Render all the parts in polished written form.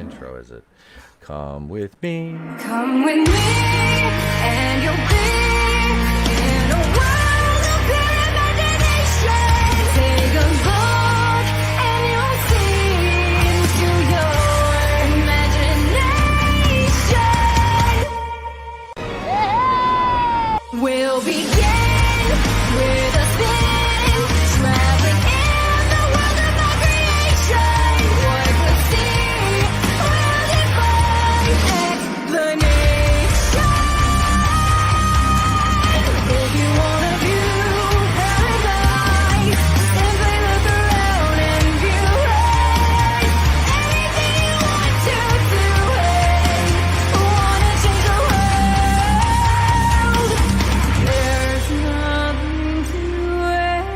intro is it? Come with me. Come with me, and you'll be in a world of pure imagination. Take a look, and you'll see into your imagination. We'll begin with a spin, traveling in the world of our creation. What we see will defy explanation. If you wanna view paradise, simply look around and view it. Anything you want to do it. Wanna change the world? There's nothing to it.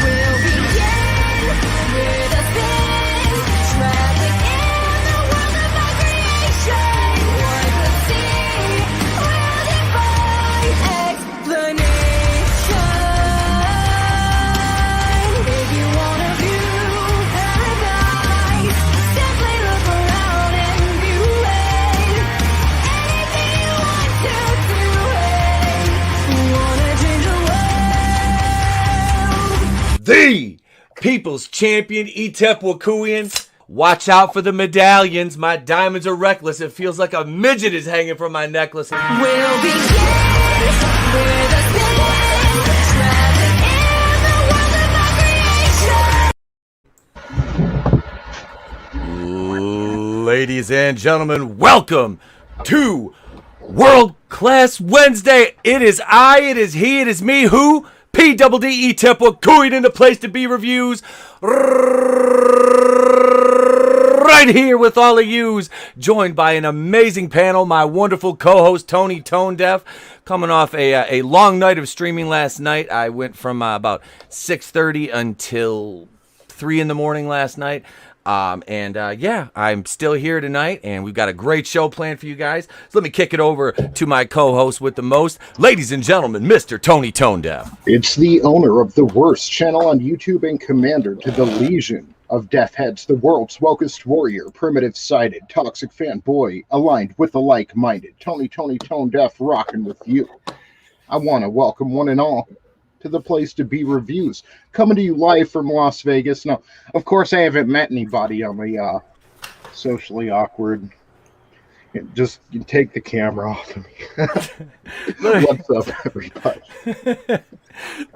We'll begin with a spin, traveling in the world of our creation. What we see will defy explanation. If you wanna view paradise, simply look around and view it. Anything you want to do it. Wanna change the world? The People's Champion, Itepwakuian. Watch out for the medallions. My diamonds are reckless. It feels like a midget is hanging from my necklace. We'll begin with a spin, traveling in the world of our creation. Ladies and gentlemen, welcome to World Class Wednesday. It is I, it is he, it is me, who? P-double-D-E Tepwakuian in the place to be reviews. Right here with all of yous, joined by an amazing panel, my wonderful co-host Tony Tone Deaf, coming off a long night of streaming last night. I went from about 6:30 until 3 in the morning last night. Yeah, I'm still here tonight, and we've got a great show planned for you guys. So let me kick it over to my co-host with the most. Ladies and gentlemen, Mr. Tony Tone Deaf. It's the owner of the worst channel on YouTube and commander to the legion of deaf heads, the world's wokest warrior, primitive-sided, toxic fanboy, aligned with the like-minded. Tony Tone Deaf rocking with you. I want to welcome one and all to the place to be reviews, coming to you live from Las Vegas. Now, of course, I haven't met anybody on the socially awkward. Just take the camera off of me. What's up, everybody?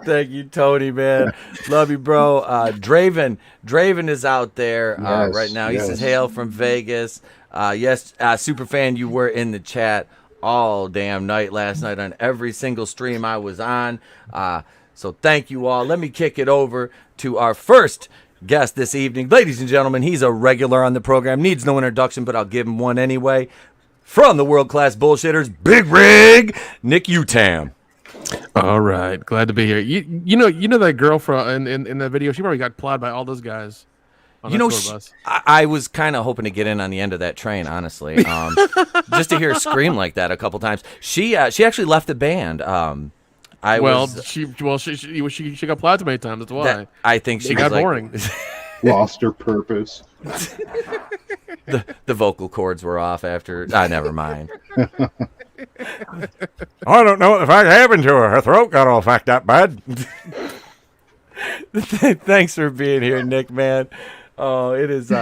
Thank you, Tony, man. Love you, bro. Draven is out there right now. He says, hail from Vegas. Yes, Superfan, you were in the chat all damn night last night on every single stream I was on. So thank you all. Let me kick it over to our first guest this evening. Ladies and gentlemen, he's a regular on the program. Needs no introduction, but I'll give him one anyway. From the World Class Bullshitters, Big Rig, Nick Utam. All right, glad to be here. You know that girl from in that video. She probably got plowed by all those guys. You know, I was kind of hoping to get in on the end of that train, honestly, just to hear her scream like that a couple times. She actually left the band. She got plowed too many times. That's why. I think she got boring. Lost her purpose. The vocal cords were off after. Never mind. I don't know what the fuck happened to her. Her throat got all fucked up, bud. Thanks for being here, Nick, man. Oh, it is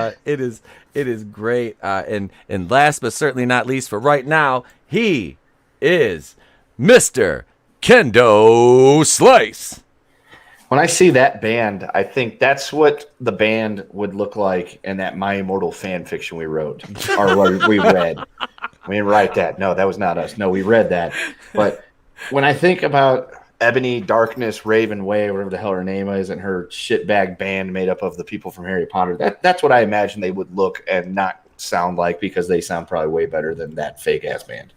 great. And last but certainly not least, for right now, he is Mr. Kendo Slice. When I see that band, I think that's what the band would look like in that My Immortal fan fiction we wrote, or we read. We didn't write that. No, that was not us. No, we read that. But when I think about Ebony Darkness Raven Way, whatever the hell her name is, and her shitbag band made up of the people from Harry Potter. That's what I imagine they would look and not sound like, because they sound probably way better than that fake ass band.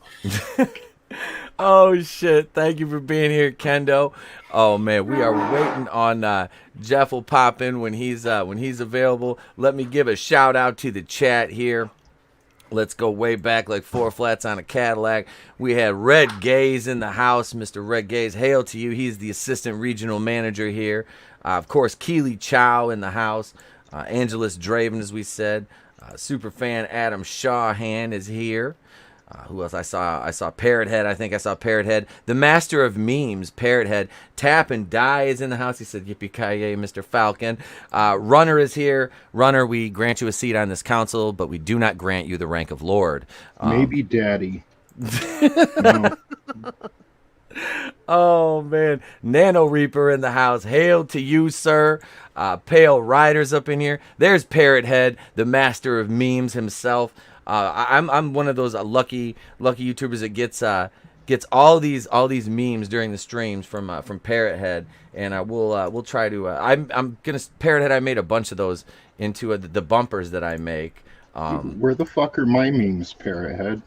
Oh shit! Thank you for being here, Kendo. Oh man, we are waiting on Jeff will pop in when he's available. Let me give a shout out to the chat here. Let's go way back, like 4 flats on a Cadillac. We had Red Gaze in the house. Mr. Red Gaze, hail to you. He's the assistant regional manager here. Of course, Keely Chow in the house. Angelus Draven, as we said. Superfan Adam Shawhan is here. Who else? I saw Parrot Head. I think I saw Parrot Head. The master of memes, Parrot Head. Tap and Die is in the house. He said, yippee-ki-yay, Mr. Falcon. Runner is here. Runner, we grant you a seat on this council, but we do not grant you the rank of Lord. Maybe Daddy. No. Oh, man. Nano Reaper in the house. Hail to you, sir. Pale Riders up in here. There's Parrot Head, the master of memes himself. I'm one of those lucky YouTubers that gets all these memes during the streams from Parrot Head, and we'll try to. I'm gonna Parrot Head. I made a bunch of those into the bumpers that I make. Where the fuck are my memes, Parrot Head?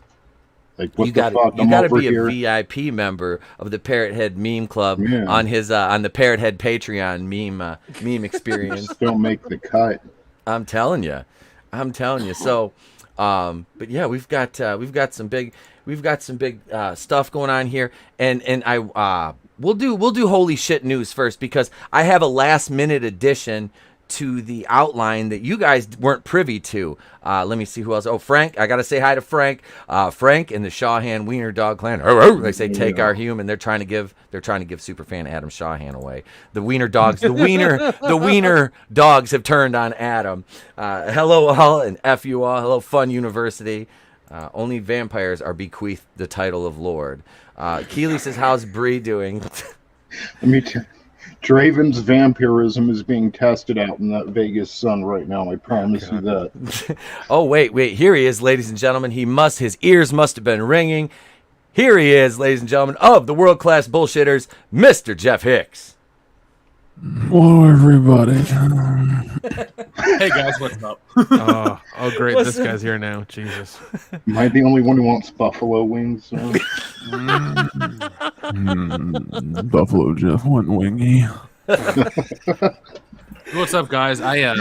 Like, what you the fuck? You gotta be a VIP member of the Parrot Head Meme Club on his on the Parrot Head Patreon meme experience. Don't make the cut. I'm telling you. So. But yeah, we've got some big stuff going on here, and we'll do holy shit news first, because I have a last minute addition to the outline that you guys weren't privy to. Let me see who else. Oh, Frank, I gotta say hi to Frank. Frank and the Shawhan Wiener Dog Clan. They say take our human. They're trying to give Superfan Adam Shawhan away. The Wiener Dogs, the Wiener Dogs have turned on Adam. Hello all and F you all. Hello Fun University. Only vampires are bequeathed the title of Lord. Keely says, how's Bree doing? Let me tell Draven's vampirism is being tested out in that Vegas sun right now. I promise you that. Oh, wait. Here he is, ladies and gentlemen. His ears must have been ringing. Here he is, ladies and gentlemen, of the World Class Bullshitters, Mr. Jeff Hicks. Hello, everybody. Hey, guys, what's up? Oh, great. This guy's here now. Jesus. Am I the only one who wants buffalo wings? Buffalo Jeff went wingy. What's up, guys? I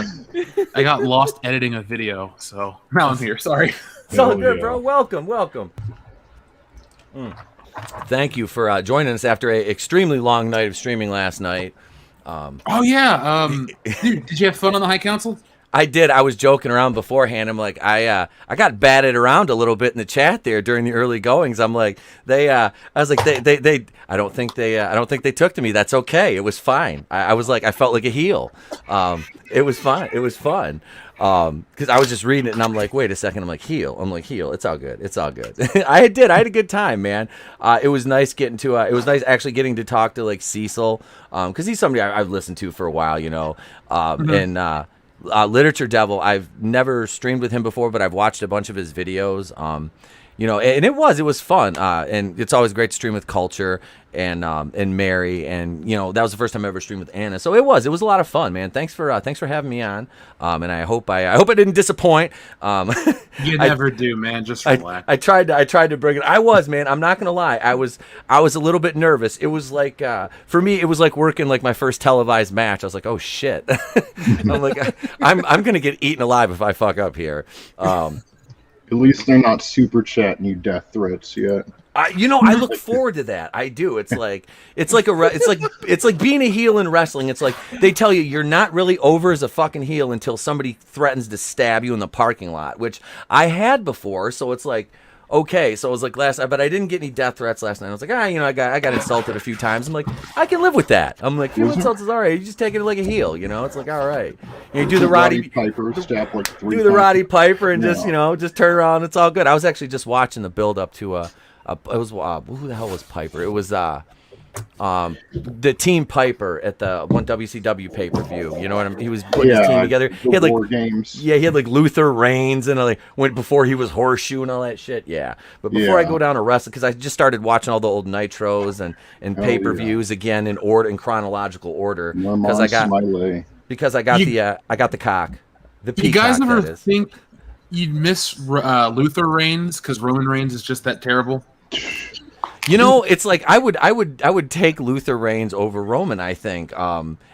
got lost editing a video, so now I'm here. Sorry. It's all good, bro. Welcome. Thank you for joining us after an extremely long night of streaming last night. Dude, did you have fun on the High Council? I did. I was joking around beforehand. I'm like, I got batted around a little bit in the chat there during the early goings. I'm like, I don't think they took to me. That's okay. It was fine. I was like, I felt like a heel. It was fine. It was fun. Because I was just reading it and I'm like, wait a second. I'm like, heel. It's all good. I had a good time, man. It was nice getting to, it was nice actually getting to talk to like Cecil. Cause he's somebody I've listened to for a while, you know, and, Literature Devil, I've never streamed with him before, but I've watched a bunch of his videos. You know, and it was fun. And it's always great to stream with Culture and Mary, and you know, that was the first time I ever streamed with Anna. So it was a lot of fun, man. Thanks for having me on. And I hope I didn't disappoint. You never do, man. Just relax. I tried to bring it. I was, man. I'm not gonna lie. I was a little bit nervous. It was like for me, it was like working like my first televised match. I was like, oh shit. I'm like, I'm gonna get eaten alive if I fuck up here. At least they're not super chatting you death threats yet. You know, I look forward to that. I do. It's like being a heel in wrestling. It's like they tell you you're not really over as a fucking heel until somebody threatens to stab you in the parking lot, which I had before. So it's like, okay. So it was like but I didn't get any death threats last night. I was like, you know, I got insulted a few times. I'm like, I can live with that. I'm like, few insults is all right. You just take it like a heel, you know. It's like, all right. You do the Roddy Piper, stab like 3 do the Roddy Piper, and just, you know, just turn around. It's all good. I was actually just watching the build up to it was who the hell was Piper? It was the Team Piper at the one WCW pay-per-view. You know what I mean? He was putting his team together. He had like War Games. Yeah, he had like Luther Reigns and like went before he was Horseshoe and all that shit. Yeah, but before I go down to wrestling, because I just started watching all the old Nitros and pay-per-views again in chronological order because I got the cock. The peacock, you guys ever that is. think you'd miss Luther Reigns because Roman Reigns is just that terrible? You know, it's like I would take Luther Reigns over Roman, I think.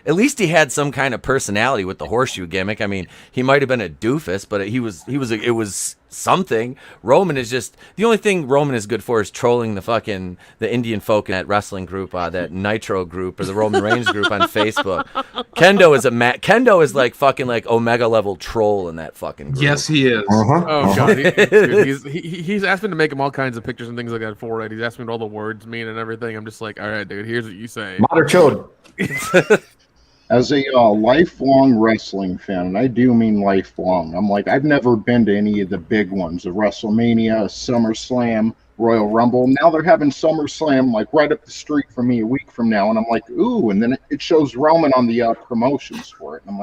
At least he had some kind of personality with the horseshoe gimmick. I mean, he might have been a doofus, but it was something. Roman is just the only thing Roman is good for is trolling the Indian folk in that wrestling group, that Nitro group or the Roman Reigns group on Facebook. Kendo is like fucking like Omega level troll in that fucking group. Yes, he is. Oh god, he's asked me to make him all kinds of pictures and things like that for it. He's asked me what all the words mean and everything. I'm just like, all right, dude, here's what you say. Mother chode. As a lifelong wrestling fan, and I do mean lifelong, I'm like, I've never been to any of the big ones, of WrestleMania, SummerSlam, Royal Rumble. Now they're having SummerSlam like right up the street from me a week from now, and I'm like, ooh, and then it shows Roman on the promotions for it, and I'm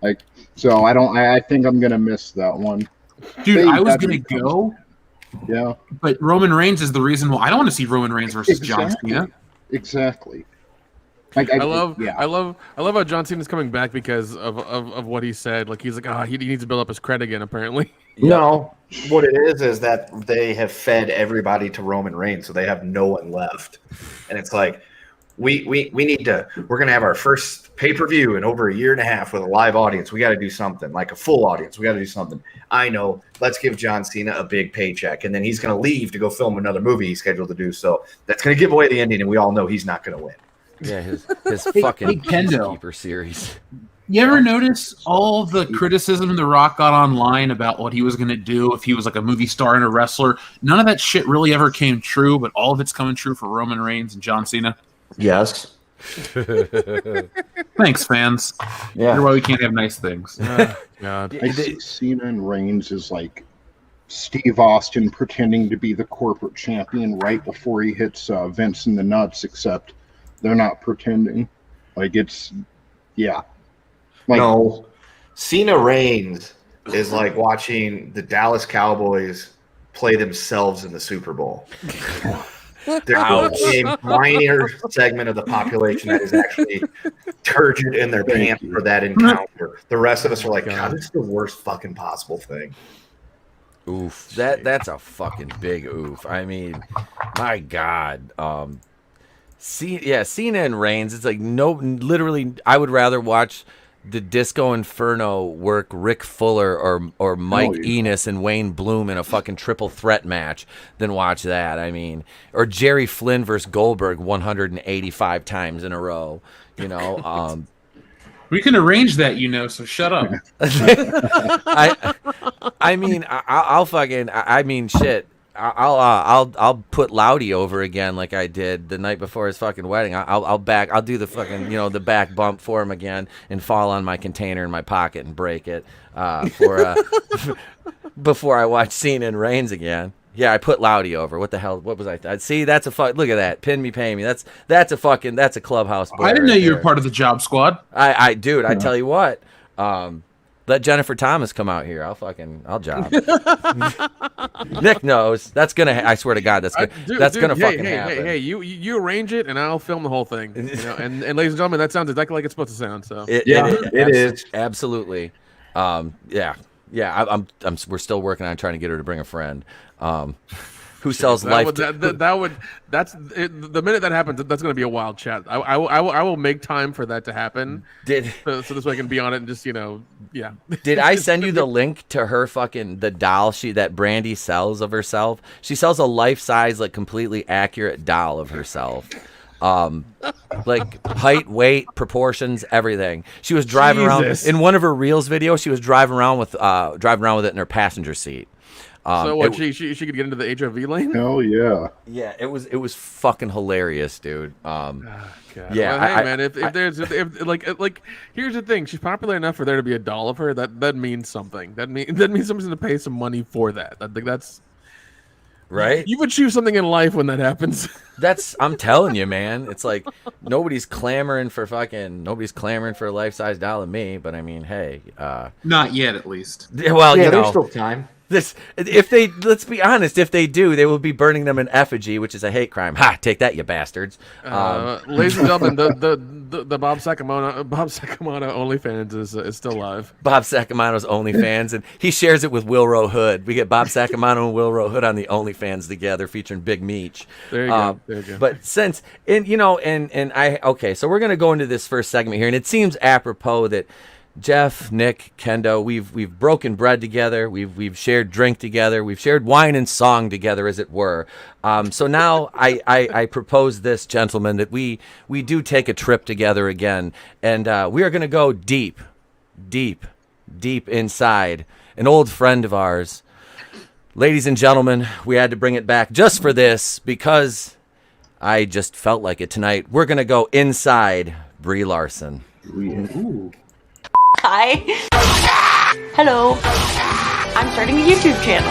like, so I think I'm gonna miss that one. Dude, I was gonna go. Yeah. But Roman Reigns is the reason why I don't want to see Roman Reigns versus John Cena. Exactly. I love how John Cena's coming back because of what he said. Like he's like, he needs to build up his cred again, apparently. No, what it is that they have fed everybody to Roman Reigns, so they have no one left. And it's like, we're gonna have our first pay-per-view in over a year and a half with a live audience. We got to do something, like a full audience. We got to do something. I know. Let's give John Cena a big paycheck, and then he's gonna leave to go film another movie he's scheduled to do. So that's gonna give away the ending, and we all know he's not gonna win. Yeah, his fucking Kendo. Peacekeeper series. You ever notice all the criticism The Rock got online about what he was going to do if he was like a movie star and a wrestler? None of that shit really ever came true, but all of it's coming true for Roman Reigns and John Cena. Yes. Thanks, fans. Yeah. You're why we can't have nice things. God. I see Cena and Reigns as like Steve Austin pretending to be the corporate champion right before he hits Vince in the nuts, except they're not pretending. Like it's, yeah. Like, No, Cena Reigns is like watching the Dallas Cowboys play themselves in the Super Bowl. There's a minor segment of the population that is actually turgid in their pants for that encounter. The rest of us are like, God, this is the worst fucking possible thing. Oof. That's a fucking big oof. I mean, my God. Cena and Reigns. It's like literally. I would rather watch the Disco Inferno work Rick Fuller or Mike Enos and Wayne Bloom in a fucking triple threat match than watch that. I mean, or Jerry Flynn versus Goldberg 185 times in a row. You know. We can arrange that, so shut up. I mean, shit. I'll put Loudy over again like I did the night before his fucking wedding. I'll do the fucking the back bump for him again and fall on my container in my pocket and break it before I watch Cena and Reigns again. Yeah, I put Loudy over. What the hell? What was I? See, that's a fuck. Look at that. Pin me, pay me. That's a clubhouse boy. I didn't know right you were there. part of the job squad. I tell you what. Let Jennifer Thomas come out here. I'll job. Nick knows. That's gonna. I swear to God, that's gonna fucking happen. Hey, you arrange it, and I'll film the whole thing. And ladies and gentlemen, that sounds exactly like it's supposed to sound. So it is absolutely. We're still working on trying to get her to bring a friend. Who sells life? That's the minute that happens. That's going to be a wild chat. I will make time for that to happen. So this way I can be on it and just yeah. Did I send you the link to her the doll that Brandy sells of herself? She sells a life size completely accurate doll of herself. Like height, weight, proportions, everything. She was driving around in one of her Reels videos. She was driving around with it in her passenger seat. So what? She could get into the HOV lane? Hell yeah! Yeah, it was fucking hilarious, dude. Yeah, well, hey man, if here's the thing, she's popular enough for there to be a doll of her. That means something. That means someone's gonna pay some money for that. I think that's. Right? You would choose something in life when that happens. I'm telling you, man. It's like nobody's clamoring for a life-size doll of me. But I mean, hey, Not yet, at least. well, Yeah, you know, there's still time. let's be honest, if they do, they will be burning them in effigy, which is a hate crime. Ha! Take that, you bastards. Ladies and gentlemen, the Bob Sacamano OnlyFans is still live. Bob Sacamano's OnlyFans, and he shares it with Wilro Hood. We get Bob Sacamano and Wilro Hood on the OnlyFans together, featuring Big Meech. There you go. There you go. But so we're gonna go into this first segment here, and it seems apropos that Jeff, Nick, Kendo, we've broken bread together, we've shared drink together, we've shared wine and song together, as it were. So now I propose this, gentlemen, that we do take a trip together again, and we are going to go deep inside an old friend of ours. Ladies and gentlemen, we had to bring it back just for this because I just felt like it tonight. We're going to go inside Brie Larson. Ooh. Hi. Hello. I'm starting a YouTube channel.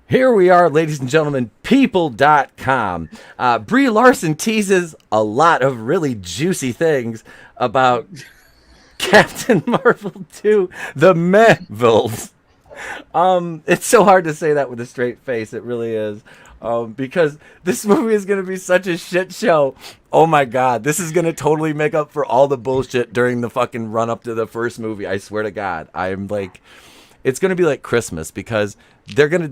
Here we are, ladies and gentlemen, people.com. Brie Larson teases a lot of really juicy things about Captain Marvel 2, The Marvels. It's so hard to say that with a straight face. It really is. Because this movie is going to be such a shit show. Oh my God. This is going to totally make up for all the bullshit during the fucking run up to the first movie. I swear to God. I'm like, it's going to be like Christmas because they're going to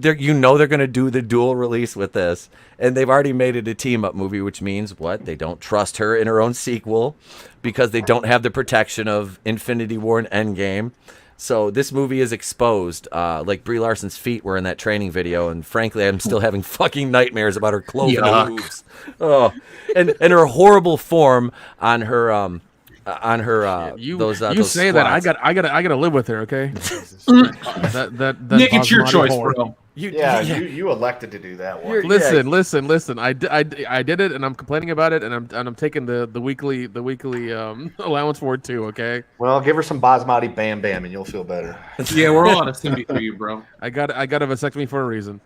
do the dual release with this. And they've already made it a team up movie, which means what? They don't trust her in her own sequel because they don't have the protection of Infinity War and Endgame. So this movie is exposed, like Brie Larson's feet were in that training video, and frankly, I'm still having fucking nightmares about her clothing moves. Oh, and her horrible form on her you those say squats. that I gotta live with her, okay? that Nick, it's your Basmati choice, porn. bro. You elected to do that one. Listen. I did it, and I'm complaining about it, and I'm taking the weekly allowance for it too. Okay. Well, give her some basmati bam bam, and you'll feel better. Yeah, we're all out of sympathy for you, bro. I got a vasectomy for a reason.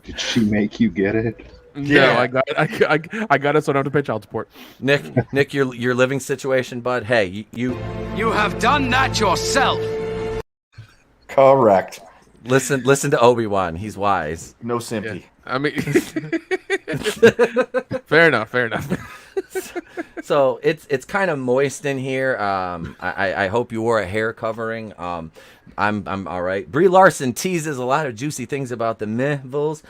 Did she make you get it? No, I got it, so I don't have to pay child support. Nick, your living situation, bud. Hey, you have done that yourself. Correct. listen to Obi-Wan. He's wise. No sympathy. Yeah. I mean, fair enough. So it's kind of moist in here. I hope you wore a hair covering. I'm all right. Brie Larson teases a lot of juicy things about the Marvels.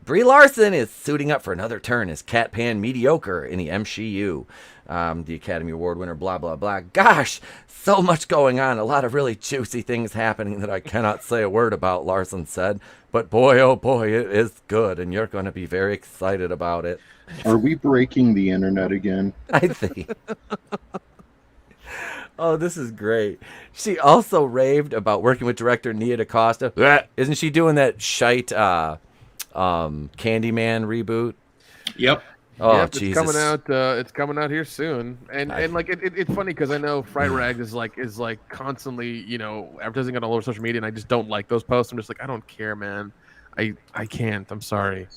Brie Larson is suiting up for another turn as Cat Pan mediocre in the MCU. The Academy Award winner, blah, blah, blah. Gosh, so much going on. A lot of really juicy things happening that I cannot say a word about, Larson said. But boy, oh boy, it is good, and you're going to be very excited about it. Are we breaking the internet again? I think. Oh, this is great. She also raved about working with director Nia DaCosta. Isn't she doing that shite Candyman reboot? Yep. Oh, yep, Jesus. It's coming out here soon, and like it's funny because I know Fright Rags is like constantly advertising on all over social media, and I just don't like those posts. I'm just like, I don't care, man. I can't. I'm sorry.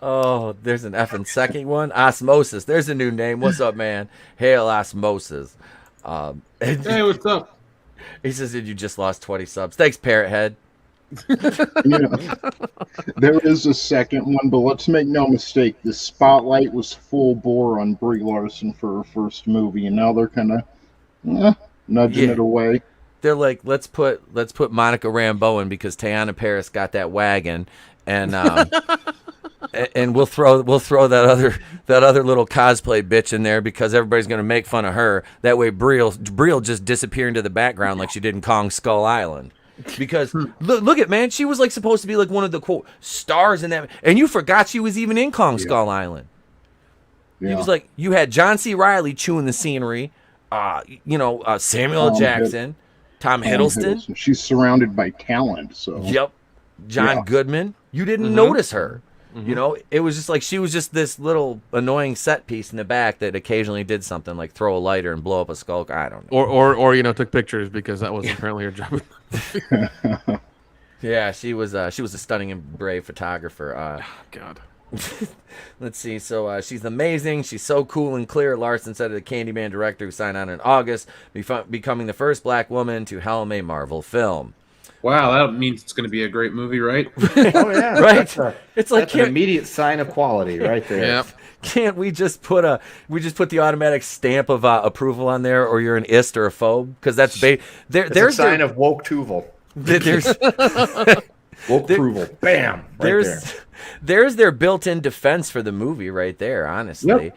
Oh, there's an effing second one. Osmosis. There's a new name. What's up, man? Hail Osmosis. Hey, what's up? He says that you just lost 20 subs. Thanks, Parrot Head. There is a second one, but let's make no mistake, the spotlight was full bore on Brie Larson for her first movie, and now they're kind of nudging it away. They're like, let's put Monica Rambeau in because Teyana Paris got that wagon, and and we'll throw that other little cosplay bitch in there because everybody's gonna make fun of her. That way, Brie'll just disappear into the background like she did in Kong Skull Island. Because look at, man, she was like supposed to be like one of the quote stars in that, and you forgot she was even in Kong Skull Island. He was like, you had John C. Reilly chewing the scenery, Samuel L. Jackson, Tom Hiddleston. She's surrounded by talent. So Yep. John Goodman. You didn't notice her. You know, it was just like she was just this little annoying set piece in the back that occasionally did something like throw a lighter and blow up a skull. I don't know. Or you know, took pictures because that was apparently her job. Yeah, she was a stunning and brave photographer. God. Let's see. So she's amazing. She's so cool and clear. Larson said to the Candyman director who signed on in August, becoming the first black woman to helm a Marvel film. Wow, that means it's going to be a great movie, right? Oh yeah, Right. It's like that's an immediate sign of quality right there. Yep. Can't we just put the automatic stamp of approval on there, or you're an ist or a phobe? Because that's there's a sign of woke tuval. There's woke approval. Bam. Right there's their built-in defense for the movie right there. Honestly,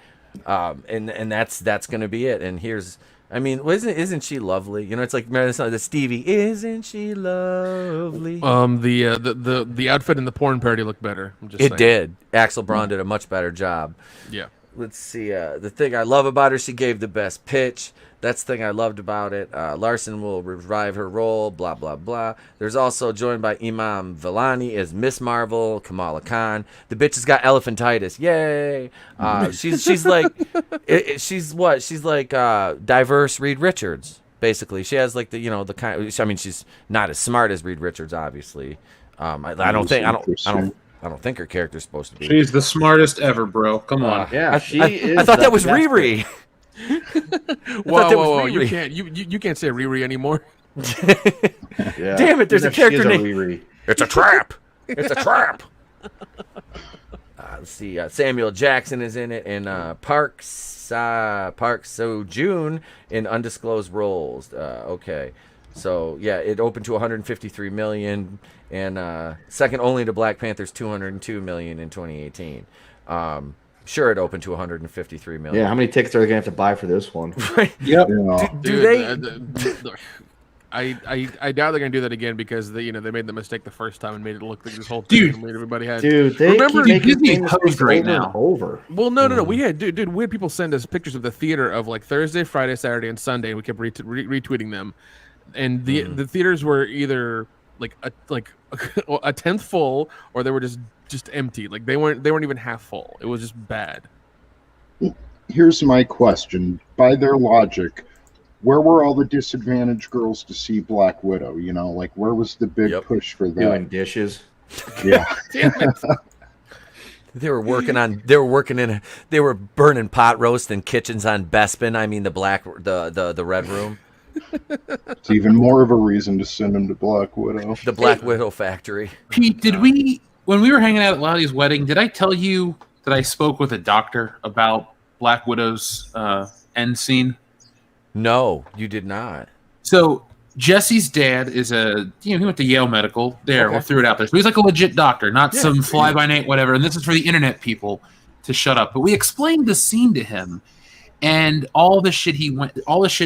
and that's going to be it. And here's. I mean, isn't she lovely? You know, it's like the Stevie. Isn't she lovely? The outfit in the porn parody looked better. I'm just saying. Did. Axel Braun did a much better job. Yeah. Let's see. The thing I love about her, she gave the best pitch. That's the thing I loved about it. Larson will revive her role. Blah blah blah. There's also joined by Imam Vellani as Miss Marvel, Kamala Khan. The bitch has got elephantitis. Yay! She's like, she's what? She's like diverse Reed Richards. Basically, she has like the kind. I mean, she's not as smart as Reed Richards, obviously. I don't think her character's supposed to be. She's the smartest ever, bro. Come on. Yeah, I thought that was Riri. Whoa! You can't say Riri anymore. Yeah. Damn it! There's a character named. Riri. It's a trap. It's a trap. Let's see. Samuel Jackson is in it, and Park Seo-joon in undisclosed roles. Okay, so yeah, it opened to 153 million, and second only to Black Panther's 202 million in 2018. Sure, it opened to 153 million. Yeah, how many tickets are they gonna have to buy for this one? Right. Yep. Do they? I doubt they're gonna do that again because they made the mistake the first time and made it look like this whole thing everybody had. Dude, they remember keep making Disney things posed over right and now. over. Well, no. We had we had people send us pictures of the theater of like Thursday, Friday, Saturday, and Sunday. And we kept retweeting them, and the theaters were either like a tenth full or they were just empty. Like they weren't even half full. It was just bad. Here's my question. By their logic, where were all the disadvantaged girls to see Black Widow? You know, like where was the big push for that? Doing dishes. Yeah. Damn it. They were burning pot roast in kitchens on Bespin. I mean the Red Room. It's even more of a reason to send him to Black Widow. The Black Widow factory. Pete, when we were hanging out at Lottie's wedding, did I tell you that I spoke with a doctor about Black Widow's end scene? No, you did not. So Jesse's dad is he went to Yale Medical. We'll throw it out there. So he's like a legit doctor, not some fly-by-night whatever. And this is for the internet people to shut up. But we explained the scene to him and all the shit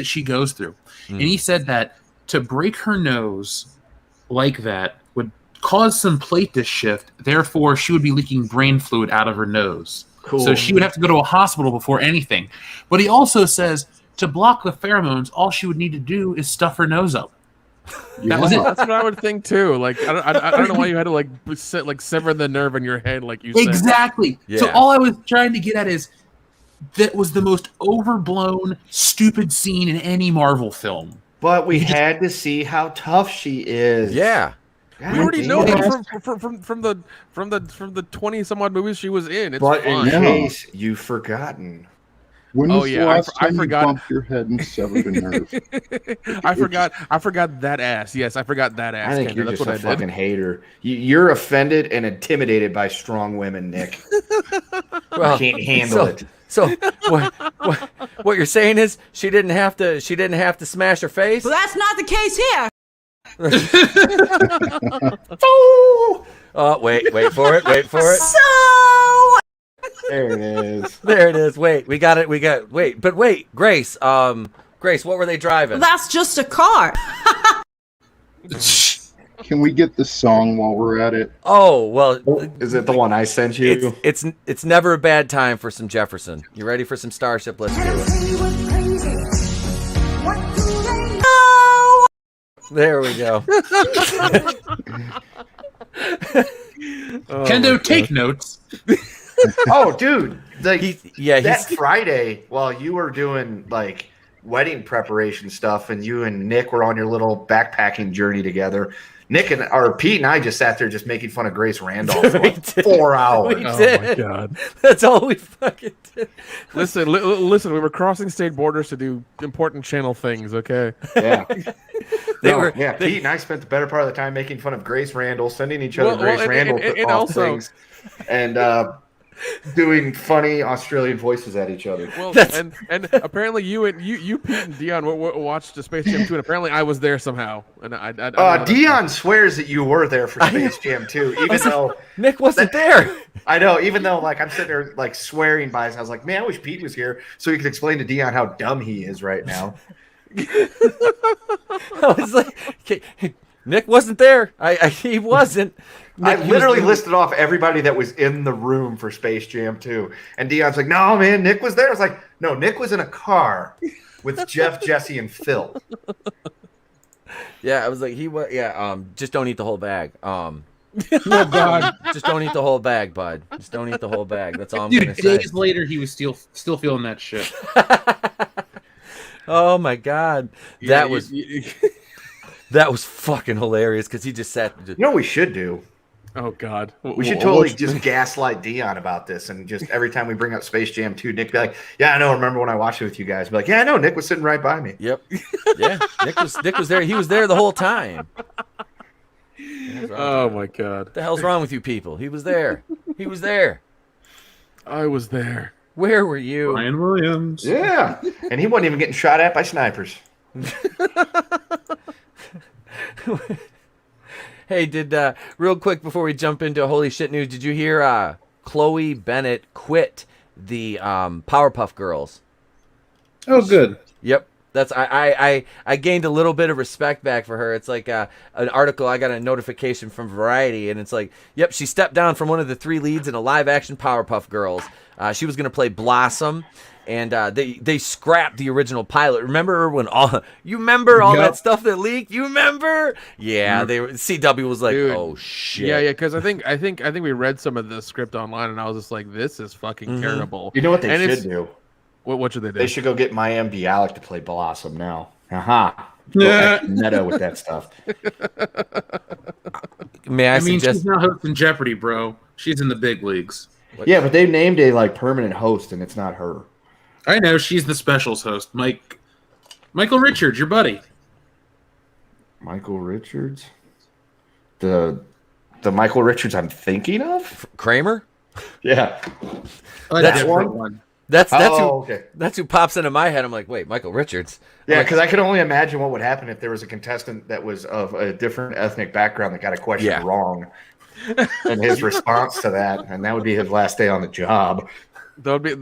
she goes through. And he said that to break her nose like that would cause some plate to shift. Therefore, she would be leaking brain fluid out of her nose. Cool. So she would have to go to a hospital before anything. But he also says to block the pheromones, all she would need to do is stuff her nose up. That was it. That's what I would think too. Like I don't know why you had to sever the nerve in your head, like you said. Exactly. Yeah. So all I was trying to get at is that was the most overblown, stupid scene in any Marvel film. But we had to see how tough she is. Yeah. God We already damn know it. from the 20 some odd movies she was in. It's But fine. in case you've forgotten. When was the last I time forgot. you bumped your head and severed a nerve? I forgot that ass. Yes, I forgot that ass. I think Kendra. you're That's just what a I did. fucking hater. You're offended and intimidated by strong women, Nick. Well, Can't handle it. So what you're saying is she didn't have to smash her face? Well, that's not the case here. Oh, wait for it. So There it is. There it is. Wait, we got it. Wait, Grace, Grace, what were they driving? that's just a car. Can we get the song while we're at it? Oh, well, Is it the one I sent you? it's never a bad time for some Jefferson. You ready for some Starship? Let's do it. There we go. Kendo, take notes. Oh, dude. Like, he's Friday, while you were doing like wedding preparation stuff and you and Nick were on your little backpacking journey together, Pete and I just sat there just making fun of Grace Randolph for like 4 hours. We Oh did. my god! That's all we fucking did. Listen, listen. We were crossing state borders to do important channel things. Okay. Yeah. Pete Pete and I spent the better part of the time making fun of Grace Randall, sending each other Grace Randall and also things, and doing funny Australian voices at each other. Well, and apparently you, Pete and Dion watched the Space Jam 2, and apparently I was there somehow. And I Dion swears that you were there for Space Jam 2, even though Nick wasn't there. I know, even though like I'm sitting there like swearing by us. I was like, man, I wish Pete was here so he could explain to Dion how dumb he is right now. I was like, okay, Nick wasn't there. He wasn't. I literally listed off everybody that was in the room for Space Jam 2. And Dion's like, no, man, Nick was there. I was like, no, Nick was in a car with Jeff, Jesse, and Phil. Yeah, I was like, he was. Yeah, just don't eat the whole bag. Oh God! Just don't eat the whole bag, bud. Just don't eat the whole bag. That's all I'm Dude, gonna say. days later, he was still feeling that shit. Oh my God, that was fucking hilarious because he just sat. You know what we should do? Oh God, we should totally just gaslight Dion about this, and just every time we bring up Space Jam 2, Nick be like, "Yeah, I know. Remember when I watched it with you guys?" Be like, "Yeah, I know. Nick was sitting right by me." Yep. Yeah, Nick was there. He was there the whole time. Oh my God, What the hell's wrong with you people? He was there. He was there. I was there. Where were you? Ryan Williams. Yeah, and he wasn't even getting shot at by snipers. Hey, real quick before we jump into holy shit news, did you hear Chloe Bennett quit the Powerpuff Girls? Oh, good. Yep. That's I gained a little bit of respect back for her. It's like an article. I got a notification from Variety, and it's like, yep, she stepped down from one of the 3 leads in a live-action Powerpuff Girls. She was going to play Blossom, and they scrapped the original pilot. Remember when all that stuff that leaked? You remember? Yeah, CW was like, Dude. oh shit. Yeah, because I think we read some of the script online, and I was just like, this is fucking terrible. You know what they should do? What should they do? They should go get Mayim Bialik to play Blossom now. Aha. Yeah. Meta with that stuff. May I mean, suggest? she's not hosting Jeopardy, bro. She's in the big leagues. Yeah, but they named a like permanent host, and it's not her. I know, she's the specials host. Michael Richards, your buddy. Michael Richards? The Michael Richards I'm thinking of? Kramer? Yeah. That's one. That's okay. That's who pops into my head. I'm like, wait, Michael Richards. Yeah, because I could only imagine what would happen if there was a contestant that was of a different ethnic background that got a question wrong. And his response to that, and that would be his last day on the job. That'd be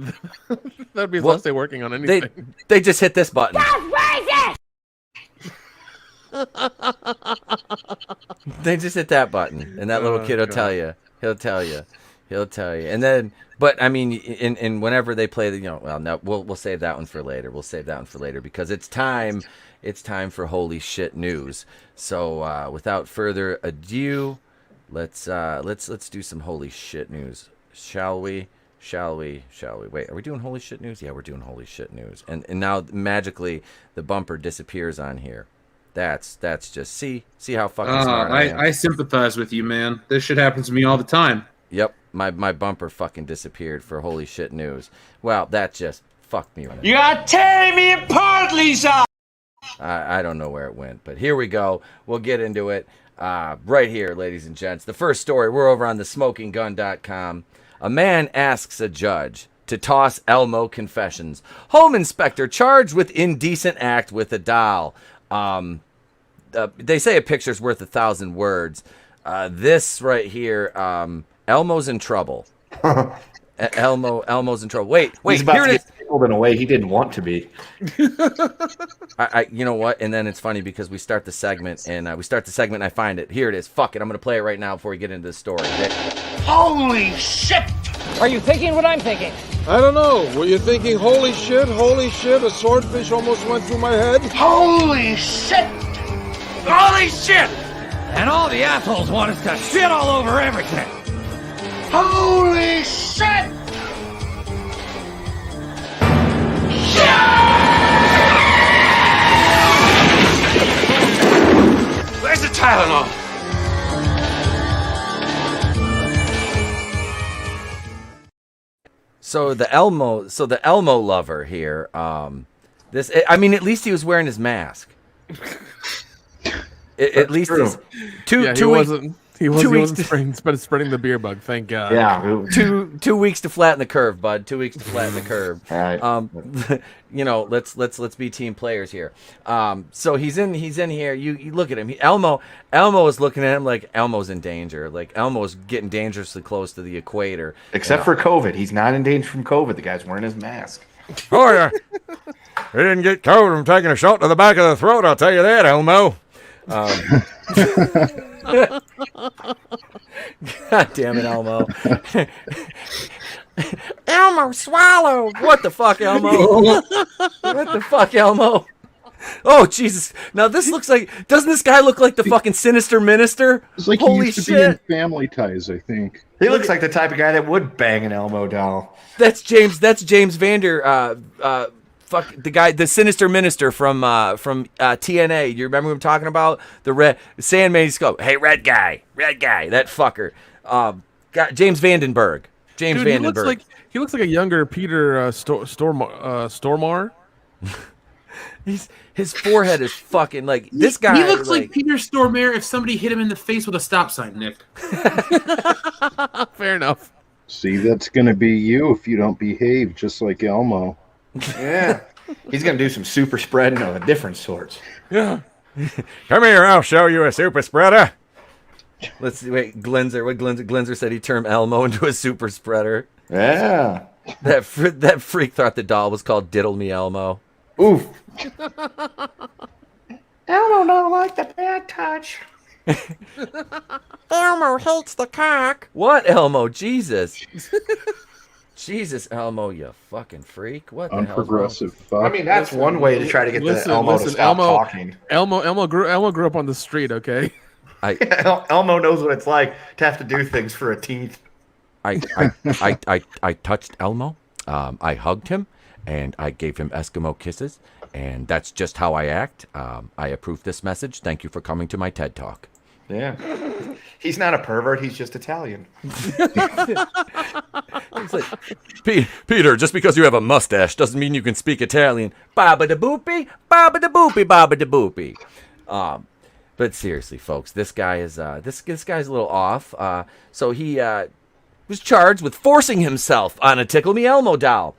his last day working on anything. They just hit this button. They just hit that button, and that little kid will tell you. He'll tell you. And then, but I mean, in whenever they play, no, we'll save that one for later. We'll save that one for later because it's time. It's time for holy shit news. So without further ado, let's do some holy shit news, shall we? Wait, are we doing holy shit news? Yeah, we're doing holy shit news. And now magically the bumper disappears on here. That's just see how fucking smart I am. I sympathize with you, man. This shit happens to me all the time. Yep, my bumper fucking disappeared for holy shit news. Well, that just fucked me. You are tearing me apart, Lisa! I don't know where it went, but here we go. We'll get into it right here, ladies and gents. The first story, we're over on thesmokinggun.com. A man asks a judge to toss Elmo confessions. Home inspector charged with indecent act with a doll. They say a picture's worth 1,000 words. This right here, Elmo's in trouble. Elmo's in trouble. Wait, He's about here to it is. get tickled in a way he didn't want to be. You know what? And then it's funny because we start the segment and I find it. Here it is. Fuck it. I'm going to play it right now before we get into this story. Holy shit! Are you thinking what I'm thinking? I don't know. Were you thinking, holy shit, a swordfish almost went through my head? Holy shit! Holy shit! And all the assholes want us to shit all over everything. Holy shit! Where's the Tylenol? So the Elmo lover here. I mean, at least he was wearing his mask. At least he's two weeks. He wasn't spreading the beer bug. Thank God. Yeah. 2 weeks to flatten the curve, bud. 2 weeks to flatten the curve. All right. Let's be team players here. So he's in here. You look at him. Elmo is looking at him like Elmo's in danger. Like Elmo's getting dangerously close to the equator. Except for COVID. He's not in danger from COVID. The guy's wearing his mask. Oh, yeah. He didn't get COVID from taking a shot to the back of the throat, I'll tell you that, Elmo. God damn it, Elmo. Elmo swallowed. What the fuck, Elmo? What the fuck, Elmo? Oh, Jesus. Now this looks like... Doesn't this guy look like the fucking sinister minister? It's like Holy he used to shit. be in Family Ties, I think. He looks like the type of guy that would bang an Elmo doll. That's James Vander... the guy, the sinister minister from TNA. You remember who I'm talking about? The red Sandman. He's go, hey, red guy, that fucker. James Vandenberg. James Dude, Vandenberg. He looks like a younger Peter Stormare. His forehead is fucking like this guy. He looks like Peter Stormare if somebody hit him in the face with a stop sign, Nick. Fair enough. See, that's going to be you if you don't behave just like Elmo. Yeah. He's going to do some super spreading of a different sort. Yeah. Come here, I'll show you a super spreader. Let's see. Wait, Glenzer said he turned Elmo into a super spreader. Yeah. That freak thought the doll was called Diddle Me Elmo. Oof. Elmo don't like the bad touch. Elmo hates the cock. What, Elmo? Jesus. Jesus, Elmo, you fucking freak. What the hell? Unprogressive fuck. I mean, that's one way to try to get the Elmo to stop talking. Elmo grew up on the street, okay? Elmo knows what it's like to have to do things for a teeth. I touched Elmo. I hugged him, and I gave him Eskimo kisses, and that's just how I act. I approve this message. Thank you for coming to my TED Talk. Yeah. He's not a pervert. He's just Italian. Peter, just because you have a mustache doesn't mean you can speak Italian. Baba da boopy, baba da boopy, baba da boopy. But seriously, folks, this guy is this guy's a little off. So he was charged with forcing himself on a Tickle Me Elmo doll,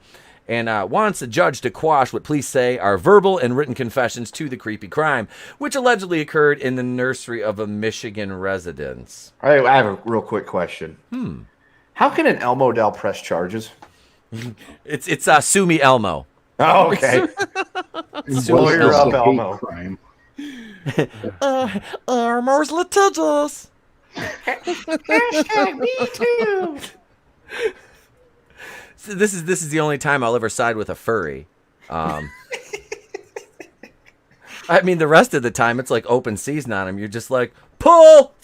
and wants the judge to quash what police say are verbal and written confessions to the creepy crime, which allegedly occurred in the nursery of a Michigan residence. All right, I have a real quick question. How can an Elmo doll press charges? It's Sue Me Elmo. Oh, okay. Lawyer up, Elmo. Crime. Elmo's litigious. Hashtag me too. So this is the only time I'll ever side with a furry. I mean, the rest of the time it's like open season on him. You're just like pull.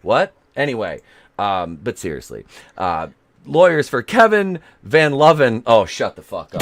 What? Anyway, but seriously, lawyers for Kevin Van Loven. Oh, shut the fuck up.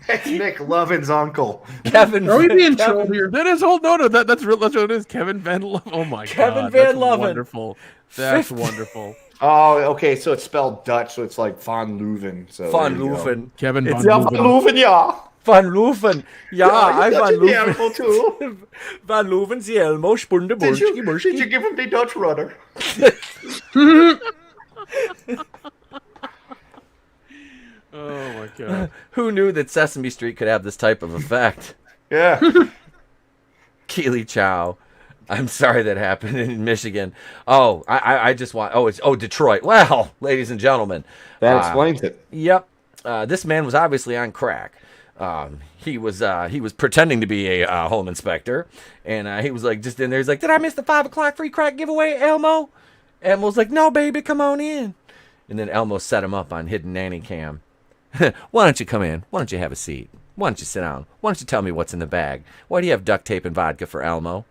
That's Nick Lovin's uncle. Kevin. Are we being trolled here? That is whole no. That's real. That's what it is. Kevin Van Loven. Oh my Kevin God. Van That's Loven. Wonderful. That's wonderful. Oh, okay. So it's spelled Dutch, so it's like Van Leuven. So Van Leuven. Kevin It's Van Van Leuven. Leuven, yeah. Van Leuven. Ja, I Van the animal Leuven. too. Van Leuven, the Elmo, Spunde, Did Burschki, you give him the Dutch rudder? Oh my God. Who knew that Sesame Street could have this type of effect? Yeah. Keely Chow. I'm sorry that happened in Michigan. Oh, I just want. It's Detroit. Well, ladies and gentlemen, That explains it. Yep. This man was obviously on crack. He was pretending to be a home inspector, and he was like just in there. He's like, "Did I miss the 5 o'clock free crack giveaway, Elmo?" Elmo's like, "No, baby, come on in." And then Elmo set him up on hidden nanny cam. Why don't you come in? Why don't you have a seat? Why don't you sit down? Why don't you tell me what's in the bag? Why do you have duct tape and vodka for Elmo?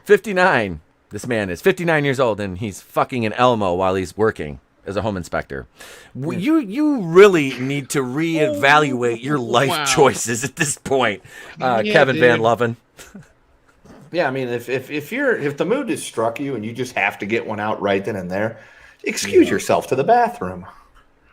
59. This man is 59 years old, and he's fucking an Elmo while he's working as a home inspector. You really need to reevaluate your life choices at this point, Kevin Van Loven. Yeah, I mean, if the mood has struck you and you just have to get one out right then and there, excuse yourself to the bathroom.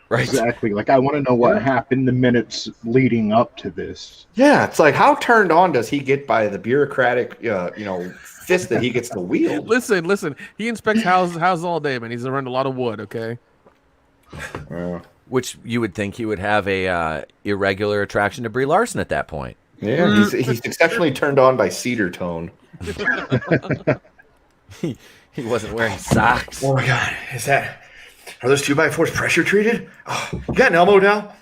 Right. Exactly. Like, I want to know what happened the minutes leading up to this. Yeah, it's like, how turned on does he get by the bureaucratic, fist that he gets to wield? Listen. He inspects houses all day, man. He's around a lot of wood. Okay. Which you would think he would have a irregular attraction to Brie Larson at that point. Yeah, he's exceptionally turned on by cedar tone. He wasn't wearing socks. Oh my God, are those 2x4s pressure treated? Oh, you got an Elmo now?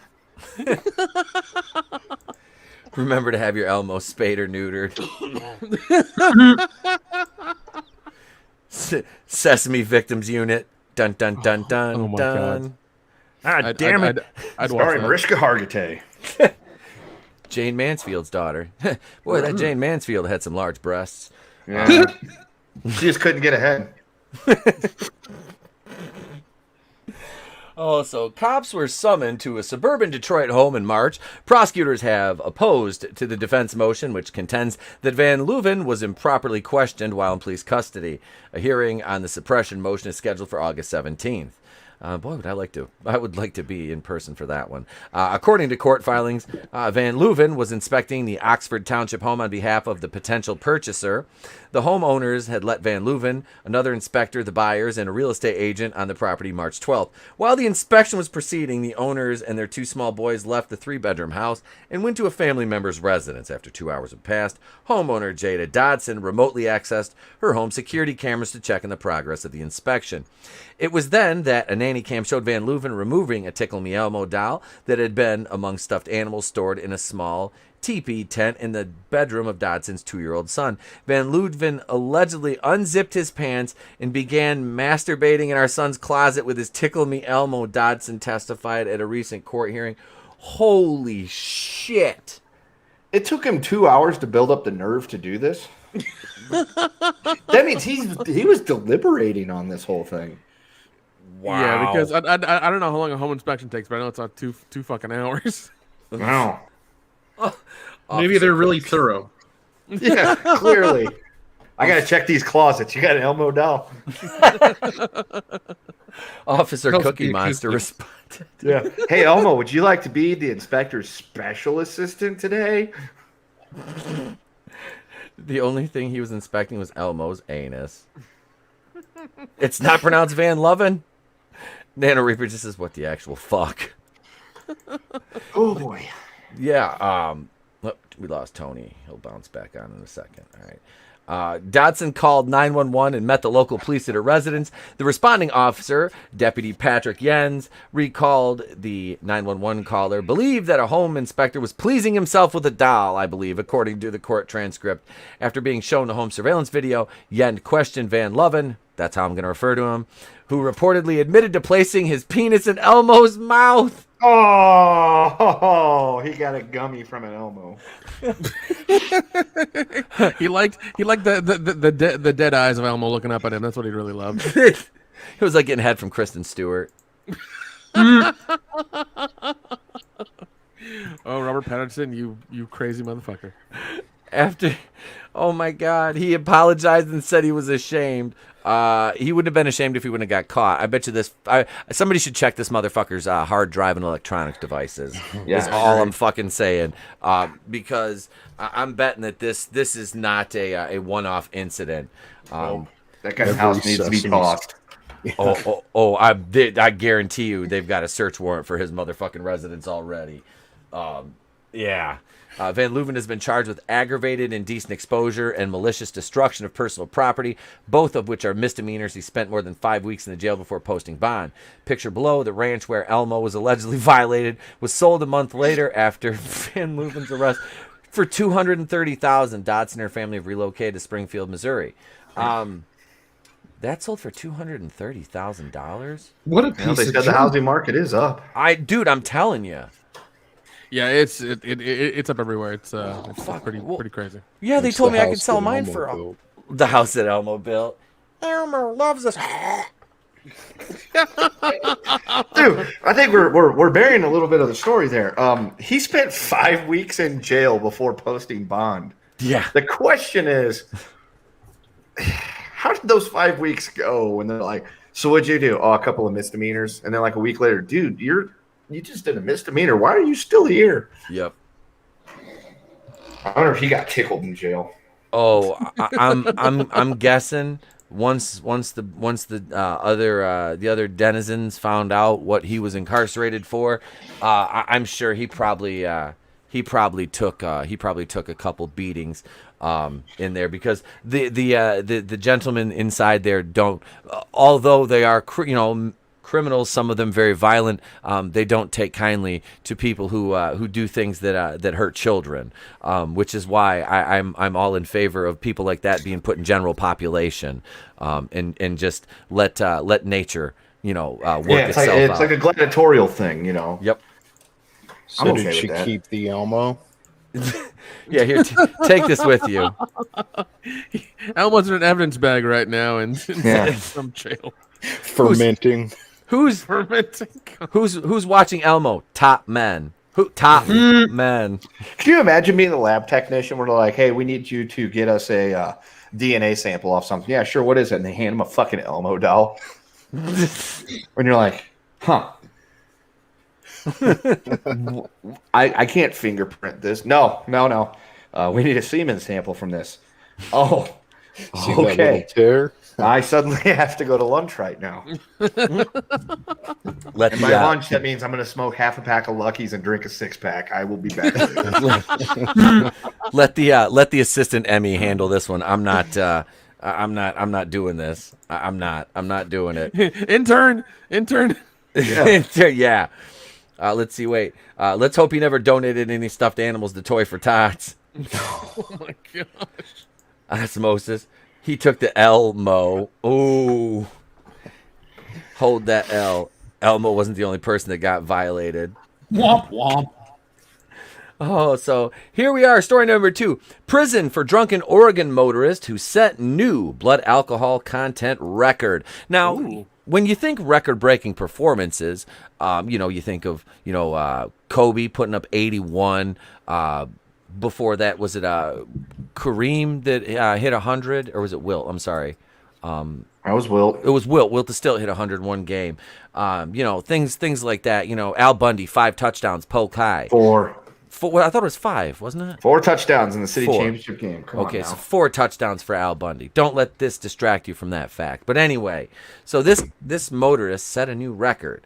Remember to have your Elmo spayed or neutered. Sesame Victims Unit. Dun dun dun dun Oh my dun. God. Damn it! I'd watch Starring that. Mariska Hargitay. Jane Mansfield's daughter. Boy, that Jane Mansfield had some large breasts. Yeah. She just couldn't get ahead. Oh, so cops were summoned to a suburban Detroit home in March. Prosecutors have opposed to the defense motion, which contends that Van Leuven was improperly questioned while in police custody. A hearing on the suppression motion is scheduled for August 17th. Boy, I would like to be in person for that one. According to court filings, Van Leuven was inspecting the Oxford Township home on behalf of the potential purchaser. The homeowners had let Van Leuven, another inspector, the buyers, and a real estate agent on the property March 12th. While the inspection was proceeding, the owners and their two small boys left the three-bedroom house and went to a family member's residence. After 2 hours had passed, homeowner Jada Dodson remotely accessed her home security cameras to check on the progress of the inspection. It was then that a nanny cam showed Van Leuven removing a Tickle Me Elmo doll that had been among stuffed animals stored in a small teepee tent in the bedroom of Dodson's 2-year-old son. Van Leuven allegedly unzipped his pants and began masturbating in our son's closet with his Tickle Me Elmo, Dodson testified at a recent court hearing. Holy shit. It took him 2 hours to build up the nerve to do this. That means he was deliberating on this whole thing. Wow. Yeah, because I don't know how long a home inspection takes, but I know it's not two fucking hours. Wow. Maybe they're really thorough. Yeah, clearly. I got to check these closets. You got an Elmo doll? Officer Cookie Monster responded. Yeah. Hey, Elmo, would you like to be the inspector's special assistant today? The only thing he was inspecting was Elmo's anus. It's not pronounced Van Leuven. Nano Reaper just says, what the actual fuck? Oh, boy. Yeah, we lost Tony. He'll bounce back on in a second. All right. Dodson called 911 and met the local police at her residence. The responding officer, Deputy Patrick Jens, recalled the 911 caller, believed that a home inspector was pleasing himself with a doll, I believe, according to the court transcript. After being shown the home surveillance video, Jens questioned Van Leuven, that's how I'm going to refer to him, who reportedly admitted to placing his penis in Elmo's mouth. Oh, he got a gummy from an Elmo. he liked the dead eyes of Elmo looking up at him. That's what he really loved. It was like getting head from Kristen Stewart. Oh, Robert Pattinson, you crazy motherfucker. Oh my God, he apologized and said he was ashamed. He wouldn't have been ashamed if he wouldn't have got caught. I bet you somebody should check this motherfucker's hard drive and electronic devices. Yeah, is all I'm fucking saying. Because I'm betting that this is not a one-off incident. That guy's house needs to be tossed. I guarantee you they've got a search warrant for his motherfucking residence already. Yeah. Van Leuven has been charged with aggravated indecent exposure and malicious destruction of personal property, both of which are misdemeanors. He spent more than 5 weeks in the jail before posting bond. Picture below, the ranch where Elmo was allegedly violated was sold a month later after Van Leuven's arrest for $230,000. Dodson and her family have relocated to Springfield, Missouri. That sold for $230,000. What a You know, piece they of said the junk. housing market is up. Dude, I'm telling you. Yeah, it's up everywhere. It's pretty crazy. Yeah, they It's told the me I could house sell that mine Elmo for built. the house that Elmo built. Elmo loves us. Dude, I think we're burying a little bit of the story there. He spent 5 weeks in jail before posting bond. Yeah. The question is, how did those 5 weeks go when they're like, so what'd you do? Oh, a couple of misdemeanors. And then like a week later, dude, you just did a misdemeanor. Why are you still here? Yep. I wonder if he got tickled in jail. Oh, I'm guessing once the other denizens found out what he was incarcerated for, I'm sure he probably took a couple beatings in there, because the gentlemen inside there don't, although they are criminals, some of them very violent, they don't take kindly to people who do things that hurt children, which is why I'm all in favor of people like that being put in general population, and just let nature work itself out. It's like a gladiatorial thing, Yep. So I'm okay did with she that. keep the Elmo? Yeah, here, take this with you. Elmo's in an evidence bag right now in Yeah. some jail. Fermenting. Who's Fermenting. who's watching Elmo? Top men. Top men. Can you imagine being the lab technician where they're like, hey, we need you to get us a DNA sample off something? Yeah, sure. What is it? And they hand him a fucking Elmo doll. When you're like, huh. I can't fingerprint this. No. We need a semen sample from this. Oh, See that little okay. tear? I suddenly have to go to lunch right now. Let And by lunch, that means I'm going to smoke half a pack of Luckies and drink a 6-pack. I will be back. let the assistant Emmy handle this one. I'm not doing this. I'm not doing it. Intern. Yeah. Let's see. Wait. Let's hope he never donated any stuffed animals to Toy for Tots. Oh my gosh. Osmosis. He took the Elmo. Ooh. Hold that L. Elmo wasn't the only person that got violated. Womp womp. Oh, so here we are. Story number 2. Prison for drunken Oregon motorist who set new blood alcohol content record. Now, when you think record-breaking performances, you think of, Kobe putting up 81. Before that, was it Kareem that hit 100? Or was it Wilt? I'm sorry. I was Wilt. It was Wilt. Wilt still hit 101 game. Things like that. Al Bundy, 5 touchdowns. Polk High. 4. Well, I thought it was 5, wasn't it? 4 touchdowns in the city 4. championship game. Come on now. So 4 touchdowns for Al Bundy. Don't let this distract you from that fact. But anyway, so this motorist set a new record.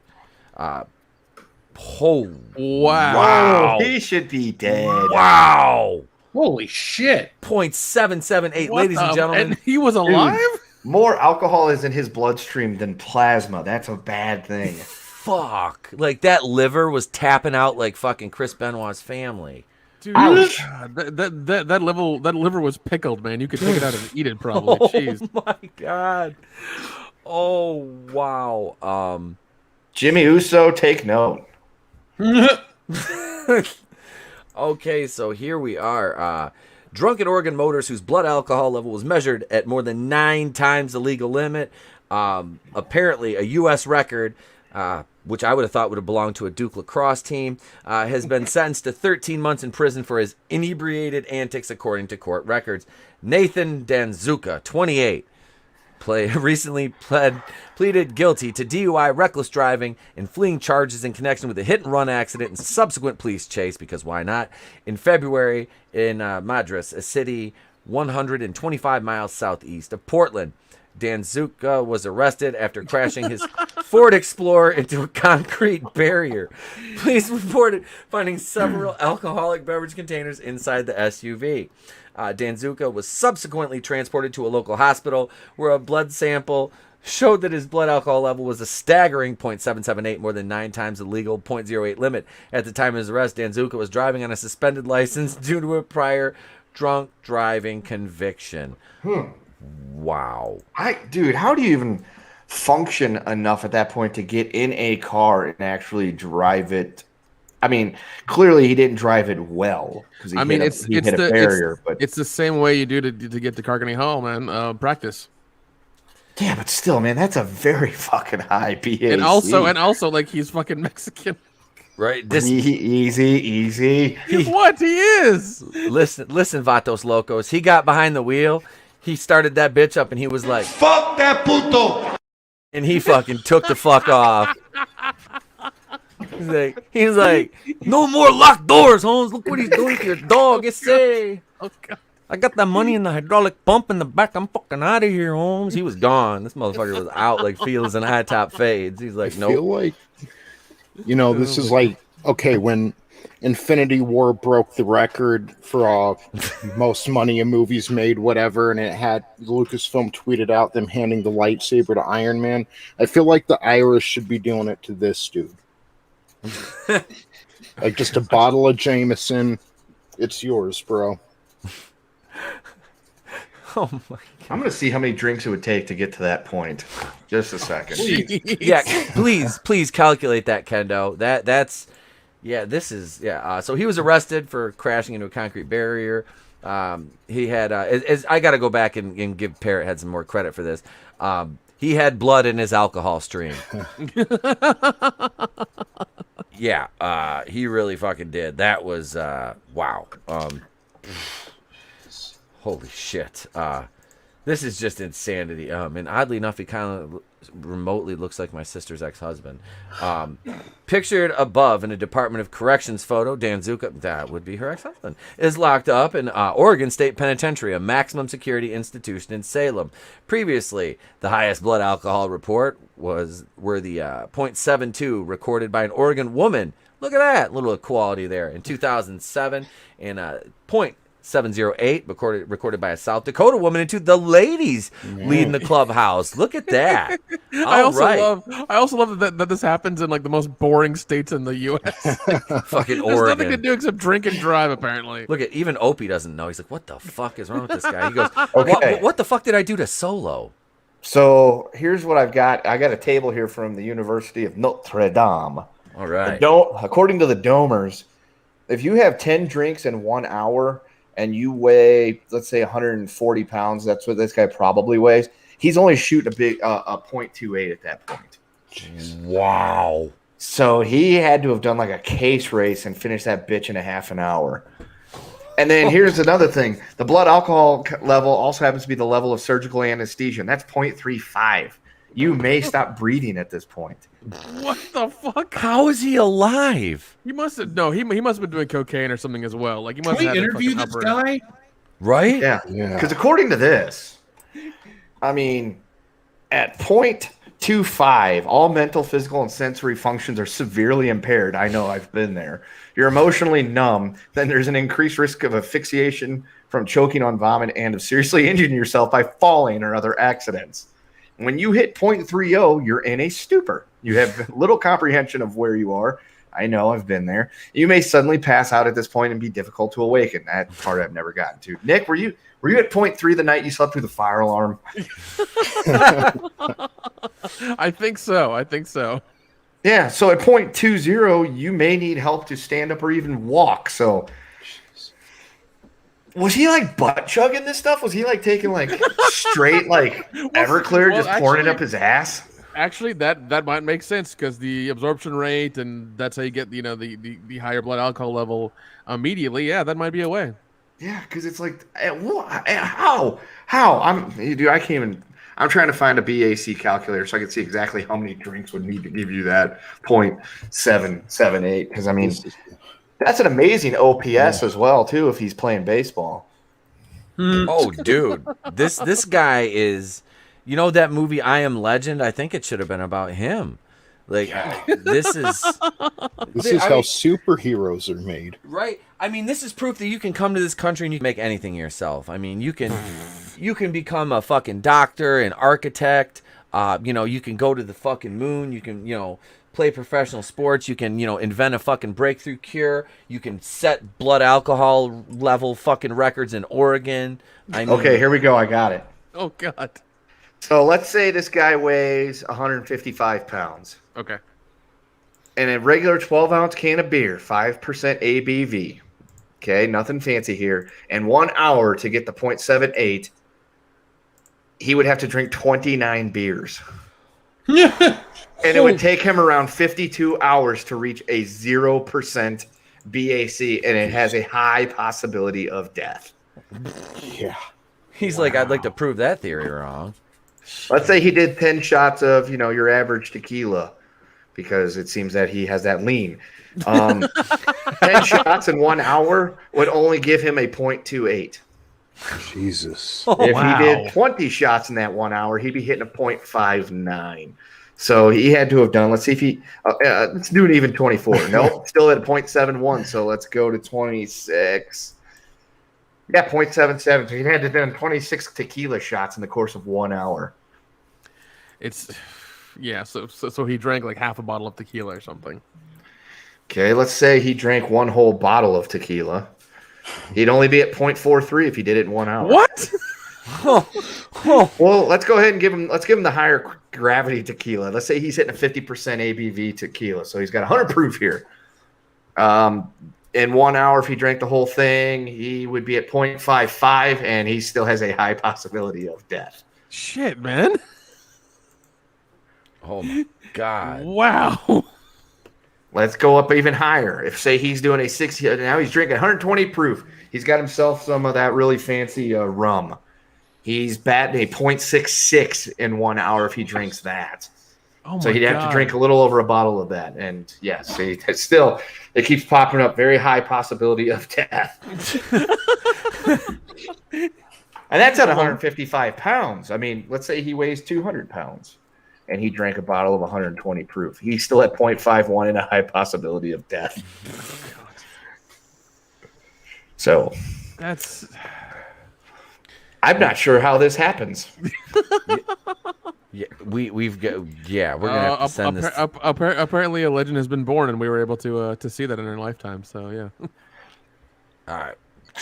Wow. He should be dead. Wow. Holy shit. .778, ladies and gentlemen. And he was alive? More alcohol is in his bloodstream than plasma. That's a bad thing. Fuck. Like, that liver was tapping out like fucking Chris Benoit's family. Dude, that liver was pickled, man. You could take it out and eat it probably. Jeez. Oh my god. Oh wow. Jimmy Uso, take note. Okay, so here we are. Drunken Oregon motors whose blood alcohol level was measured at more than 9 times the legal limit. Apparently, a U.S. record, which I would have thought would have belonged to a Duke lacrosse team, has been sentenced to 13 months in prison for his inebriated antics, according to court records. Nathan Danzuka, 28, recently pleaded guilty to DUI, reckless driving, and fleeing charges in connection with a hit-and-run accident and subsequent police chase, because why not, in February in Madras, a city 125 miles southeast of Portland. Danzuka was arrested after crashing his Ford Explorer into a concrete barrier. Police reported finding several alcoholic beverage containers inside the SUV. Danzuka was subsequently transported to a local hospital where a blood sample showed that his blood alcohol level was a staggering .778, more than 9 times the legal .08 limit. At the time of his arrest, Danzuka was driving on a suspended license due to a prior drunk driving conviction. Wow. Dude, how do you even function enough at that point to get in a car and actually drive it? I mean, clearly he didn't drive it well because he hit a barrier. But it's the same way you do to get to Carcany Hall, man. Practice. Yeah, but still, man, that's a very fucking high BAC. And also, like, he's fucking Mexican. Right? Easy. What? He is. Listen, Vatos Locos. He got behind the wheel. He started that bitch up and he was like, Fuck that puto! And he fucking took the fuck off. He's like, no more locked doors, Holmes. Look what he's doing to your dog. It's say, Oh, God. I got that money in the hydraulic pump in the back. I'm fucking out of here, Holmes. He was gone. This motherfucker was out like Fields and high top fades. He's like, nope. I feel like, this is like, okay, when Infinity War broke the record for most money a movie's made, whatever, and it had Lucasfilm tweeted out them handing the lightsaber to Iron Man. I feel like the Irish should be doing it to this dude. Like just a bottle of Jameson. It's yours, bro. Oh my God. I'm going to see how many drinks it would take to get to that point. Just a second. Yeah, please calculate that, Kendo. So he was arrested for crashing into a concrete barrier. He had, I got to go back and give Parrot Head some more credit for this. He had blood in his alcohol stream. Yeah, he really fucking did. That was, wow. Holy shit. This is just insanity. And oddly enough, he kind of remotely looks like my sister's ex-husband. Pictured above in a Department of Corrections photo, Dan Zuka, that would be her ex-husband, is locked up in Oregon State Penitentiary, a maximum security institution in Salem. Previously, the highest blood alcohol report were the .72 recorded by an Oregon woman. Look at that little equality there in 2007, and .708 recorded by a South Dakota woman into the ladies leading the clubhouse. Look at that. I also love that this happens in like the most boring states in the U.S. Fucking There's Oregon. nothing to do except drink and drive, apparently. Look at even Opie doesn't know. He's like, what the fuck is wrong with this guy? He goes, Okay. what the fuck did I do to Solo? So here's what I've got. I got a table here from the University of Notre Dame. All right. According to the Domers, if you have 10 drinks in 1 hour and you weigh, let's say, 140 pounds, that's what this guy probably weighs. He's only shooting a .28 at that point. Jeez. Wow. So he had to have done like a case race and finished that bitch in a half an hour. And then here's another thing. The blood alcohol level also happens to be the level of surgical anesthesia. And that's .35. You may stop breathing at this point. What the fuck? How is he alive? He must have he must have been doing cocaine or something as well. Like he must Can have we had interview fucking this upper- guy? Right? Yeah. Because according to this, I mean, at .25, all mental, physical, and sensory functions are severely impaired. I know, I've been there. You're emotionally numb. Then there's an increased risk of asphyxiation from choking on vomit and of seriously injuring yourself by falling or other accidents. When you hit .30, you're in a stupor. You have little comprehension of where you are. I know, I've been there. You may suddenly pass out at this point and be difficult to awaken. That part I've never gotten to. Nick, were you at .3 the night you slept through the fire alarm? I think so. Yeah, so at .20, you may need help to stand up or even walk. So was he like butt chugging this stuff? Was he like taking like straight like Everclear, just pouring it up his ass? Actually, that might make sense because the absorption rate and that's how you get the higher blood alcohol level immediately. Yeah, that might be a way. Yeah, because it's like how I can't even. I'm trying to find a BAC calculator so I can see exactly how many drinks would need to give you that .778. Because I mean, that's an amazing OPS as well too if he's playing baseball. Oh, dude, this guy is. You know that movie I Am Legend? I think it should have been about him. Like this is how superheroes are made. Right. I mean, this is proof that you can come to this country and you can make anything yourself. I mean, you can become a fucking doctor, an architect. You can go to the fucking moon. You can, play professional sports. You can, invent a fucking breakthrough cure. You can set blood alcohol level fucking records in Oregon. I mean, Okay, here we go. I got it. Oh God. So let's say this guy weighs 155 pounds. Okay. And a regular 12-ounce can of beer, 5% ABV. Okay, nothing fancy here. And 1 hour to get the 0.78, he would have to drink 29 beers. And it would take him around 52 hours to reach a 0% BAC, and it has a high possibility of death. Yeah. He's like, I'd like to prove that theory wrong. Let's say he did 10 shots of, your average tequila, because it seems that he has that lean. 10 shots in 1 hour would only give him a 0.28. Jesus. If he did 20 shots in that 1 hour, he'd be hitting a 0.59. So he had to have done, let's see if he, let's do it even 24. Nope, still at 0.71. So let's go to 26. Yeah, 0.77. So he had to have done 26 tequila shots in the course of 1 hour. So he drank like half a bottle of tequila or something. Okay, let's say he drank one whole bottle of tequila. He'd only be at 0.43 if he did it in 1 hour. What? Well, let's go ahead and give him the higher gravity tequila. Let's say he's hitting a 50% ABV tequila, so he's got 100 proof here. In 1 hour, if he drank the whole thing, he would be at 0.55, and he still has a high possibility of death. Shit, man. Oh my God. Wow. Let's go up even higher. If, say, he's doing a 60, now he's drinking 120 proof. He's got himself some of that really fancy rum. He's batting a 0.66 in 1 hour if he drinks that. Oh my so he'd have God. to drink a little over a bottle of that. And yes, it's still, it keeps popping up. Very high possibility of death. And that's at 155 pounds. I mean, let's say he weighs 200 pounds and he drank a bottle of 120 proof. He's still at 0.51 and a high possibility of death. So that's... I'm not sure how this happens. Yeah, we've got. Yeah, we're gonna have to send this. Apparently, a legend has been born, and we were able to see that in our lifetime. So yeah. All right,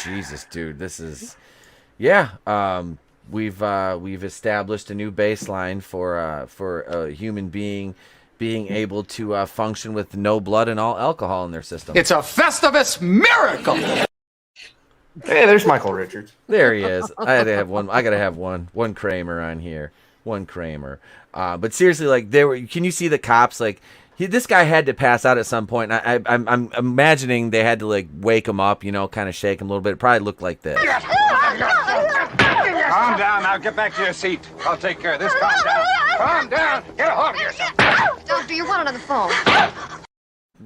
Jesus, dude, this is. Yeah, we've established a new baseline for a human being being able to function with no blood and all alcohol in their system. It's a Festivus miracle. Hey, there's Michael Richards. There he is. I had to have one. I gotta have one Kramer on here. One Kramer. But seriously, like can you see the cops? Like this guy had to pass out at some point. And I'm imagining they had to like wake him up, kind of shake him a little bit. It probably looked like this. Calm down. Now get back to your seat. I'll take care of this. Calm down. Calm down. Get a hold of yourself. Doctor, you're wanted on the phone.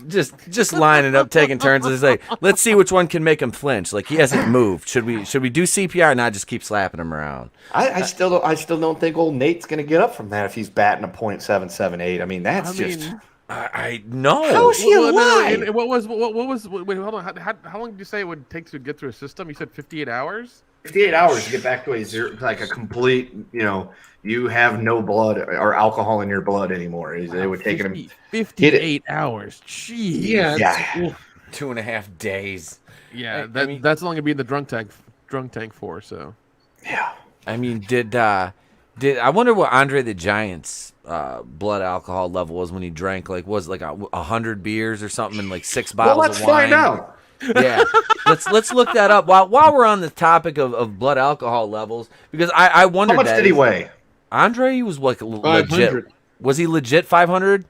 Just lining up, taking turns. It's like, let's see which one can make him flinch. Like he hasn't moved. Should we do CPR and not just keep slapping him around? I still don't think old Nate's gonna get up from that if he's batting a .778. I mean, I know. How is he alive? What was? Wait, hold on. How long did you say it would take to get through a system? You said 58 hours. 58 hours to get back to a zero, like a complete. You have no blood or alcohol in your blood anymore. It would take him 58 hours. Jeez. Yeah. 2.5 days. Yeah, that's only gonna be in the drunk tank for. So. Yeah. I mean, did I wonder what Andre the Giant's blood alcohol level was when he drank? Like, was it like 100 beers or something, and like 6 bottles Well, let's of wine? find out. Yeah, let's look that up while we're on the topic of blood alcohol levels, because I wondered How much did he weigh? Andre, he was like legit. Was he legit 500?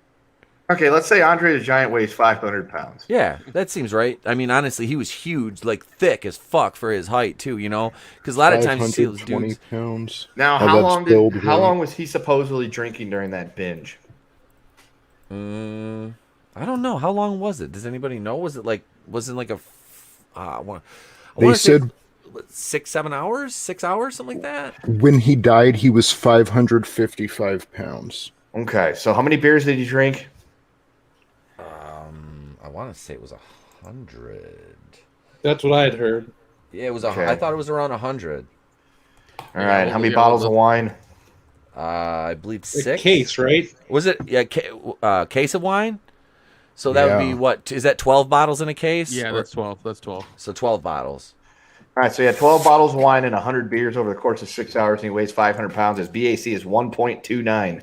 Okay, let's say Andre the Giant weighs 500 pounds. Yeah, that seems right. I mean, honestly, he was huge, like thick as fuck for his height too. Because a lot of times you see those dudes. Pounds. Now, how long was he supposedly drinking during that binge? I don't know. How long was it? Does anybody know? Was it like They said 6-7 hours, 6 hours, something like that. when he died, he was 555 pounds. Okay, so how many beers did he drink? I want to say it was 100. That's what I had heard. Yeah, it was. Okay. I thought it was around 100. All right, how many bottles of wine? I believe 6. A case, right? Was it case of wine? So that would be what? Is that 12 bottles in a case? Yeah, that's 12. That's 12. So 12 bottles. All right, so he had 12 bottles of wine and 100 beers over the course of 6 hours, and he weighs 500 pounds. His BAC is 1.29.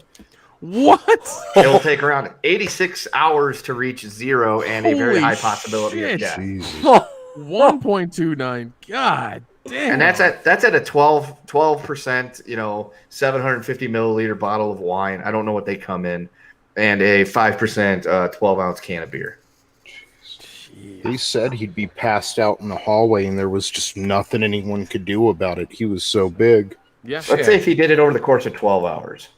What? It'll take around 86 hours to reach zero, and a very high possibility of death. 1.29. God damn. And that's at a 12%, 750 milliliter bottle of wine. I don't know what they come in, and a 5% 12-ounce can of beer. They said he'd be passed out in the hallway, and there was just nothing anyone could do about it. He was so big. Yeah. Let's say if he did it over the course of 12 hours.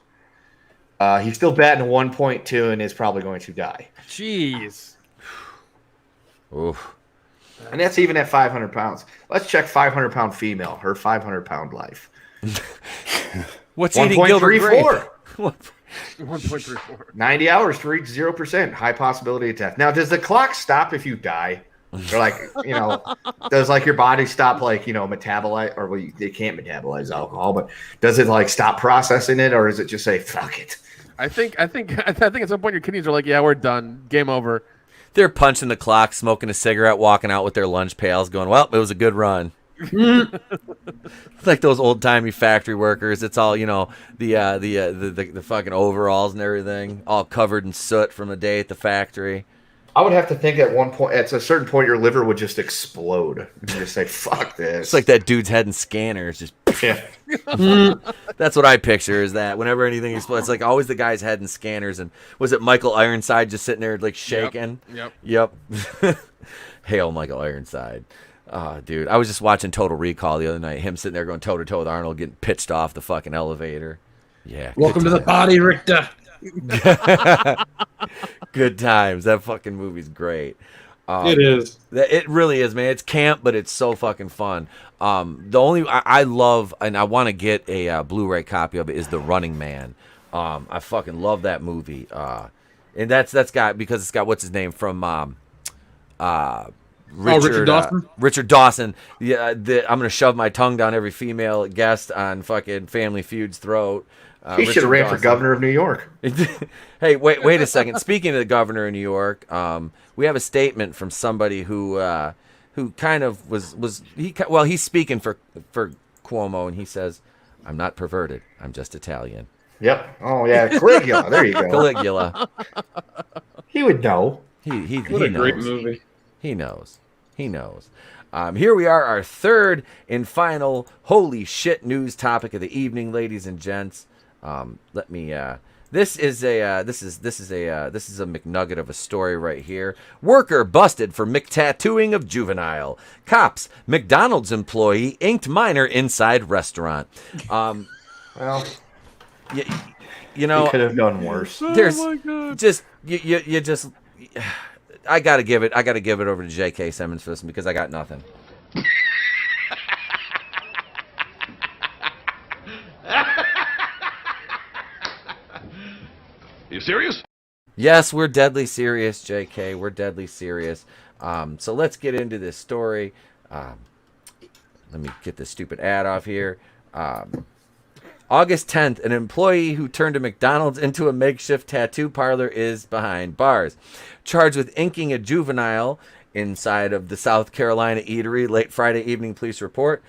He's still batting 1.2 and is probably going to die. Jeez. Oof. And that's even at 500 pounds. Let's check 500-pound female, her 500-pound life. What's eating Gilbert Grape? 1.34. 90 hours to reach 0%. High possibility of death. Now, does the clock stop if you die? Or like, does like your body stop metabolize, or they can't metabolize alcohol, but does it like stop processing it, or does it just say fuck it? I think at some point your kidneys are like, yeah, we're done. Game over. They're punching the clock, smoking a cigarette, walking out with their lunch pails, going, "Well, it was a good run." Like those old timey factory workers. It's all the fucking overalls and everything, all covered in soot from the day at the factory. I would have to think at a certain point, your liver would just explode. You just say, "Fuck this." It's like that dude's head in scanners. Just That's what I picture. Is that whenever anything explodes, it's like always the guy's head in scanners. And was it Michael Ironside just sitting there like shaking? Yep. Hail Michael Ironside. Dude, I was just watching Total Recall the other night. Him sitting there going toe to toe with Arnold, getting pitched off the fucking elevator. Yeah. Welcome to the party, Richter. Good times. That fucking movie's great. It is. It really is, man. It's camp, but it's so fucking fun. The only I love and I want to get a Blu-ray copy of it is The Running Man. I fucking love that movie. And that's got because it's got what's his name from Richard Dawson. Richard Dawson. Yeah, I'm gonna shove my tongue down every female guest on fucking Family Feud's throat. He should have ran for governor of New York. Hey, wait a second. Speaking of the governor of New York, we have a statement from somebody who kind of he's speaking for Cuomo, and he says, "I'm not perverted. I'm just Italian." Yep. Oh yeah, Caligula. There you go. Caligula. He would know. He What a knows. great movie. He knows. Here we are, our third and final holy shit news topic of the evening, ladies and gents. This is a McNugget of a story right here. Worker busted for McTattooing of juvenile. Cops, McDonald's employee inked minor inside restaurant. Well, you could have done worse. There's just you just. I gotta give it over to J.K. Simmons for this one because I got nothing. You serious? Yes, we're deadly serious, J.K. We're deadly serious. So let's get into this story. Let me get this stupid ad off here. August 10th, an employee who turned a McDonald's into a makeshift tattoo parlor is behind bars. Charged with inking a juvenile inside of the South Carolina eatery, late Friday evening, police report.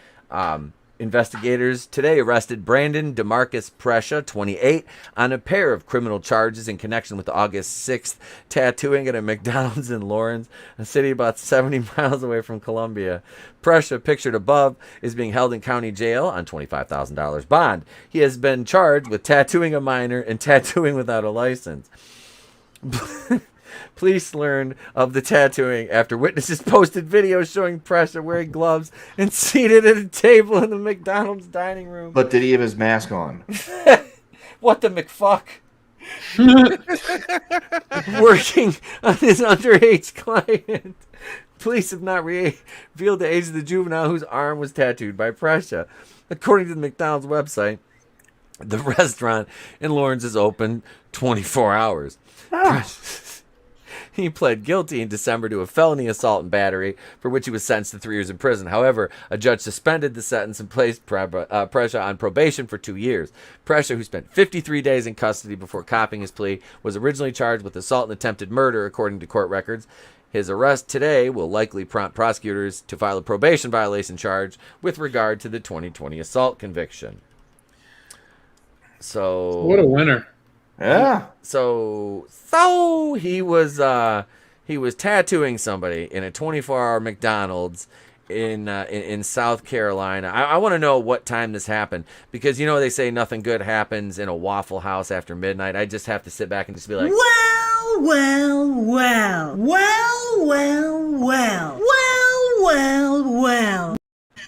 Investigators today arrested Brandon DeMarcus Prescia, 28, on a pair of criminal charges in connection with the August 6th tattooing at a McDonald's in Lawrence, a city about 70 miles away from Columbia. Prescia, pictured above, is being held in county jail on $25,000 bond. He has been charged with tattooing a minor and tattooing without a license. Police learned of the tattooing after witnesses posted videos showing Prescia wearing gloves and seated at a table in the McDonald's dining room. But did he have his mask on? What the McFuck? Working on his underage client. Police have not revealed the age of the juvenile whose arm was tattooed by Prescia. According to the McDonald's website, the restaurant in Lawrence is open 24 hours. He pled guilty in December to a felony assault and battery, for which he was sentenced to 3 years in prison. However, a judge suspended the sentence and placed Pressure on probation for 2 years. Pressure, who spent 53 days in custody before copping his plea, was originally charged with assault and attempted murder, according to court records. His arrest today will likely prompt prosecutors to file a probation violation charge with regard to the 2020 assault conviction. So what a winner. Yeah. So he was tattooing somebody in a 24-hour McDonald's in South Carolina. I want to know what time this happened, because they say nothing good happens in a Waffle House after midnight. I just have to sit back and just be like, well.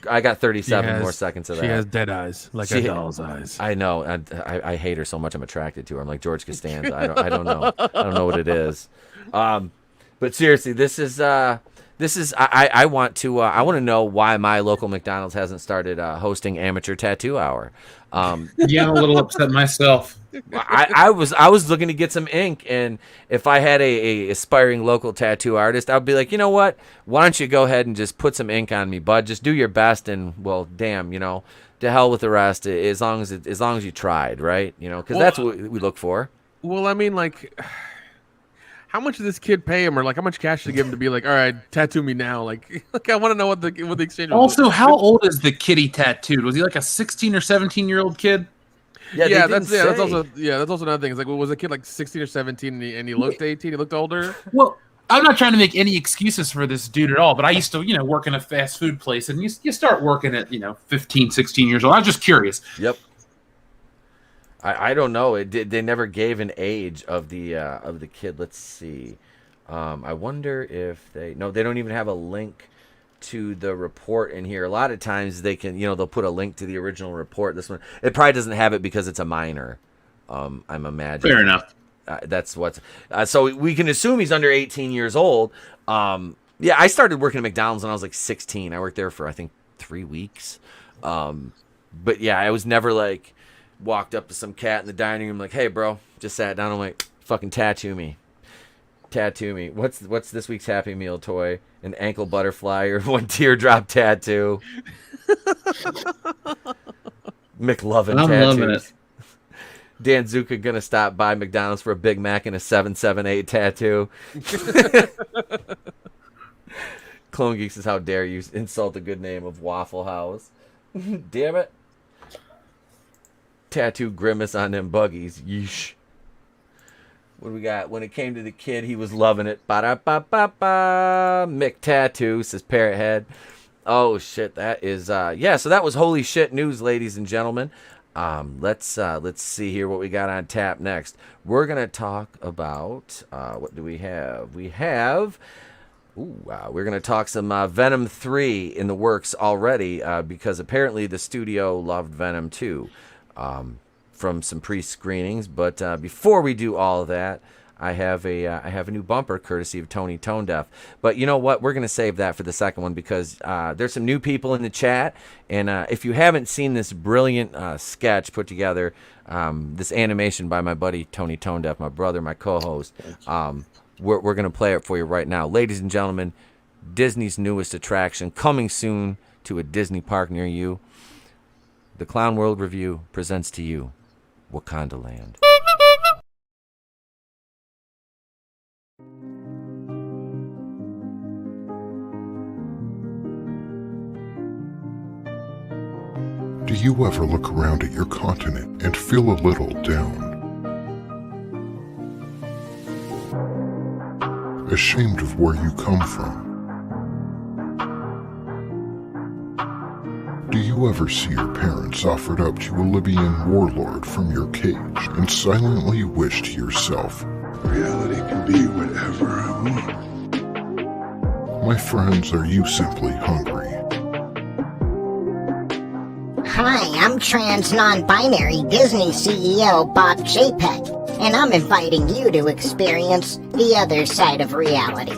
I got 37 more seconds of that. She has dead eyes, like a doll's eyes. I know. I hate her so much. I'm attracted to her. I'm like George Costanza. I don't know. I don't know what it is. But seriously, this is. I want to know why my local McDonald's hasn't started hosting amateur tattoo hour. Yeah, I'm a little upset myself. I was looking to get some ink, and if I had a aspiring local tattoo artist, I'd be like, you know what? Why don't you go ahead and just put some ink on me, bud? Just do your best, and well, damn, to hell with the rest. As long as you tried, right? Because that's what we look for. Well, I mean, like, how much did this kid pay him, or like how much cash did he give him to be like, all right, tattoo me now? Like I want to know what the exchange was. Also, how old is the kid he tattooed? Was he like a 16 or 17-year-old kid? That's also another thing. It's like, was the kid like 16 or 17 and he looked 18? He looked older? Well, I'm not trying to make any excuses for this dude at all, but I used to, work in a fast food place, and you start working at, 15, 16 years old. I was just curious. Yep. I don't know. They never gave an age of the kid. Let's see. I wonder if they don't even have a link to the report in here. A lot of times they can, they'll put a link to the original report. This one, it probably doesn't have it because it's a minor. I'm imagining. Fair enough. That's what's. So we can assume he's under 18 years old. Yeah, I started working at McDonald's when I was like 16. I worked there for I think 3 weeks. But yeah, I was never like walked up to some cat in the dining room like, hey bro, just sat down. I'm like, fucking tattoo me. What's this week's Happy Meal toy? An ankle butterfly or one teardrop tattoo? McLovin I'm tattoos. Loving it. Dan Zuka gonna stop by McDonald's for a Big Mac and a 778 tattoo. Clone Geeks says, how dare you insult the good name of Waffle House? Damn it. Tattoo grimace on them buggies. Yeesh. What do we got? When it came to the kid, he was loving it. Ba-da-ba-ba-ba. Mick Tattoo, says Parrot Head. Oh, shit. That is, yeah, so that was holy shit news, ladies and gentlemen. Let's see here what we got on tap next. We're going to talk about, what do we have? We're going to talk some Venom 3 in the works already, because apparently the studio loved Venom 2. From some pre-screenings, but before we do all of that, I have a new bumper courtesy of Tony Tone Deaf. But you know what? We're going to save that for the second one because there's some new people in the chat, and if you haven't seen this brilliant sketch put together, this animation by my buddy Tony Tone Deaf, my brother, my co-host, we're going to play it for you right now. Ladies and gentlemen, Disney's newest attraction coming soon to a Disney park near you. The Clown World Review presents to you Wakanda Land. Do you ever look around at your continent and feel a little down? Ashamed of where you come from? Do you ever see your parents offered up to a Libyan warlord from your cage and silently wish to yourself, reality can be whatever I want? My friends, are you simply hungry? Hi, I'm trans non-binary Disney CEO Bob Chapek, and I'm inviting you to experience the other side of reality.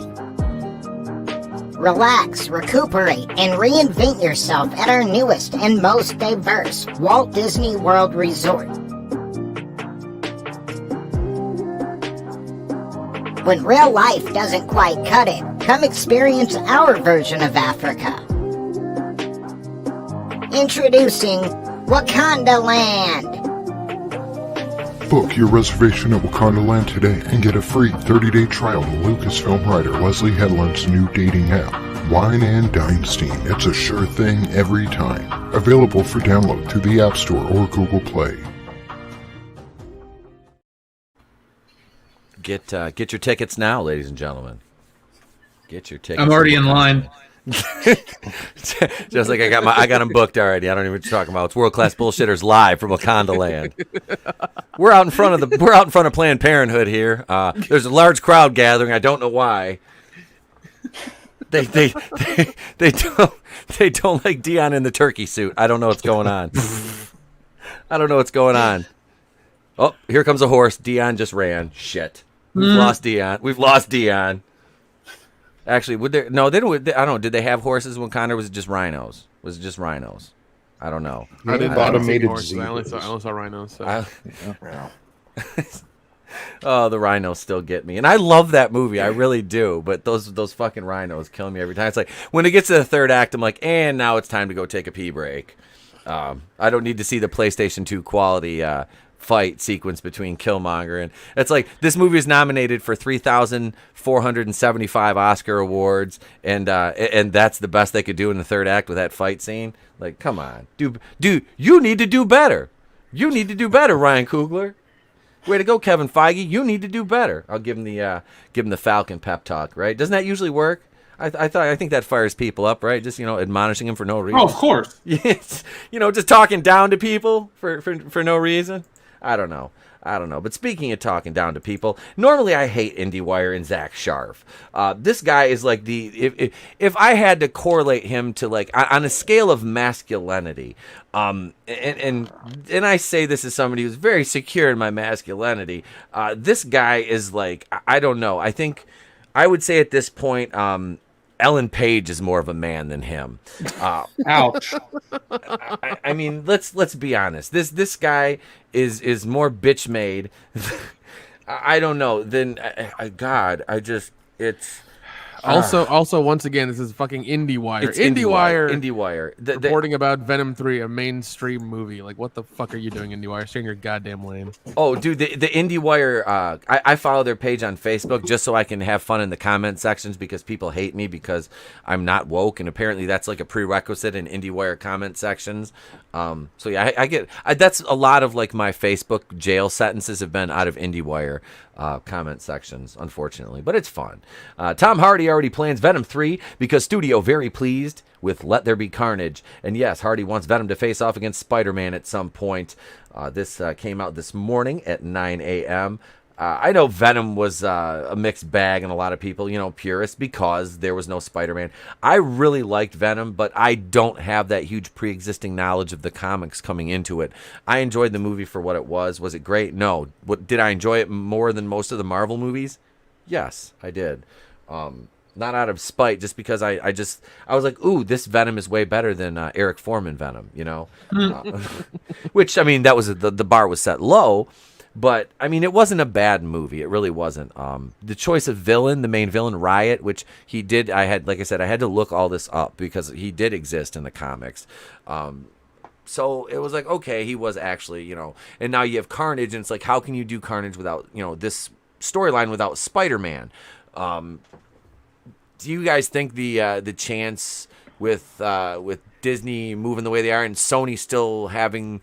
Relax, recuperate, and reinvent yourself at our newest and most diverse Walt Disney World Resort. When real life doesn't quite cut it, come experience our version of Africa. Introducing Wakanda Land. Book your reservation at Wakanda Land today and get a free 30-day trial to Lucasfilm writer Leslie Headland's new dating app, Wine and Dynasty. It's a sure thing every time. Available for download through the App Store or Google Play. Get your tickets now, ladies and gentlemen. Get your tickets. I'm already in line. Just like I got them booked already. I don't even know what you're talking about. It's World Class Bullshitters live from Wakanda Land. We're out in front of Planned Parenthood here. There's a large crowd gathering. I don't know why. They don't like Dion in the turkey suit. I don't know what's going on. Oh, here comes a horse. Dion just ran. Shit. We've lost Dion. Actually, would there? No, they don't. I don't know. Did they have horses when Wakanda? Was it just rhinos? I don't know. I didn't automated horses. I only saw rhinos. So. Oh, the rhinos still get me, and I love that movie. I really do. But those fucking rhinos kill me every time. It's like when it gets to the third act, I'm like, and now it's time to go take a pee break. I don't need to see the PlayStation 2 quality fight sequence between Killmonger and it's like this movie is nominated for 3,475 Oscar awards, and that's the best they could do in the third act with that fight scene. Like, come on, dude, you need to do better. You need to do better, Ryan Coogler. Way to go, Kevin Feige. You need to do better. I'll give him the Falcon pep talk. Right? Doesn't that usually work? I think that fires people up, right? Just admonishing them for no reason. Oh, of course. Yes, just talking down to people for no reason. I don't know. But speaking of talking down to people, normally I hate IndieWire and Zach Sharf. This guy is like if I had to correlate him to like on a scale of masculinity, and I say this as somebody who's very secure in my masculinity, this guy is like, I don't know. I think I would say at this point, Ellen Page is more of a man than him. Ouch. I mean, let's be honest. This guy is more bitch made. I don't know. Then God, Also, once again, this is fucking IndieWire. It's IndieWire. Reporting about Venom 3, a mainstream movie. Like, what the fuck are you doing, IndieWire? Stay in your goddamn lane. Oh, dude, the IndieWire, I follow their page on Facebook just so I can have fun in the comment sections because people hate me because I'm not woke, and apparently that's like a prerequisite in IndieWire comment sections. So yeah, I get that's a lot of like my Facebook jail sentences have been out of IndieWire comment sections, unfortunately, but it's fun. Tom Hardy already plans Venom 3 because studio very pleased with Let There Be Carnage. And yes, Hardy wants Venom to face off against Spider-Man at some point. This came out this morning at 9 a.m. I know Venom was a mixed bag, and a lot of people, purists, because there was no Spider-Man. I really liked Venom, but I don't have that huge pre-existing knowledge of the comics coming into it. I enjoyed the movie for what it was. Was it great? No. Did I enjoy it more than most of the Marvel movies? Yes, I did. Not out of spite, just because I was like, ooh, this Venom is way better than Eric Foreman Venom, which, I mean, that was the bar was set low. But, I mean, it wasn't a bad movie. It really wasn't. The choice of villain, the main villain, Riot, which he did, like I said, I had to look all this up because he did exist in the comics. So it was like, okay, he was actually, and now you have Carnage, and it's like, how can you do Carnage without, this storyline without Spider-Man? Do you guys think the chance with Disney moving the way they are and Sony still having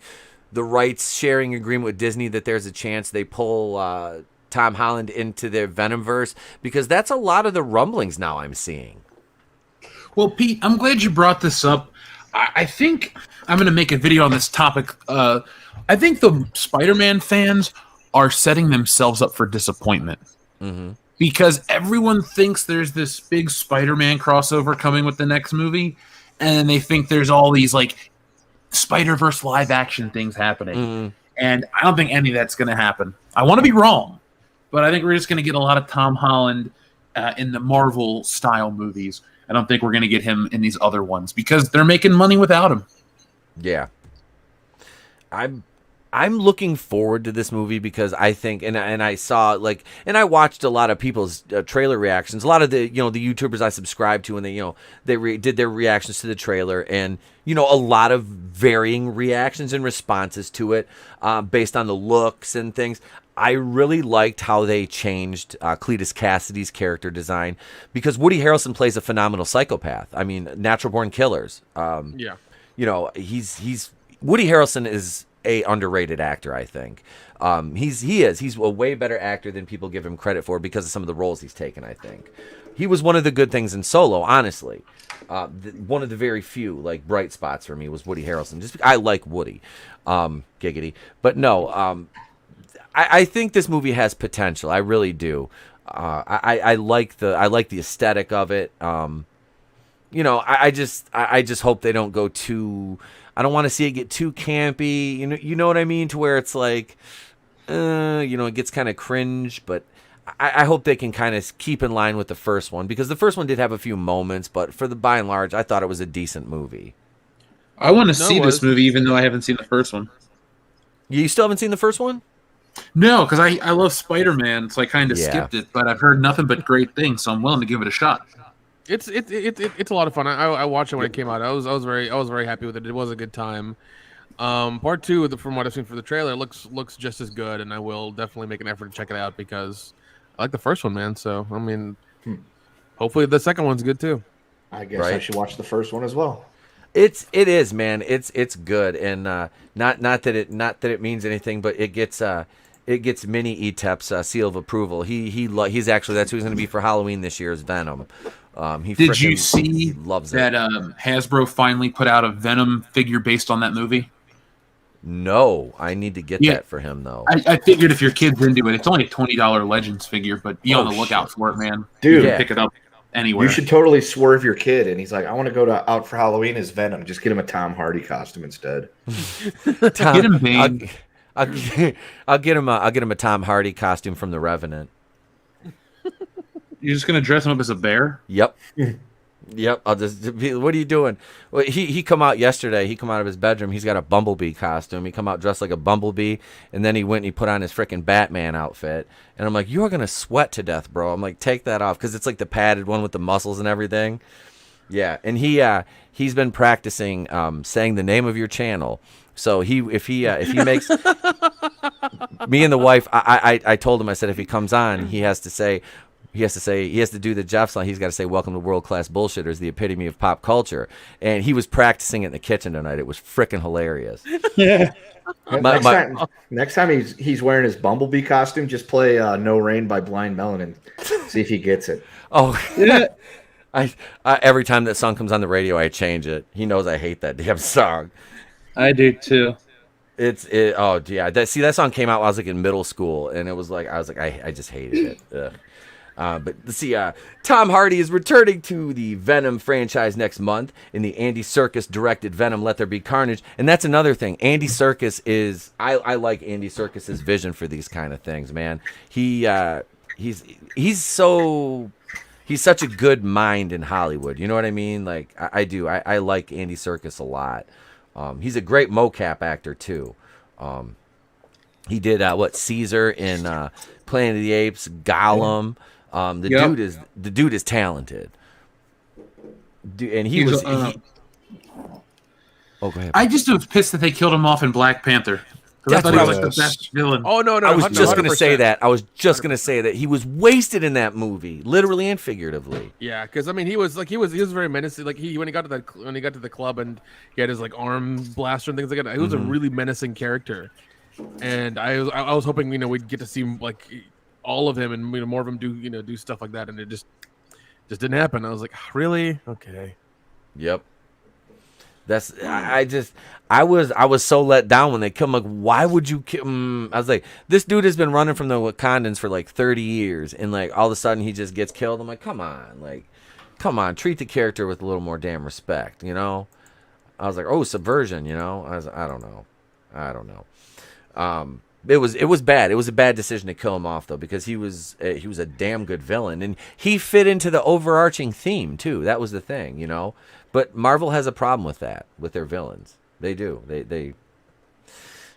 the rights sharing agreement with Disney, that there's a chance they pull Tom Holland into their Venomverse? Because that's a lot of the rumblings now I'm seeing. Well, Pete, I'm glad you brought this up. I think I'm going to make a video on this topic. I think the Spider-Man fans are setting themselves up for disappointment. Mm-hmm. Because everyone thinks there's this big Spider-Man crossover coming with the next movie, and they think there's all these, like, Spider-Verse live-action things happening. Mm-hmm. And I don't think any of that's going to happen. I want to be wrong, but I think we're just going to get a lot of Tom Holland in the Marvel-style movies. I don't think we're going to get him in these other ones because they're making money without him. Yeah. I'm I'm looking forward to this movie because I think, and I saw and I watched a lot of people's trailer reactions. A lot of the the YouTubers I subscribe to, and they did their reactions to the trailer, and a lot of varying reactions and responses to it based on the looks and things. I really liked how they changed Cletus Cassidy's character design because Woody Harrelson plays a phenomenal psychopath. I mean, natural born killers. Yeah. He's Woody Harrelson is a underrated actor, I think. He's a way better actor than people give him credit for because of some of the roles he's taken, I think. He was one of the good things in Solo, honestly. One of the very few bright spots for me was Woody Harrelson. Just I like Woody, giggity. But no, I think this movie has potential. I really do. I like the aesthetic of it. I just hope they don't go too. I don't want to see it get too campy. You know what I mean? To where it's it gets kind of cringe. But I hope they can kind of keep in line with the first one because the first one did have a few moments. But for the by and large, I thought it was a decent movie. I want to see this movie, even though I haven't seen the first one. You still haven't seen the first one? No, because I love Spider-Man, so I kind of skipped it. But I've heard nothing but great things, so I'm willing to give it a shot. It's a lot of fun. I watched it when it came out. I was very happy with it. It was a good time. Part 2, from what I've seen for the trailer, looks just as good, and I will definitely make an effort to check it out because I like the first one, man. So I mean, hopefully the second one's good too. I guess I should watch the first one as well. It is, man. It's good, and not that it means anything, but it gets Mini Etep's seal of approval. He's actually that's who he's going to be for Halloween this year is Venom. Did you see loves that Hasbro finally put out a Venom figure based on that movie? No, I need to get that for him though. I figured if your kid's into it, it's only a $20 Legends figure, but be on the lookout for it, man. Dude, you can pick it up anywhere. You should totally swerve your kid, and he's like, "I want to go out for Halloween as Venom." Just get him a Tom Hardy costume instead. Get him Bane. I'll get him a Tom Hardy costume from The Revenant. You're just gonna dress him up as a bear? Yep. Yep. I'll just be, what are you doing? Well, he come out yesterday. He come out of his bedroom. He's got a bumblebee costume. He come out dressed like a bumblebee, and then he went and he put on his freaking Batman outfit. And I'm like, you are gonna sweat to death, bro. I'm like, take that off because it's like the padded one with the muscles and everything. Yeah, and he's been practicing saying the name of your channel. So if he makes me and the wife, I told him, I said if he comes on, he has to do the Jeff song. He's got to say, "Welcome to World Class Bullshitters, the epitome of pop culture." And he was practicing it in the kitchen tonight. It was freaking hilarious. Yeah. Next time he's wearing his Bumblebee costume, just play "No Rain" by Blind Melon and see if he gets it. Oh, yeah. I every time that song comes on the radio, I change it. He knows I hate that damn song. I do too. Oh yeah. That song came out when I was in middle school, and it was I just hated it. Ugh. But let's see, Tom Hardy is returning to the Venom franchise next month in the Andy Serkis directed Venom Let There Be Carnage. And that's another thing. Andy Serkis is, I like Andy Serkis's vision for these kind of things, man. He's such a good mind in Hollywood. You know what I mean? Like, I do. I like Andy Serkis a lot. He's a great mocap actor, too. He did, Caesar in Planet of the Apes, Gollum. The dude is talented. And he was... oh, go ahead. I just was pissed that they killed him off in Black Panther. I thought he was the best villain. Oh, no. I was just going to say that. I was just going to say that. He was wasted in that movie, literally and figuratively. Yeah, because I mean, he was very menacing. Like when he got to the club and he had his arm blaster and things like that. He was a really menacing character, and I was hoping we'd get to see all of him and more of him do stuff like that, and it just didn't happen. I was like, really? Okay. Yep. That's I was so let down when they killed him. Like, why would you kill him? I was like, this dude has been running from the Wakandans for 30 years, and all of a sudden he just gets killed. I'm like, come on, treat the character with a little more damn respect, I was like, oh, subversion, I don't know. It was bad. It was a bad decision to kill him off though, because he was a damn good villain, and he fit into the overarching theme too. That was the thing, But Marvel has a problem with that, with their villains. They do.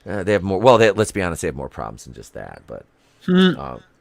They have more. Well, let's be honest, they have more problems than just that. But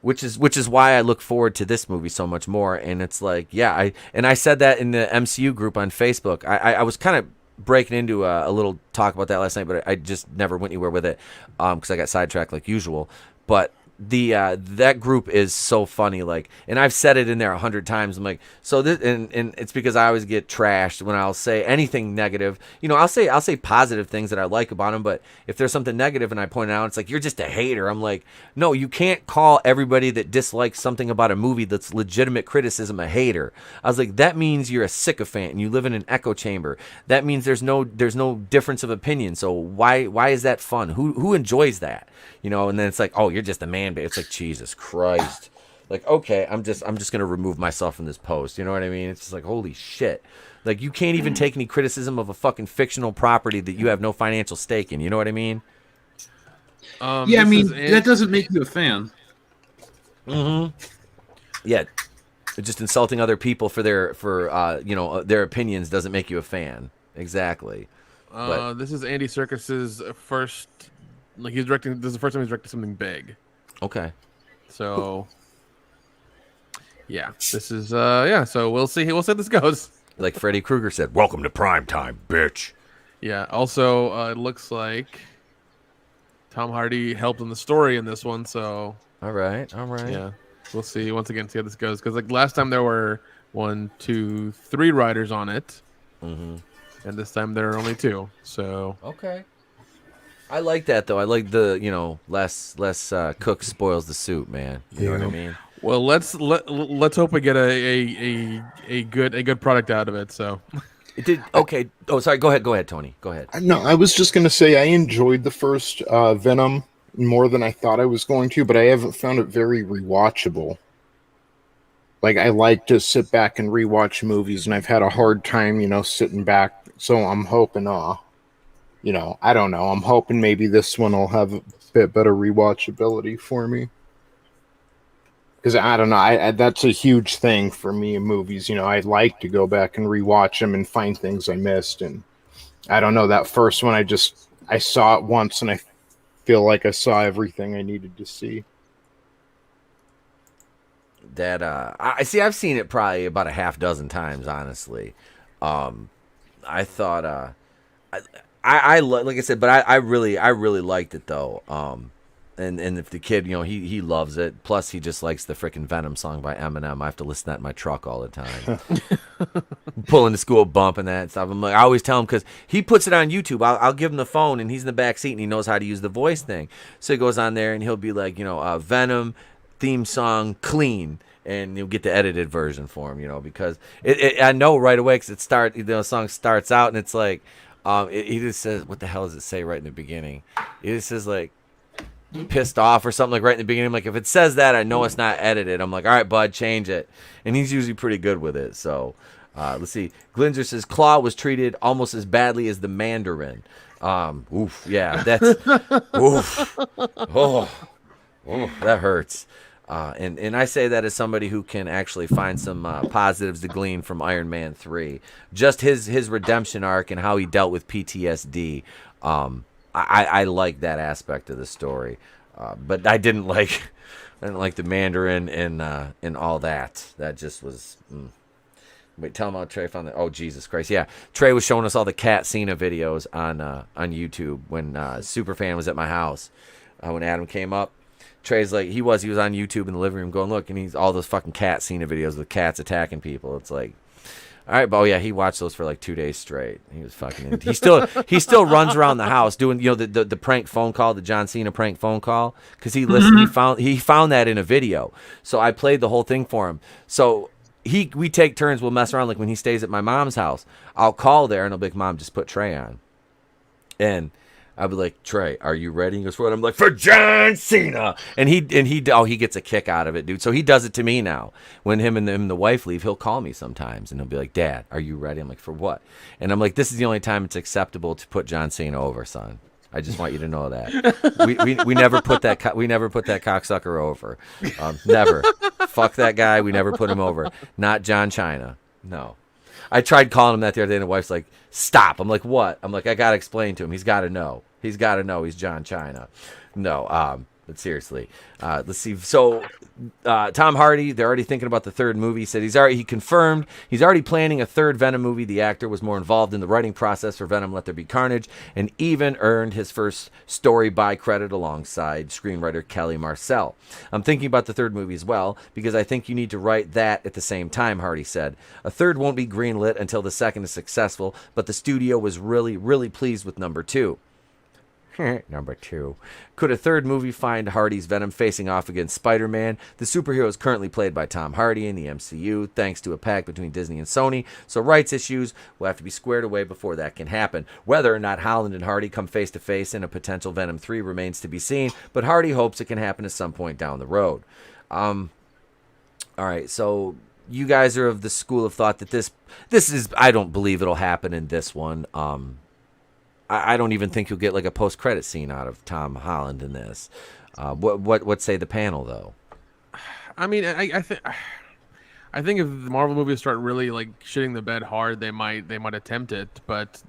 which is why I look forward to this movie so much more. And it's like, yeah, I said that in the MCU group on Facebook. I was kind of breaking into a little talk about that last night, but I just never went anywhere with it because I got sidetracked like usual. But that group is so funny, like, and I've said it in there 100 times. I'm like, so this, and it's because I always get trashed when I'll say anything negative. You know, I'll say positive things that I like about them, but if there's something negative and I point it out, it's like, you're just a hater. I'm like, no, you can't call everybody that dislikes something about a movie that's legitimate criticism a hater. I was like, that means you're a sycophant and you live in an echo chamber. That means there's no difference of opinion. So why is that fun? Who enjoys that? You know, and then it's like, oh, you're just a man babe. It's like, Jesus Christ. Like, okay, I'm just gonna remove myself from this post. You know what I mean? It's just like, holy shit. Like, you can't even take any criticism of a fucking fictional property that you have no financial stake in. You know what I mean? Yeah, I mean, that doesn't make you a fan. Mm-hmm. Yeah, just insulting other people for their opinions doesn't make you a fan. Exactly. But this is Andy Serkis's first. Like, he's directing. This is the first time he's directed something big. Okay. So, yeah, this is So we'll see. We'll see how this goes. Like Freddy Krueger said, "Welcome to prime time, bitch." Yeah. Also, it looks like Tom Hardy helped in the story in this one. So. All right. Yeah. We'll see. Once again, see how this goes. Because like last time there were 1, 2, 3 writers on it, and this time there are only 2. So. Okay. I like that though. I like the less cook spoils the soup, man. You know what I mean? Well, let's hope we get a good product out of it. So, it did okay. Oh, sorry. Go ahead, Tony. Go ahead. No, I was just gonna say I enjoyed the first Venom more than I thought I was going to, but I haven't found it very rewatchable. Like, I like to sit back and rewatch movies, and I've had a hard time, sitting back. So I'm hoping, I don't know. I'm hoping maybe this one will have a bit better rewatchability for me. Because I don't know, that's a huge thing for me in movies. I like to go back and rewatch them and find things I missed. And I don't know, that first one, I saw it once and I feel like I saw everything I needed to see. That I've seen it probably about a half dozen times, honestly. I thought I like I said, but I really liked it though. And if the kid, he loves it. Plus, he just likes the freaking Venom song by Eminem. I have to listen to that in my truck all the time. Pulling to school, bumping that and stuff. I'm like, I always tell him because he puts it on YouTube. I'll give him the phone and he's in the back seat and he knows how to use the voice thing. So he goes on there and he'll be like, Venom theme song clean. And you'll get the edited version for him, because I know right away because the song starts out and it's like, he just says, what the hell does it say right in the beginning? It just says like pissed off or something like right in the beginning. I'm like, if it says that, I know it's not edited. I'm like, all right, bud, change it. And he's usually pretty good with it. So let's see. Glinzer says Claw was treated almost as badly as the Mandarin. Oof, yeah, that's oof. Oh, that hurts. And I say that as somebody who can actually find some positives to glean from Iron Man 3. Just his redemption arc and how he dealt with PTSD. I like that aspect of the story. But I didn't like the Mandarin and all that. That just was... Wait, tell him how Trey found that. Oh, Jesus Christ. Yeah, Trey was showing us all the Cat Cena videos on YouTube when Superfan was at my house. When Adam came up. Trey's like, he was on YouTube in the living room going, look, and he's all those fucking Cat Cena videos with cats attacking people. It's like, all right, but oh yeah, he watched those for like 2 days straight. He was fucking, he still runs around the house doing, the prank phone call, the John Cena prank phone call. Cause he listened, he found that in a video. So I played the whole thing for him. So we take turns, we'll mess around. Like when he stays at my mom's house, I'll call there and I'll be like, Mom, just put Trey on. And I'd be like, Trey, are you ready? He goes, for what? I'm like, for John Cena. And he gets a kick out of it, dude. So he does it to me now. When him and the wife leave, he'll call me sometimes and he'll be like, Dad, are you ready? I'm like, for what? And I'm like, this is the only time it's acceptable to put John Cena over, son. I just want you to know that. we never put that cocksucker over. Never. Fuck that guy. We never put him over. Not John China. No. I tried calling him that the other day, and the wife's like, stop. I'm like, what? I'm like, I got to explain to him. He's got to know. He's got to know he's John China. No, but seriously, let's see. So Tom Hardy, they're already thinking about the third movie. He said he confirmed he's already planning a third Venom movie. The actor was more involved in the writing process for Venom Let There Be Carnage and even earned his first story by credit alongside screenwriter Kelly Marcel. I'm thinking about the third movie as well because I think you need to write that at the same time, Hardy said. A third won't be greenlit until the second is successful, but the studio was really, really pleased with number 2. Number 2. Could a third movie find Hardy's Venom facing off against Spider-Man? The superhero is currently played by Tom Hardy in the MCU, thanks to a pact between Disney and Sony, so rights issues will have to be squared away before that can happen. Whether or not Holland and Hardy come face-to-face in a potential Venom 3 remains to be seen, but Hardy hopes it can happen at some point down the road. All right, so you guys are of the school of thought that this is, I don't believe it'll happen in this one. I don't even think you'll get like a post-credit scene out of Tom Holland in this. What say the panel though? I mean, I think if the Marvel movies start really like shitting the bed hard, they might attempt it. But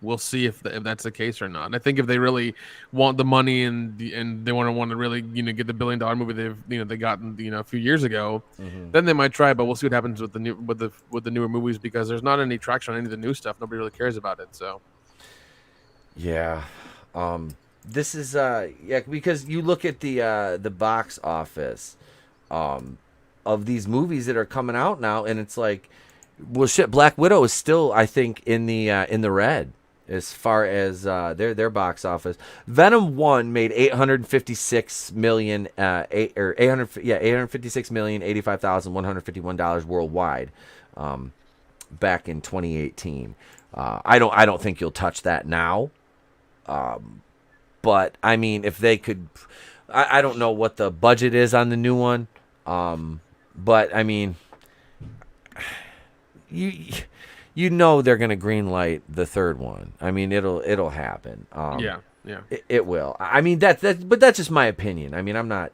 we'll see if that's the case or not. And I think if they really want the money and they want to really get the $1 billion movie they got a few years ago, then they might try. But we'll see what happens with the newer movies because there's not any traction on any of the new stuff. Nobody really cares about it. So. Yeah, this is because you look at the box office of these movies that are coming out now, and it's like, well, shit, Black Widow is still, I think, in the red as far as their box office. Venom 1 made $856,085,151 worldwide back in 2018. I don't think you'll touch that now. But I mean, if they could, I don't know what the budget is on the new one. But I mean, you they're gonna green light the third one. I mean, it'll happen. Yeah. It will. I mean, but that's just my opinion. I mean, I'm not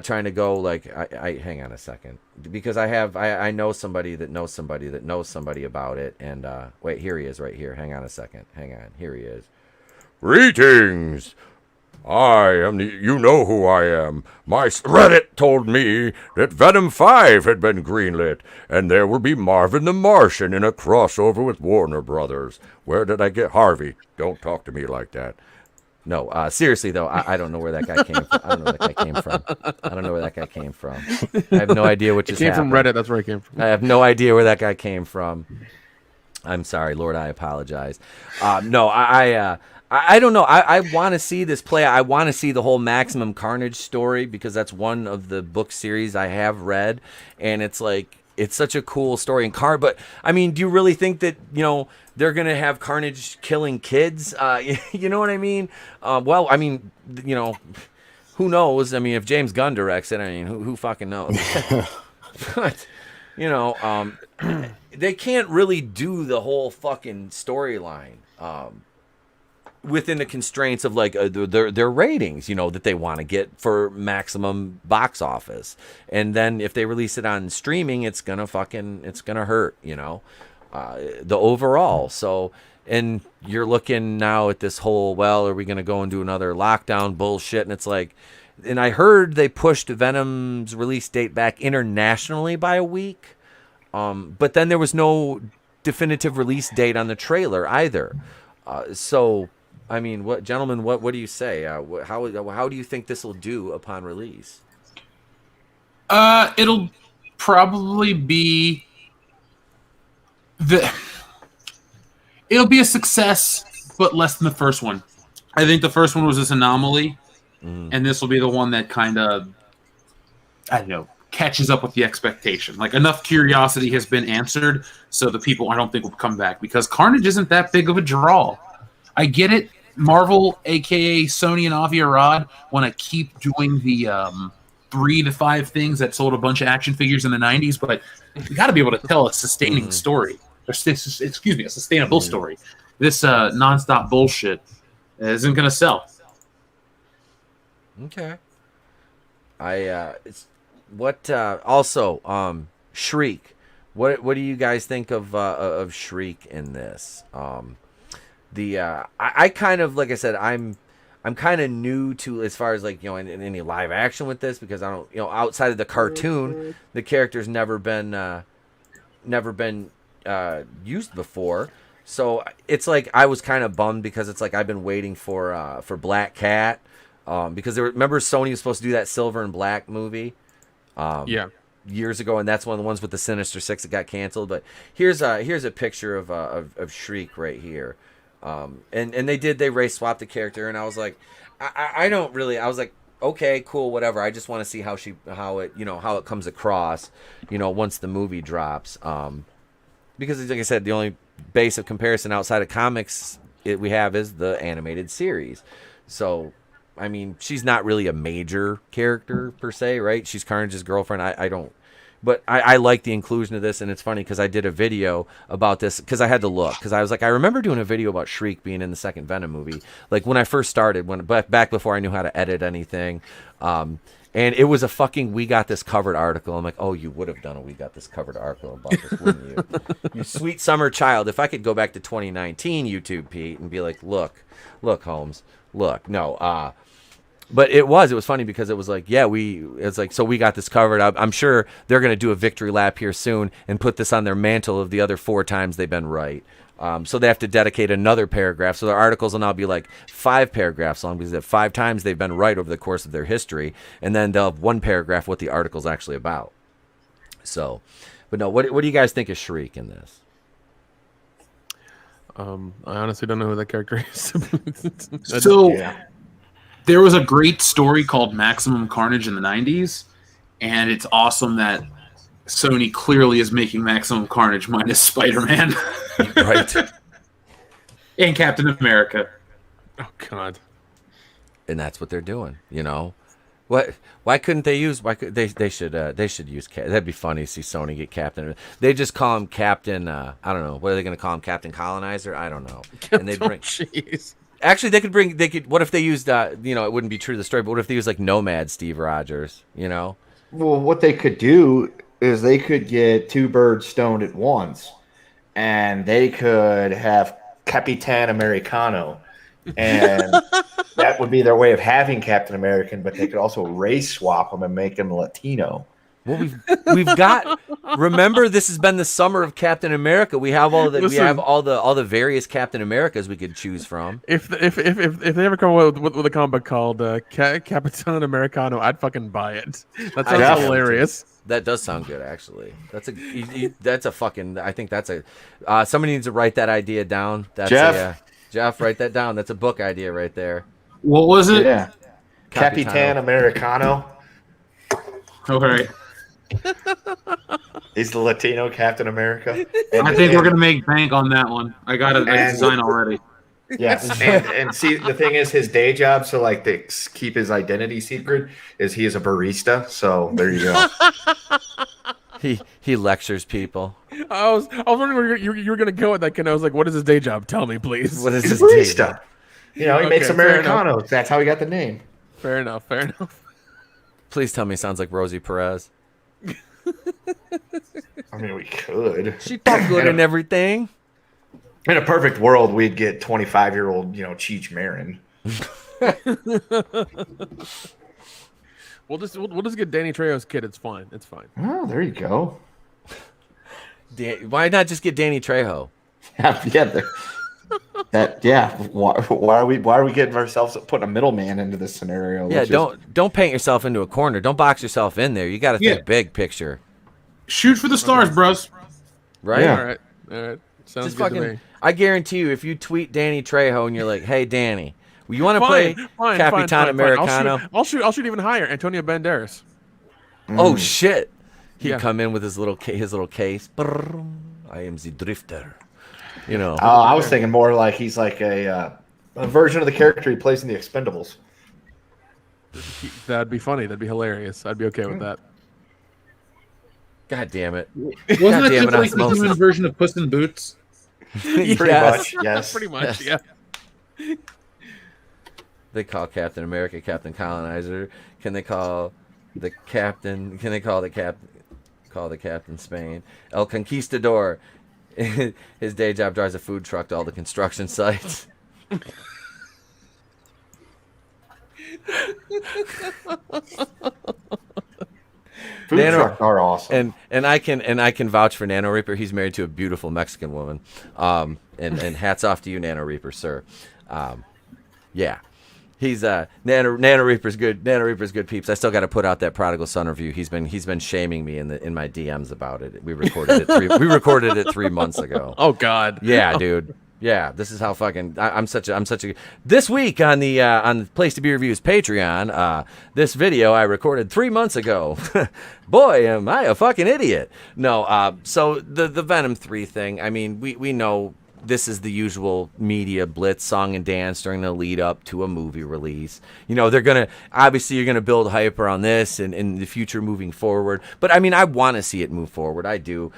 trying to go like I hang on a second because I know somebody that knows somebody that knows somebody about it. And wait, here he is right here. Hang on a second. Hang on. Here he is. Greetings. I am you know who I am. My Reddit told me that Venom 5 had been greenlit, and there will be Marvin the Martian in a crossover with Warner Brothers. Where did I get Harvey? Don't talk to me like that. No, seriously though, I don't know where that guy came from. I don't know where that guy came from. I have no idea what just happened. Came from Reddit. That's where it came from. I have no idea where that guy came from. I'm sorry, Lord. I apologize. No, I don't know. I want to see this play. I want to see the whole Maximum Carnage story because that's one of the book series I have read, and it's like it's such a cool story. But I mean, do you really think that they're gonna have Carnage killing kids? You know what I mean? Well, I mean, who knows? I mean, if James Gunn directs it, I mean, who fucking knows? But they can't really do the whole fucking storyline. Within the constraints of like their ratings, that they want to get for maximum box office, and then if they release it on streaming, it's gonna hurt, the overall. So, and you're looking now at this whole, well, are we gonna go and do another lockdown bullshit? And it's like, and I heard they pushed Venom's release date back internationally by a week, but then there was no definitive release date on the trailer either. So. I mean, what do you say? How do you think this will do upon release? It'll probably be it'll be a success, but less than the first one. I think the first one was this anomaly, and this will be the one that kind of, I don't know, catches up with the expectation. Like, enough curiosity has been answered, so the people I don't think will come back because Carnage isn't that big of a draw. I get it. Marvel, aka Sony and Avi Arad, want to keep doing the 3 to 5 things that sold a bunch of action figures in the 90s, but you got to be able to tell a sustaining story. A sustainable story. This nonstop bullshit isn't going to sell. Okay. Shriek. What do you guys think of Shriek in this? I kind of, like I said, I'm kind of new to, as far as like, you know, in any live action with this, because I don't, you know, outside of the cartoon, the character's never been used before. So it's like I was kind of bummed, because it's like I've been waiting for Black Cat, because remember Sony was supposed to do that Silver and Black movie, years ago, and that's one of the ones with the Sinister Six that got canceled. But here's a picture of Shriek right here, and they race swapped the character, and I was like, I don't really, I was like, okay, cool, whatever. I just want to see how it comes across, you know, once the movie drops, because like I said, the only base of comparison outside of comics we have is the animated series. So I mean, she's not really a major character per se, right? She's Carnage's girlfriend. I don't, but I like the inclusion of this, and it's funny because I did a video about this because I had to look, because I was like, I remember doing a video about Shriek being in the second Venom movie, like when I first started, back before I knew how to edit anything, and it was a fucking We Got This Covered article. I'm like, oh, you would have done a We Got This Covered article about this, wouldn't you? You sweet summer child. If I could go back to 2019 YouTube Pete and be like, look, Holmes, look, no, but it was funny because it was like, yeah, it's like, so We Got This Covered. I'm sure they're going to do a victory lap here soon and put this on their mantle of the other 4 times they've been right. So they have to dedicate another paragraph. So their articles will now be like 5 paragraphs long, because 5 times they've been right over the course of their history. And then they'll have 1 paragraph what the article's actually about. So, but no, what do you guys think of Shriek in this? I honestly don't know who that character is. There was a great story called Maximum Carnage in the 90s, and it's awesome that Sony clearly is making Maximum Carnage minus Spider-Man. Right. And Captain America. Oh, God. And that's what they're doing, you know? Why couldn't they use? Why could they should use? That'd be funny to see Sony get Captain. They just call him Captain. I don't know. What are they going to call him? Captain Colonizer? I don't know. And they bring. Jeez. Actually, they could. What if they used? You know, it wouldn't be true to the story. But what if they used like Nomad Steve Rogers? You know. Well, what they could do is they could get 2 birds stoned at once, and they could have Capitan Americano, and that would be their way of having Captain American. But they could also race swap him and make him Latino. Well, we've got. Remember, this has been the summer of Captain America. We have all the all the various Captain Americas we could choose from. If they ever come up with a comic book called Capitan Americano, I'd fucking buy it. That sounds hilarious. That does sound good, actually. That's a fucking. I think that's a. Somebody needs to write that idea down. That's Jeff, write that down. That's a book idea right there. What was it? Yeah, Capitan Americano. All right. He's the Latino Captain America. I think we're gonna make bank on that one. I got a design already. Yes, and see, the thing is, his day job, so like to keep his identity secret, is he is a barista. So there you go. He lectures people. I was wondering where you were gonna go with that, and I was like, "What is his day job? Tell me, please." What is his barista? day job? You know, he makes Americanos. That's how he got the name. Fair enough. Please tell me it sounds like Rosie Perez. I mean, we could. She talked good and everything. In a perfect world, we'd get 25-year-old, Cheech Marin. We'll just get Danny Trejo's kid. It's fine. It's fine. Oh, there you go. Why not just get Danny Trejo? Why are we getting ourselves putting a middleman into this scenario? Yeah, don't paint yourself into a corner. Don't box yourself in there. You got to think big picture. Shoot for the stars, bros. Right? Yeah. All right. Sounds just good to me. I guarantee you, if you tweet Danny Trejo and you're like, "Hey, Danny, you want to play Capitan Americano?" I'll shoot even higher. Antonio Banderas. Oh shit! He'd come in with his little case. I am the drifter. You know. Oh, I was thinking more like he's like a version of the character he plays in the Expendables. That'd be funny. That'd be hilarious. I'd be okay with that. God damn it! Wasn't that like the human version of Puss in Boots? Pretty much, yes. Pretty much, yeah. They call Captain America Captain Colonizer. Can they call the Captain? Can they call the Captain Spain El Conquistador? his day job drives a food truck to all the construction sites. Food trucks are awesome. And I can vouch for Nano Reaper. He's married to a beautiful Mexican woman. And hats off to you, Nano Reaper, sir. Yeah. He's Nano Reaper's good. Nano Reaper's good peeps. I still got to put out that Prodigal Son review. He's been shaming me in my DMs about it. We recorded it 3 months ago. Oh God. Yeah, dude. Yeah, this is how fucking I'm such a this week on the Place to Be Reviews Patreon, this video I recorded 3 months ago. Boy, am I a fucking idiot. No, so the Venom 3 thing, I mean, we know this is the usual media blitz, song and dance during the lead up to a movie release. You know, you're gonna build hype around this and in the future moving forward. But I mean, I want to see it move forward. I do.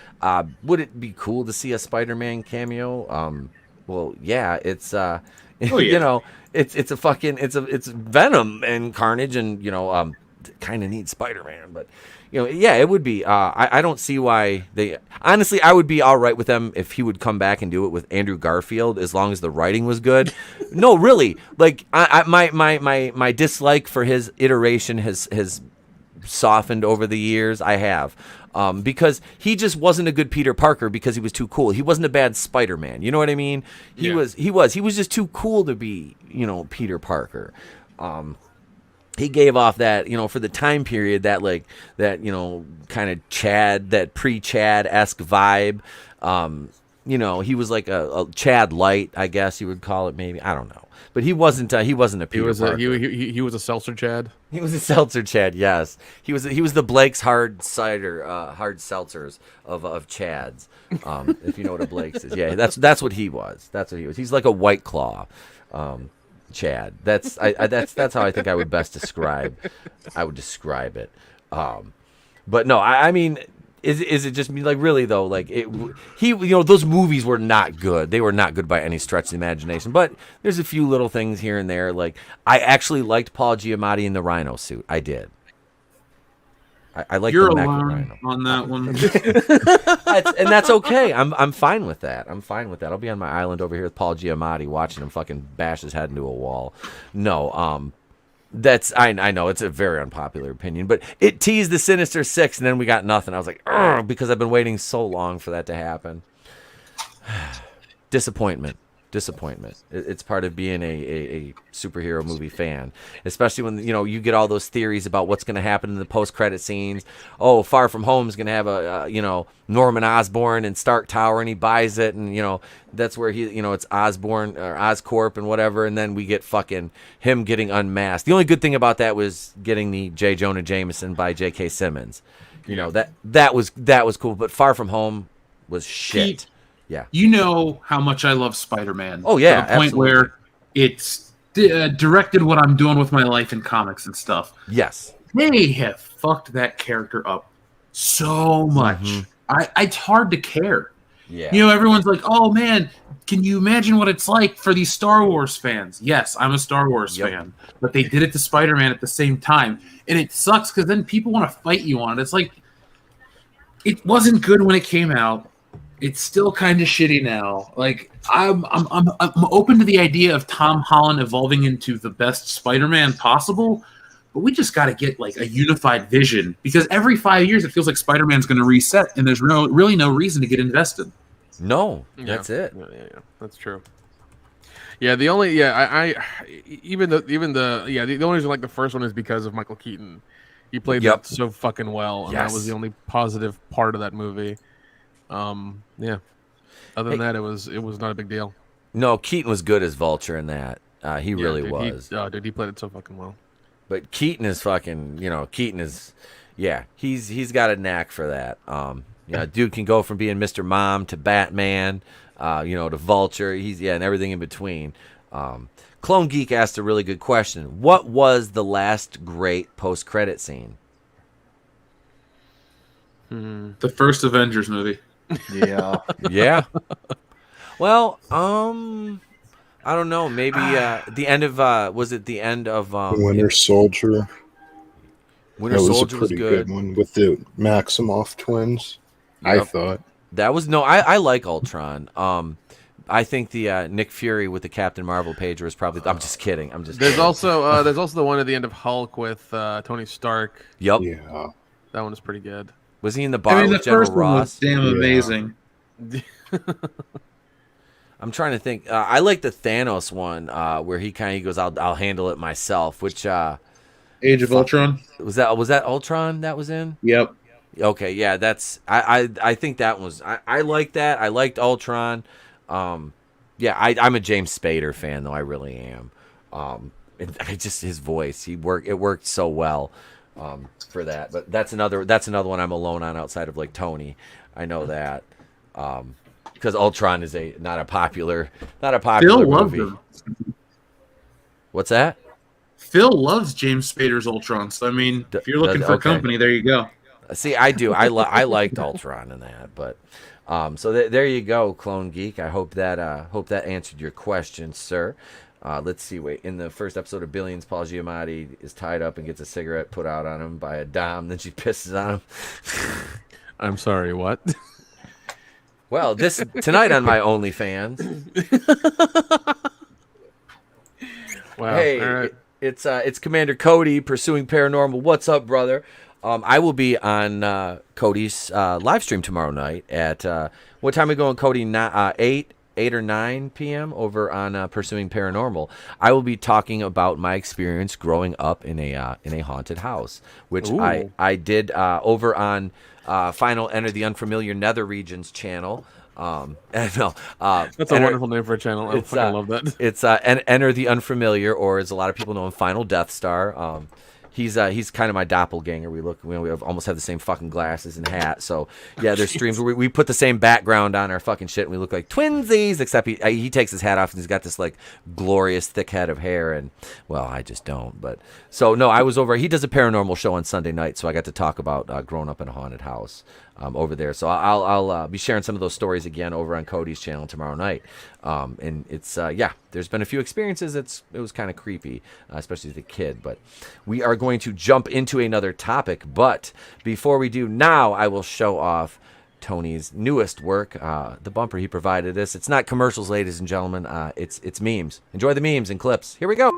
Would it be cool to see a Spider-Man cameo? Well, yeah, it's you know, it's Venom and Carnage, and you know, kind of needs Spider-Man, but you know, yeah, it would be. I don't see why they. Honestly, I would be all right with them if he would come back and do it with Andrew Garfield, as long as the writing was good. No, really, like my dislike for his iteration has softened over the years. I have. Because he just wasn't a good Peter Parker because he was too cool. He wasn't a bad Spider-Man. You know what I mean? He was just too cool to be, you know, Peter Parker. He gave off that, you know, for the time period, that you know, kind of Chad, that pre-Chad-esque vibe. You know, he was like a Chad light, I guess you would call it, maybe. I don't know. But he wasn't a Peter Parker. He was a seltzer Chad. He was a seltzer Chad, yes. He was the Blake's hard seltzers of Chads. If you know what a Blake's is. Yeah, that's what he was. That's what he was. He's like a White Claw Chad. That's how I think I would best describe it. But no, I mean, Is it just me? Like, really though, like you know, those movies were not good. They were not good by any stretch of the imagination. But there's a few little things here and there. Like, I actually liked Paul Giamatti in the Rhino suit. I did. I like You're the alone Rhino on that one, and that's okay. I'm fine with that. I'll be on my island over here with Paul Giamatti, watching him fucking bash his head into a wall. No, that's I know it's a very unpopular opinion, but it teased the Sinister Six, and then we got nothing. I was like, ugh, because I've been waiting so long for that to happen. Disappointment. It's part of being a superhero movie fan, especially when, you know, you get all those theories about what's going to happen in the post-credit scenes. Oh, Far From Home is going to have a you know, Norman Osborn and Stark Tower, and he buys it, and you know, that's where he, you know, it's Osborn or Oscorp and whatever, and then we get fucking him getting unmasked. The only good thing about that was getting the J. Jonah Jameson by J.K. Simmons. You know, that was cool, but Far From Home was shit. Yeah, you know how much I love Spider-Man. Oh yeah, to the point absolutely. where it's directed what I'm doing with my life in comics and stuff. Yes, they have fucked that character up so much. It's hard to care. Yeah, you know, everyone's like, "Oh man, can you imagine what it's like for these Star Wars fans?" Yes, I'm a Star Wars fan, but they did it to Spider-Man at the same time, and it sucks because then people want to fight you on it. It's like, it wasn't good when it came out. It's still kind of shitty now. Like, I'm open to the idea of Tom Holland evolving into the best Spider-Man possible, but we just got to get like a unified vision, because every 5 years it feels like Spider-Man's going to reset, and there's really no reason to get invested. No, that's it. Yeah, that's true. Yeah, the only the only reason I like the first one is because of Michael Keaton. He played that so fucking well, and that was the only positive part of that movie. Yeah. Other than that, it was not a big deal. No, Keaton was good as Vulture in that. He really was. He played it so fucking well. But Keaton is fucking, you know, he's got a knack for that. You know, dude can go from being Mr. Mom to Batman, you know, to Vulture. And everything in between. Clone Geek asked a really good question. What was the last great post-credit scene? The first Avengers movie. Yeah. Yeah. Well, I don't know. Maybe the end of was it the end of Winter Soldier? Winter that Soldier was a pretty good one with the Maximoff twins. I thought. That was no. I like Ultron. I think the Nick Fury with the Captain Marvel page was probably. I'm just kidding. I'm just. There's kidding. also the one at the end of Hulk with Tony Stark. Yep. Yeah. That one is pretty good. Was he in the bar I mean, the with General first one was Ross? damn amazing. I'm trying to think. I like the Thanos one where he kind of goes, "I'll handle it myself." Which Age of Ultron. Was that Ultron that was in? Yep. Okay, yeah, that's I think that was I like that. I liked Ultron. Yeah, I'm a James Spader fan though. I really am. I just his voice. It worked so well for that. But that's another one I'm alone on outside of like Tony. I know that. Because Ultron is not a popular Phil loved movie. him. What's that? Phil loves James Spader's Ultron. So I mean, if you're looking for company, there you go. See, I do. I liked Ultron in that, but so there you go, Clone Geek. I hope that answered your question, sir. Let's see. Wait, in the first episode of Billions, Paul Giamatti is tied up and gets a cigarette put out on him by a dom. Then she pisses on him. I'm sorry. What? Well, this tonight on my OnlyFans. Wow. Hey, all right. it's Commander Cody pursuing paranormal. What's up, brother? I will be on Cody's live stream tomorrow night at what time are we going, Cody? 8 or 9 p.m. over on Pursuing Paranormal. I will be talking about my experience growing up in a haunted house, which I did over on Final Enter the Unfamiliar Nether Regions channel. No, That's a wonderful name for a channel. I fucking love that. It's Enter the Unfamiliar, or as a lot of people know him, Final Death Star. He's kind of my doppelganger. We almost have the same fucking glasses and hat. So yeah, there's streams where we put the same background on our fucking shit and we look like twinsies. Except he takes his hat off and he's got this like glorious thick head of hair, and well, I just don't. But so no, I was over. He does a paranormal show on Sunday night, so I got to talk about growing up in a haunted house over there. So I'll be sharing some of those stories again over on Cody's channel tomorrow night. And it's there's been a few experiences. It was kind of creepy, especially as a kid. But we are going to jump into another topic. But before we do, now I will show off Tony's newest work, the bumper he provided us. It's not commercials, ladies and gentlemen. It's memes. Enjoy the memes and clips. Here we go.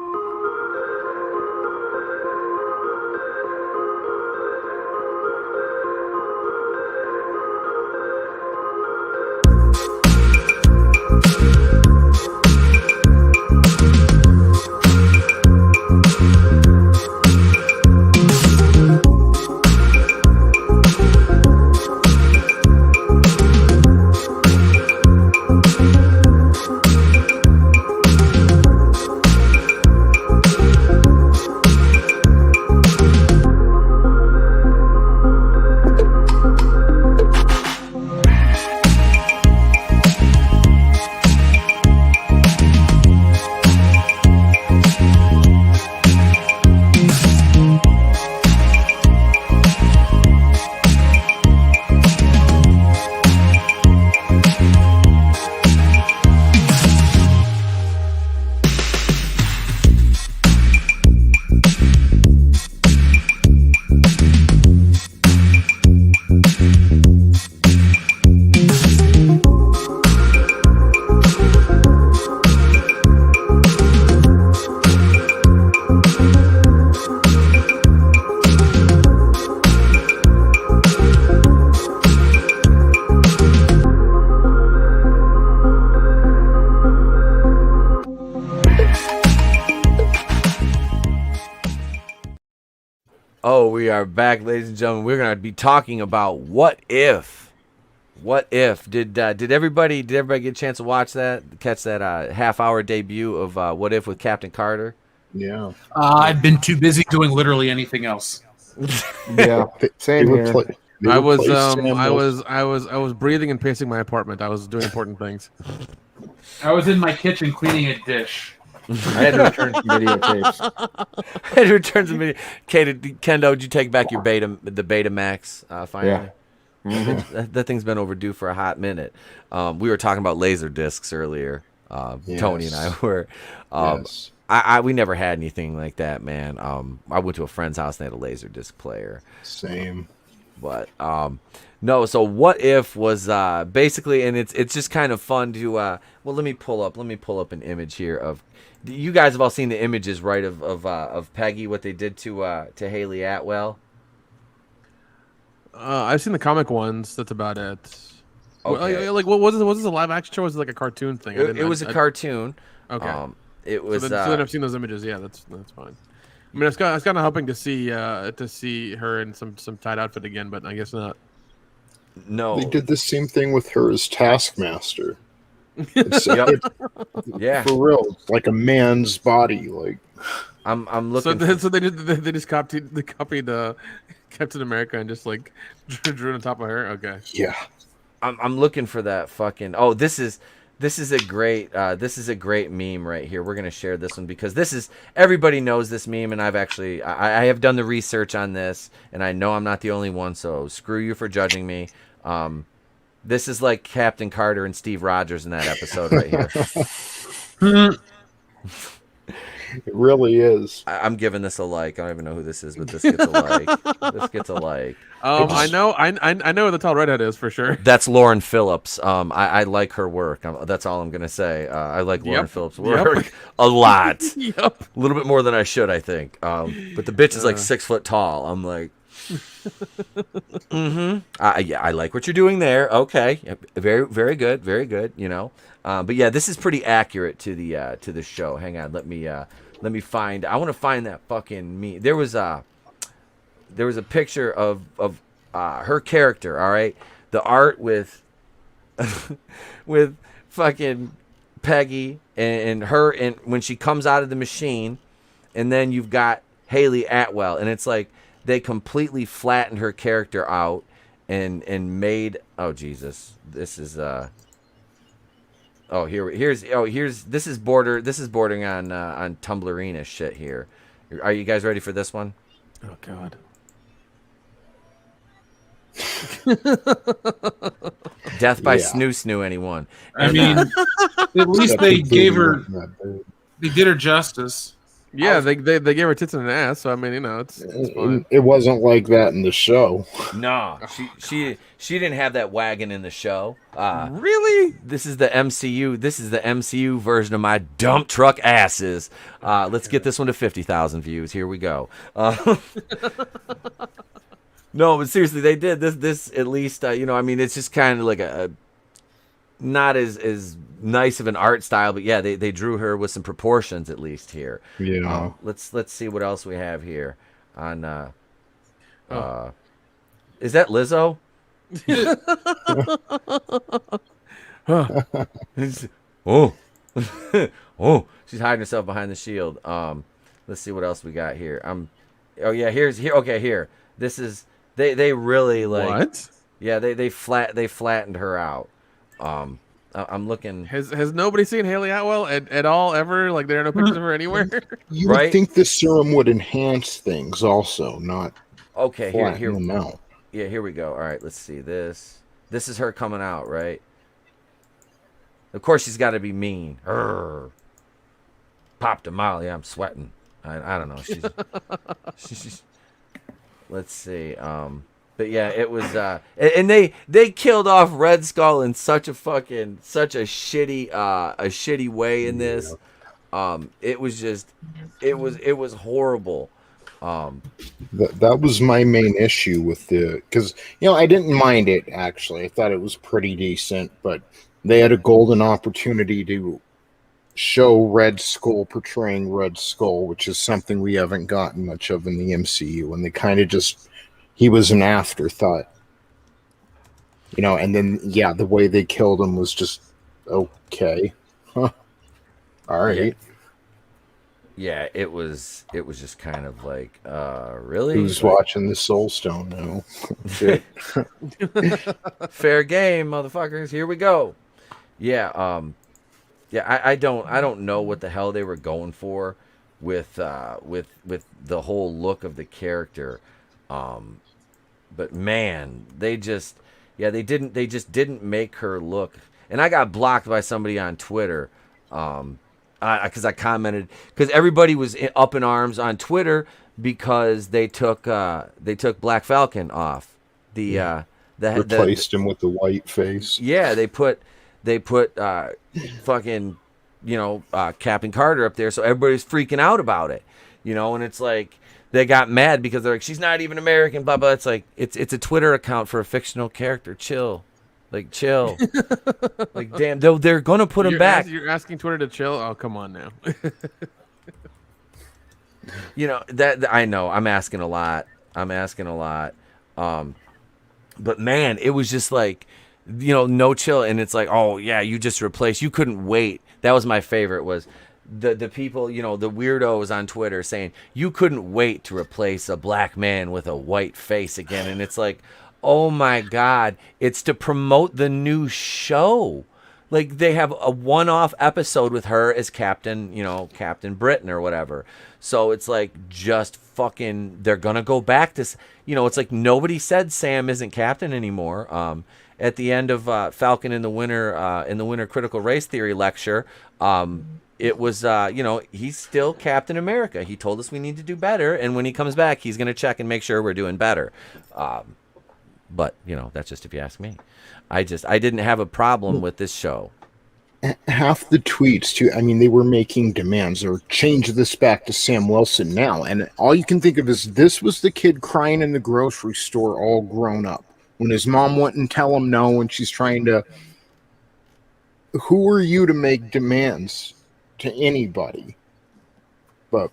Oh, we are back, ladies and gentlemen. We're going to be talking about what if. What if? Did everybody get a chance to watch that? Catch that half-hour debut of What If with Captain Carter? Yeah. I've been too busy doing literally anything else. Yeah, same here. I was breathing and pacing my apartment. I was doing important things. I was in my kitchen cleaning a dish. I had to return some videotapes. I had to return some video. Kendo, did you take back your the Betamax finally? Yeah. Mm-hmm. That thing's been overdue for a hot minute. We were talking about laser discs earlier. Tony and I were. Yes. We never had anything like that, man. I went to a friend's house and they had a laser disc player. Same. But no. So what if was basically, and it's just kind of fun to well, let me pull up an image here of. You guys have all seen the images, right? Of Peggy, what they did to Haley Atwell. I've seen the comic ones. That's about it. Okay. Like, what was it? Was this a live action show? Or was it like a cartoon thing? It was a cartoon. Okay. It was. So then I've seen those images. Yeah, that's fine. I mean, I was kind of hoping to see her in some tight outfit again, but I guess not. No. They did the same thing with her as Taskmaster. Yeah. For real, like a man's body. Like I'm looking. So they just copied Captain America and just like drew on top of her. Okay. Yeah. I'm looking for that fucking. Oh, this is a great meme right here. We're gonna share this one because everybody knows this meme, and I have done the research on this, and I know I'm not the only one. So screw you for judging me. This is like Captain Carter and Steve Rogers in that episode right here. It really is. I'm giving this a like. I don't even know who this is, but this gets a like. This gets a like. I know who the tall redhead is for sure. That's Lauren Phillips. I like her work. That's all I'm gonna say. I like Lauren Phillips' work a lot. A little bit more than I should, I think. But the bitch is like 6 foot tall. I'm like, I like what you're doing there. Okay, very, very good, very good. You know, but yeah, this is pretty accurate to the show. Hang on, let me find. I want to find that fucking me. There was a picture of her character. All right, the art with with fucking Peggy and her, and when she comes out of the machine, and then you've got Haley Atwell, and it's like they completely flattened her character out and made. Oh Jesus, this is this is bordering on Tumblr-ish shit here. Are you guys ready for this one? Oh God. Death by snoo anyone. I mean, at least they gave her, they did her justice. Yeah, they gave her tits and an ass. So I mean, you know, it's fine. It wasn't like that in the show. No, she didn't have that wagon in the show. Really? This is the MCU. This is the MCU version of my dump truck asses. Let's get this one to 50,000 views. Here we go. No, but seriously, they did this at least. You know, I mean, it's just kind of like a not as nice of an art style, but yeah, they drew her with some proportions at least here. Yeah. Let's see what else we have here on. Is that Lizzo? Oh, she's hiding herself behind the shield. Let's see what else we got here. Here. This is they really like what? Yeah, they flattened her out. I'm looking. Has nobody seen Haley Atwell at all ever? Like there are no pictures of her anywhere. You would think the serum would enhance things, also, not. Okay, here. Them out. Yeah, here we go. All right, let's see this. This is her coming out, right? Of course, she's got to be mean. Popped a Molly. I'm sweating. I don't know. She's let's see. But yeah, it was. And they killed off Red Skull in such a shitty way in this. It was just. It was horrible. That was my main issue with because I didn't mind it actually. I thought it was pretty decent, but they had a golden opportunity to show Red Skull portraying Red Skull, which is something we haven't gotten much of in the MCU, and they kind of he was an afterthought, and then the way they killed him was just okay. Huh. All right. Yeah, it was just kind of like, really? Who's watching the Soul Stone now? Fair game, motherfuckers. Here we go. Yeah, I don't know what the hell they were going for with the whole look of the character. But man, they just didn't make her look. And I got blocked by somebody on Twitter. Because I commented, because everybody was up in arms on Twitter because they took Black Falcon off Replaced him with the white face. Yeah, they put fucking, Captain Carter up there, so everybody's freaking out about it, and it's like they got mad because they're like, she's not even American, blah blah. It's like it's a Twitter account for a fictional character. Chill. Like chill. Like damn, they're gonna put him back. You're asking Twitter to chill? Oh, come on now. That I know. I'm asking a lot. But man, it was just like, no chill. And it's like, oh yeah, you just replaced. You couldn't wait. That was my favorite. Was the people, the weirdos on Twitter saying you couldn't wait to replace a black man with a white face again. And it's like, oh my God, it's to promote the new show. Like they have a one-off episode with her as Captain Britain or whatever. So it's like just fucking, they're gonna go back to, it's like nobody said Sam isn't Captain anymore. At the end of Falcon in the Winter Critical Race Theory lecture, it was, he's still Captain America. He told us we need to do better, and when he comes back, he's gonna check and make sure we're doing better. But that's just if you ask me. I didn't have a problem with this show. Half the tweets too. I mean, they were making demands or change this back to Sam Wilson now, and all you can think of is this was the kid crying in the grocery store, all grown up, when his mom wouldn't tell him no, and she's trying to. Who are you to make demands to anybody? But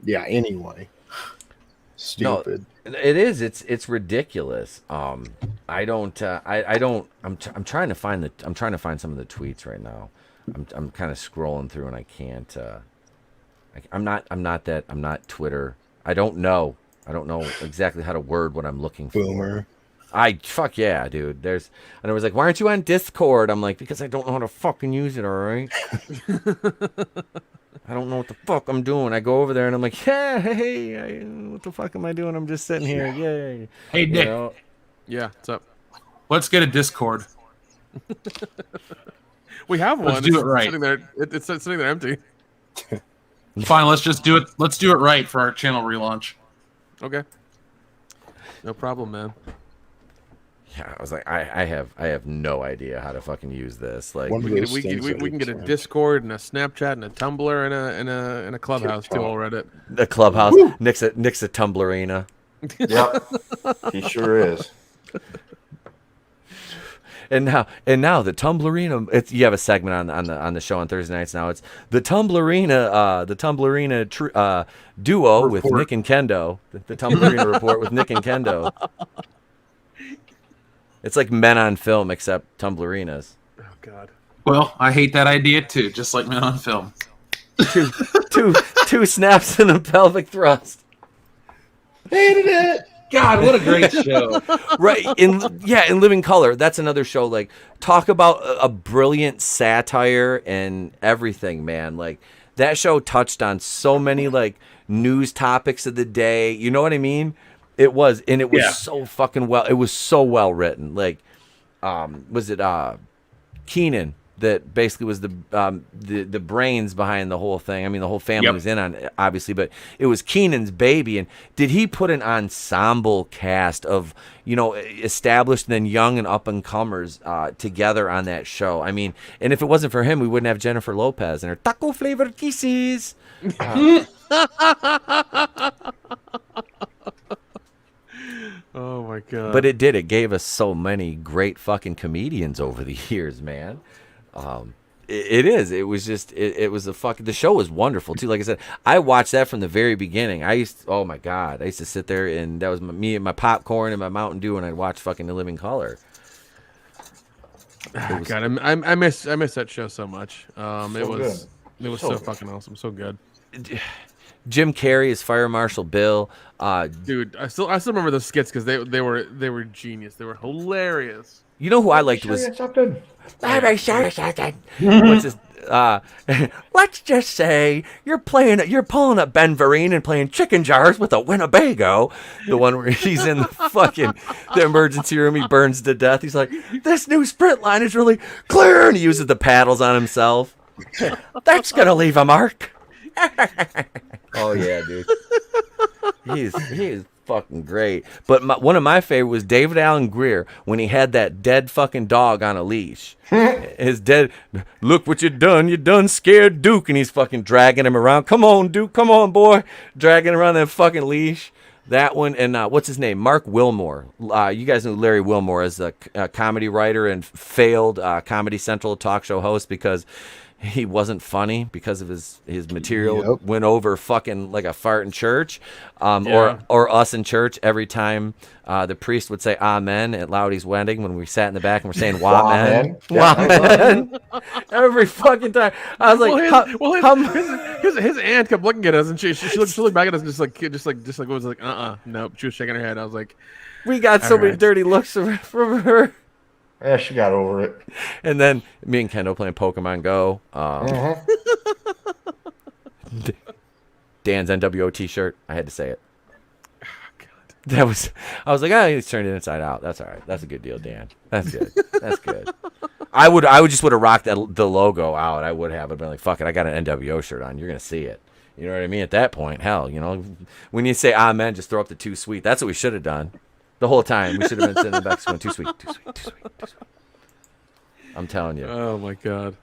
yeah, anyway, stupid. No, it is. It's ridiculous. I don't. I'm trying to find some of the tweets right now. I'm kind of scrolling through and I can't. I'm not Twitter. I don't know exactly how to word what I'm looking for. Boomer. Fuck yeah, dude. And it was like, why aren't you on Discord? I'm like, because I don't know how to fucking use it. All right. I don't know what the fuck I'm doing. I go over there and I'm like, yeah, hey, what the fuck am I doing? I'm just sitting here. Yay. Hey, Nick. Yeah, what's up? Let's get a Discord. We have one. Let's do it right. Sitting there, it's sitting there empty. Fine, let's just do it. Let's do it right for our channel relaunch. Okay. No problem, man. Yeah, I was like, I have no idea how to fucking use this. Like, we can get a Discord and a Snapchat and a Tumblr and a Clubhouse too. I'll read it. The Clubhouse. Nick's a Tumblrina. Yep, he sure is. And now the Tumblrina. You have a segment on the show on Thursday nights. Now it's the Tumblrina duo with Nick and Kendo. The Tumblrina report with Nick and Kendo. It's like Men on Film, except Tumblrinas. Oh God. Well, I hate that idea too. Just like Men on Film. two snaps and a pelvic thrust. Hated it. God, what a great show. Right. In Living Color. That's another show. Like, talk about a brilliant satire and everything, man. Like, that show touched on so many like news topics of the day. You know what I mean? It was so fucking well. It was so well written. Like, was it Keenan that basically was the brains behind the whole thing? I mean, the whole family was in on it, obviously, but it was Keenan's baby. And did he put an ensemble cast of established and then young and up and comers together on that show? I mean, and if it wasn't for him, we wouldn't have Jennifer Lopez and her taco flavored kisses. Oh my God. But it did. It gave us so many great fucking comedians over the years, man. It is. It was just. It was the show was wonderful too. Like I said, I watched that from the very beginning. Oh my God, I used to sit there and that was me and my popcorn and my Mountain Dew, and I'd watch fucking The Living Color. God, I miss that show so much. It was so fucking awesome, so good. Jim Carrey as Fire Marshal Bill. Dude, I still remember those skits because they were genius. They were hilarious. You know who I liked was. What's his, let's just say you're pulling up Ben Vereen and playing chicken jars with a Winnebago. The one where he's in the emergency room, he burns to death. He's like, this new Sprint line is really clear, and he uses the paddles on himself. That's gonna leave a mark. Oh yeah, dude. He is fucking great. But one of my favorite was David Allen Greer when he had that dead fucking dog on a leash. His dead. Look what you done scared Duke, and he's fucking dragging him around. Come on, Duke, come on, boy, dragging around that fucking leash. That one, and what's his name? Mark Wilmore. You guys know Larry Wilmore as a comedy writer and failed Comedy Central talk show host because he wasn't funny because of his material went over fucking like a fart in church, or us in church every time the priest would say amen at Loudy's wedding when we sat in the back and we're saying wamen. Wamen. Every fucking time. I was like, his aunt kept looking at us and she looked back at us and just like was like nope. She was shaking her head. I was like, we got so many dirty looks from her. Yeah, she got over it. And then me and Kendall playing Pokemon Go. Dan's NWO t-shirt. I had to say it. Oh, God. I was like, he's turned it inside out. That's all right. That's a good deal, Dan. That's good. That's good. I would just would have rocked the logo out. I would have. I'd been like, fuck it. I got an NWO shirt on. You're going to see it. You know what I mean? At that point, hell, when you say amen, just throw up the too sweet. That's what we should have done. The whole time we should have been sitting in the back going, too sweet, too sweet, too sweet, too sweet. I'm telling you. Oh my God.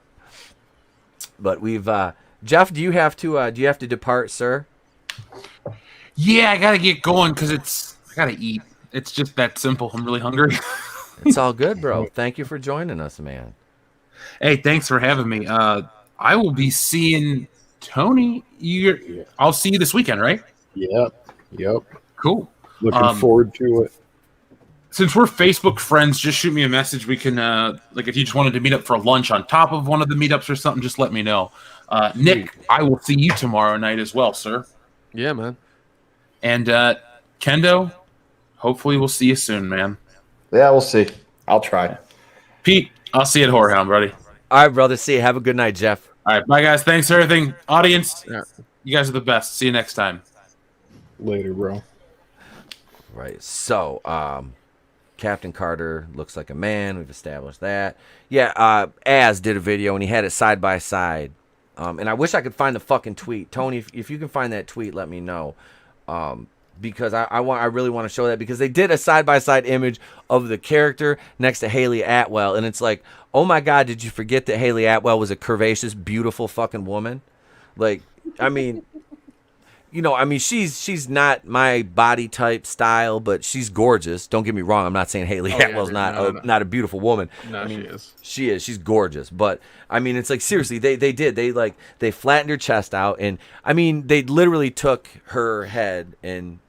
But we've Jeff, do you have to depart, sir? Yeah, I gotta get going because I gotta eat. It's just that simple. I'm really hungry. It's all good, bro. Thank you for joining us, man. Hey, thanks for having me. I will be seeing Tony. I'll see you this weekend, right? Yep. Cool. Looking forward to it. Since we're Facebook friends, just shoot me a message. We can, if you just wanted to meet up for lunch on top of one of the meetups or something, just let me know. Nick, I will see you tomorrow night as well, sir. Yeah, man. And Kendo, hopefully we'll see you soon, man. Yeah, we'll see. I'll try. Pete, I'll see you at Whorehound, buddy. All right, brother. See you. Have a good night, Jeff. All right, bye, guys. Thanks for everything. Audience, you guys are the best. See you next time. Later, bro. Right. So, Captain Carter looks like a man. We've established that. Yeah, Az did a video, and he had it side by side. And I wish I could find the fucking tweet. Tony, if you can find that tweet, let me know. Because I really want to show that, because they did a side by side image of the character next to Haley Atwell, and it's like, oh my God, did you forget that Haley Atwell was a curvaceous, beautiful fucking woman? Like, I mean, she's not my body type style, but she's gorgeous. Don't get me wrong. I'm not saying Haley Atwell's not a beautiful woman. No, she is. She is. She's gorgeous. But I mean, it's like, seriously, they flattened her chest out, and I mean, they literally took her head and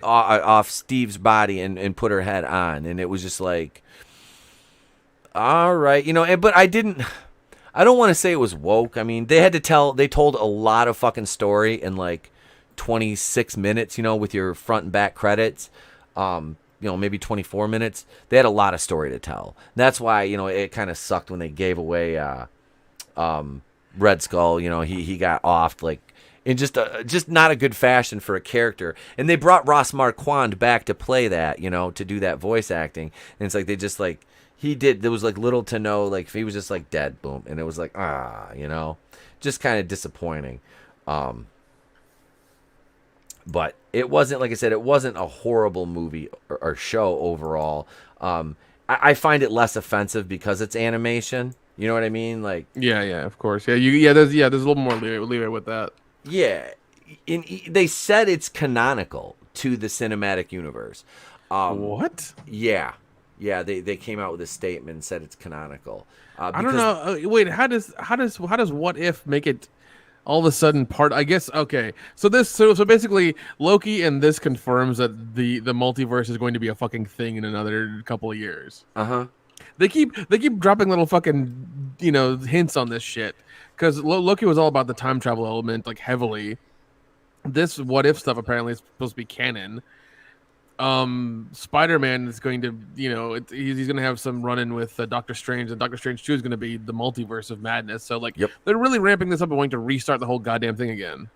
off Steve's body and put her head on, and it was just like, all right, but I don't want to say it was woke. I mean, they told a lot of fucking story in like 26 minutes, with your front and back credits, maybe 24 minutes. They had a lot of story to tell. That's why, it kind of sucked when they gave away Red Skull. He got offed like in just not a good fashion for a character. And they brought Ross Marquand back to play that, to do that voice acting. And it's like they just like, there was like little to no, like if he was just like dead, boom, and it was like just kind of disappointing. But it wasn't, like I said, it wasn't a horrible movie or show overall. I find it less offensive because it's animation. You know what I mean? Like, yeah, of course, there's a little more leeway with that. Yeah, they said it's canonical to the cinematic universe. What? Yeah. Yeah, they came out with a statement and said it's canonical. I don't know. Wait, how does What If make it all of a sudden part? I guess okay. So basically Loki, and this confirms that the multiverse is going to be a fucking thing in another couple of years. They keep dropping little fucking hints on this shit, because Loki was all about the time travel element, like heavily. This What If stuff apparently is supposed to be canon. Spider-Man is going to, he's going to have some run-in with Doctor Strange, and Doctor Strange 2 is going to be the multiverse of madness. So, they're really ramping this up and wanting to restart the whole goddamn thing again.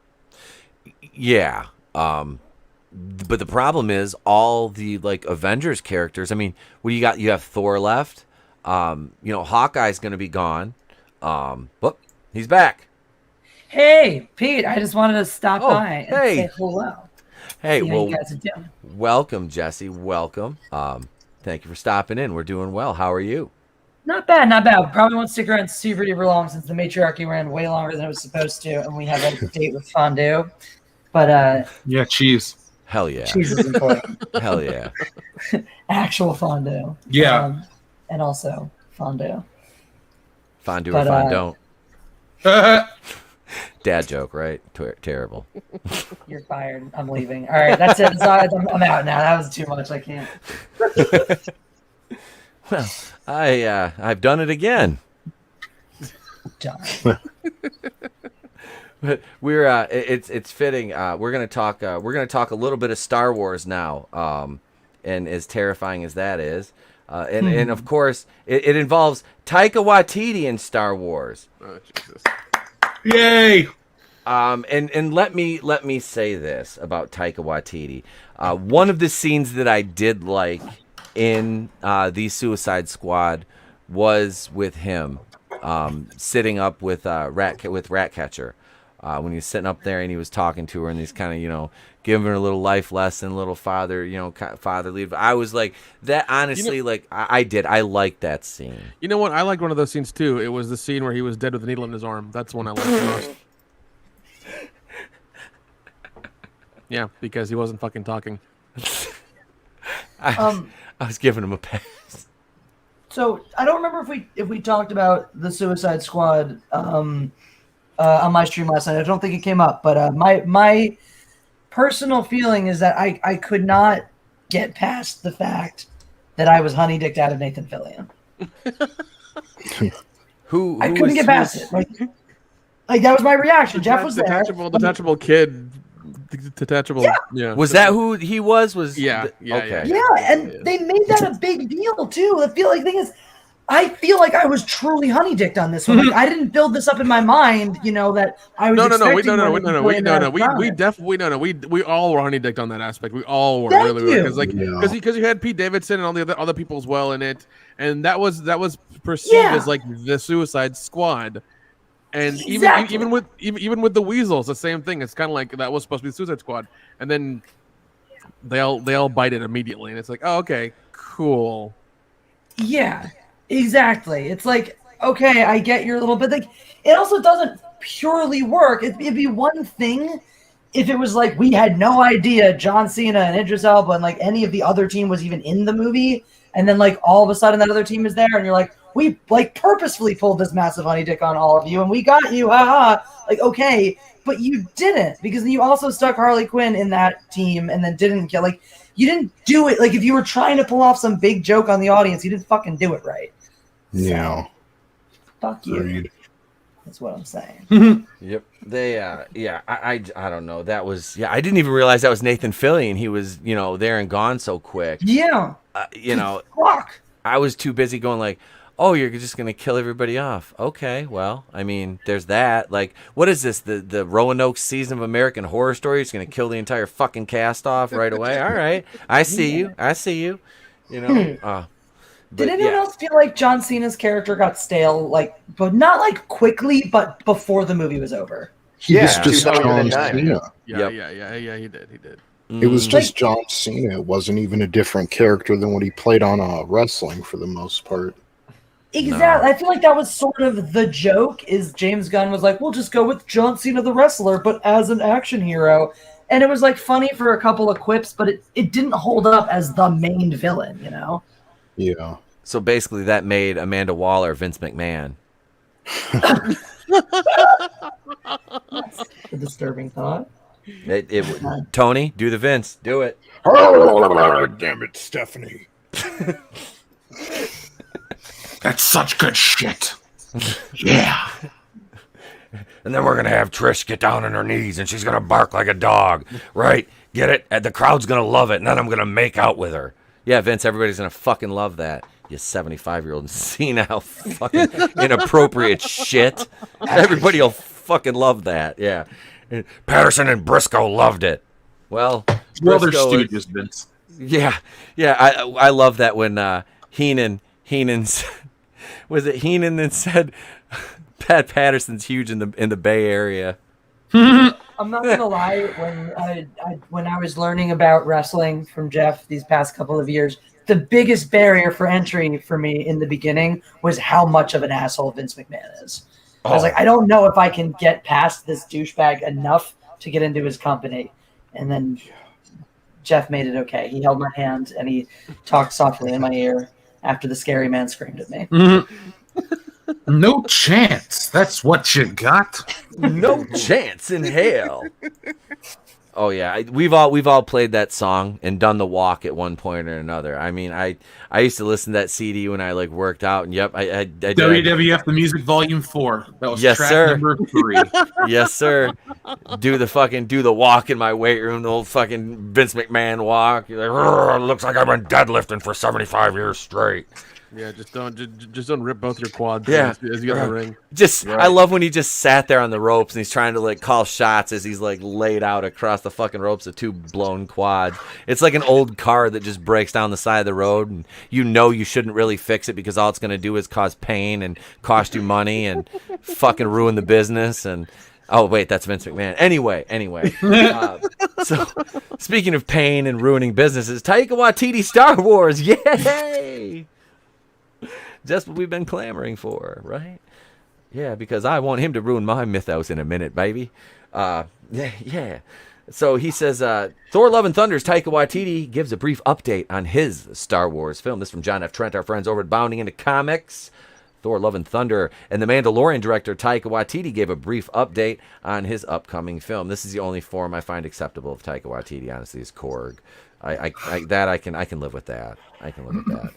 Yeah. But the problem is all the, Avengers characters. I mean, what do you got? You have Thor left. Hawkeye's going to be gone. He's back. Hey, Pete, I just wanted to stop by and hey. say hello. Hey, See how well, you guys are doing. welcome, Jesse. Welcome. Thank you for stopping in. We're doing well. How are you? Not bad, not bad. Probably won't stick around super duper long since the matriarchy ran way longer than it was supposed to, and we have a date with fondue. But yeah, cheese. Hell yeah. Cheese is important. Hell yeah. Actual fondue. Yeah. And also fondue. Fondue But, or fondant. Dad joke, right? Terrible. You're fired. I'm leaving. All right, that's it. I'm out now. That was too much. I can't. Well, I've done it again. Done. But we're it's fitting. We're gonna talk a little bit of Star Wars now. And as terrifying as that is, and of course it involves Taika Waititi in Star Wars. Oh Jesus. Yay! And let me say this about Taika Waititi. One of the scenes that I did like in the Suicide Squad was with him sitting up with Ratcatcher. When he was sitting up there and he was talking to her and he's kind of, giving her a little life lesson, a little fatherly. I was like, that honestly, I liked that scene. You know what? I liked one of those scenes too. It was the scene where he was dead with a needle in his arm. That's the one I liked the most. Yeah, because he wasn't fucking talking. I was giving him a pass. So I don't remember if we talked about the Suicide Squad on my stream last night. I don't think it came up, but my personal feeling is that I could not get past the fact that I was honey-dicked out of Nathan Fillion. Who I couldn't get past it. Like that was my reaction. Jeff was there. Detachable kid. Detachable. Yeah. Was that who he was? Yeah. Okay. Yeah, and they made that a big deal too. I feel like I was truly honey-dicked on this one. Like, I didn't build this up in my mind, that I was. We all were honey-dicked on that aspect. We all were because you had Pete Davidson and all the other people as well in it, and that was perceived as like the Suicide Squad. And even with the Weasels, the same thing. It's kind of like that was supposed to be the Suicide Squad, and then they all bite it immediately, and it's like, oh, okay, cool. Yeah, exactly. It's like, okay, I get your little bit. Like, it also doesn't purely work. It'd be one thing if it was like we had no idea John Cena and Idris Elba and like any of the other team was even in the movie, and then like all of a sudden that other team is there, and you're like, we like purposefully pulled this massive honey dick on all of you, and we got you, haha. Like, okay, but you didn't, because you also stuck Harley Quinn in that team, and then didn't get you didn't do it. Like, if you were trying to pull off some big joke on the audience, you didn't fucking do it right. Yeah. Fuck you. Agreed. That's what I'm saying. Yep. They I don't know. That was I didn't even realize that was Nathan Fillion. He was there and gone so quick. Yeah. Fuck. I was too busy going like, oh, you're just gonna kill everybody off. Okay, well, I mean, there's that. Like, what is this? The Roanoke season of American Horror Story? It's gonna kill the entire fucking cast off right away. All right, I see you. Did anyone else feel like John Cena's character got stale, but not quickly, but before the movie was over? He was just John Cena. Yeah, he did. It was just John Cena. It wasn't even a different character than what he played on wrestling for the most part. Exactly. No. I feel like that was sort of the joke, is James Gunn was like, we'll just go with John Cena the wrestler, but as an action hero. And it was funny for a couple of quips, but it didn't hold up as the main villain, Yeah. So basically that made Amanda Waller Vince McMahon. That's a disturbing thought. Tony, do the Vince. Do it. Oh, damn it, Stephanie. That's such good shit. Yeah. And then we're going to have Trish get down on her knees and she's going to bark like a dog. Right? Get it? And the crowd's going to love it. And then I'm going to make out with her. Yeah, Vince, everybody's going to fucking love that. You 75-year-old senile fucking inappropriate shit. Everybody will fucking love that. Yeah. Patterson and Briscoe loved it. Well, they're studios, Vince. Yeah. I love that when Heenan was it Heenan that said Pat Patterson's huge in the Bay Area. I'm not gonna lie. When I was learning about wrestling from Jeff these past couple of years, the biggest barrier for entry for me in the beginning was how much of an asshole Vince McMahon is. I was like, I don't know if I can get past this douchebag enough to get into his company. And then Jeff made it okay. He held my hand and he talked softly in my ear after the scary man screamed at me. No chance. That's what you got. No chance in hell. Oh yeah, we've all played that song and done the walk at one point or another. I mean, I used to listen to that CD when I like worked out, and yep, I did. WWF the Music Volume 4. That was track number 3. Yes, sir. Do the walk in my weight room, the old fucking Vince McMahon walk. You're like, looks like I've been deadlifting for 75 years straight. Yeah, just don't rip both your quads. Yeah. as you get in the ring. I love when he just sat there on the ropes and he's trying to like call shots as he's like laid out across the fucking ropes of 2 blown quads. It's like an old car that just breaks down the side of the road, and you shouldn't really fix it because all it's going to do is cause pain and cost you money and fucking ruin the business. And oh wait, that's Vince McMahon. Anyway. So speaking of pain and ruining businesses, Taika Waititi Star Wars, yay! Just what we've been clamoring for, right? Yeah, because I want him to ruin my mythos in a minute, baby. Yeah. So he says, Thor Love and Thunder's Taika Waititi gives a brief update on his Star Wars film. This is from John F. Trent, our friends over at Bounding Into Comics. Thor Love and Thunder. And the Mandalorian director Taika Waititi gave a brief update on his upcoming film. This is the only form I find acceptable of Taika Waititi, honestly, is Korg. I can live with that. I can live with that.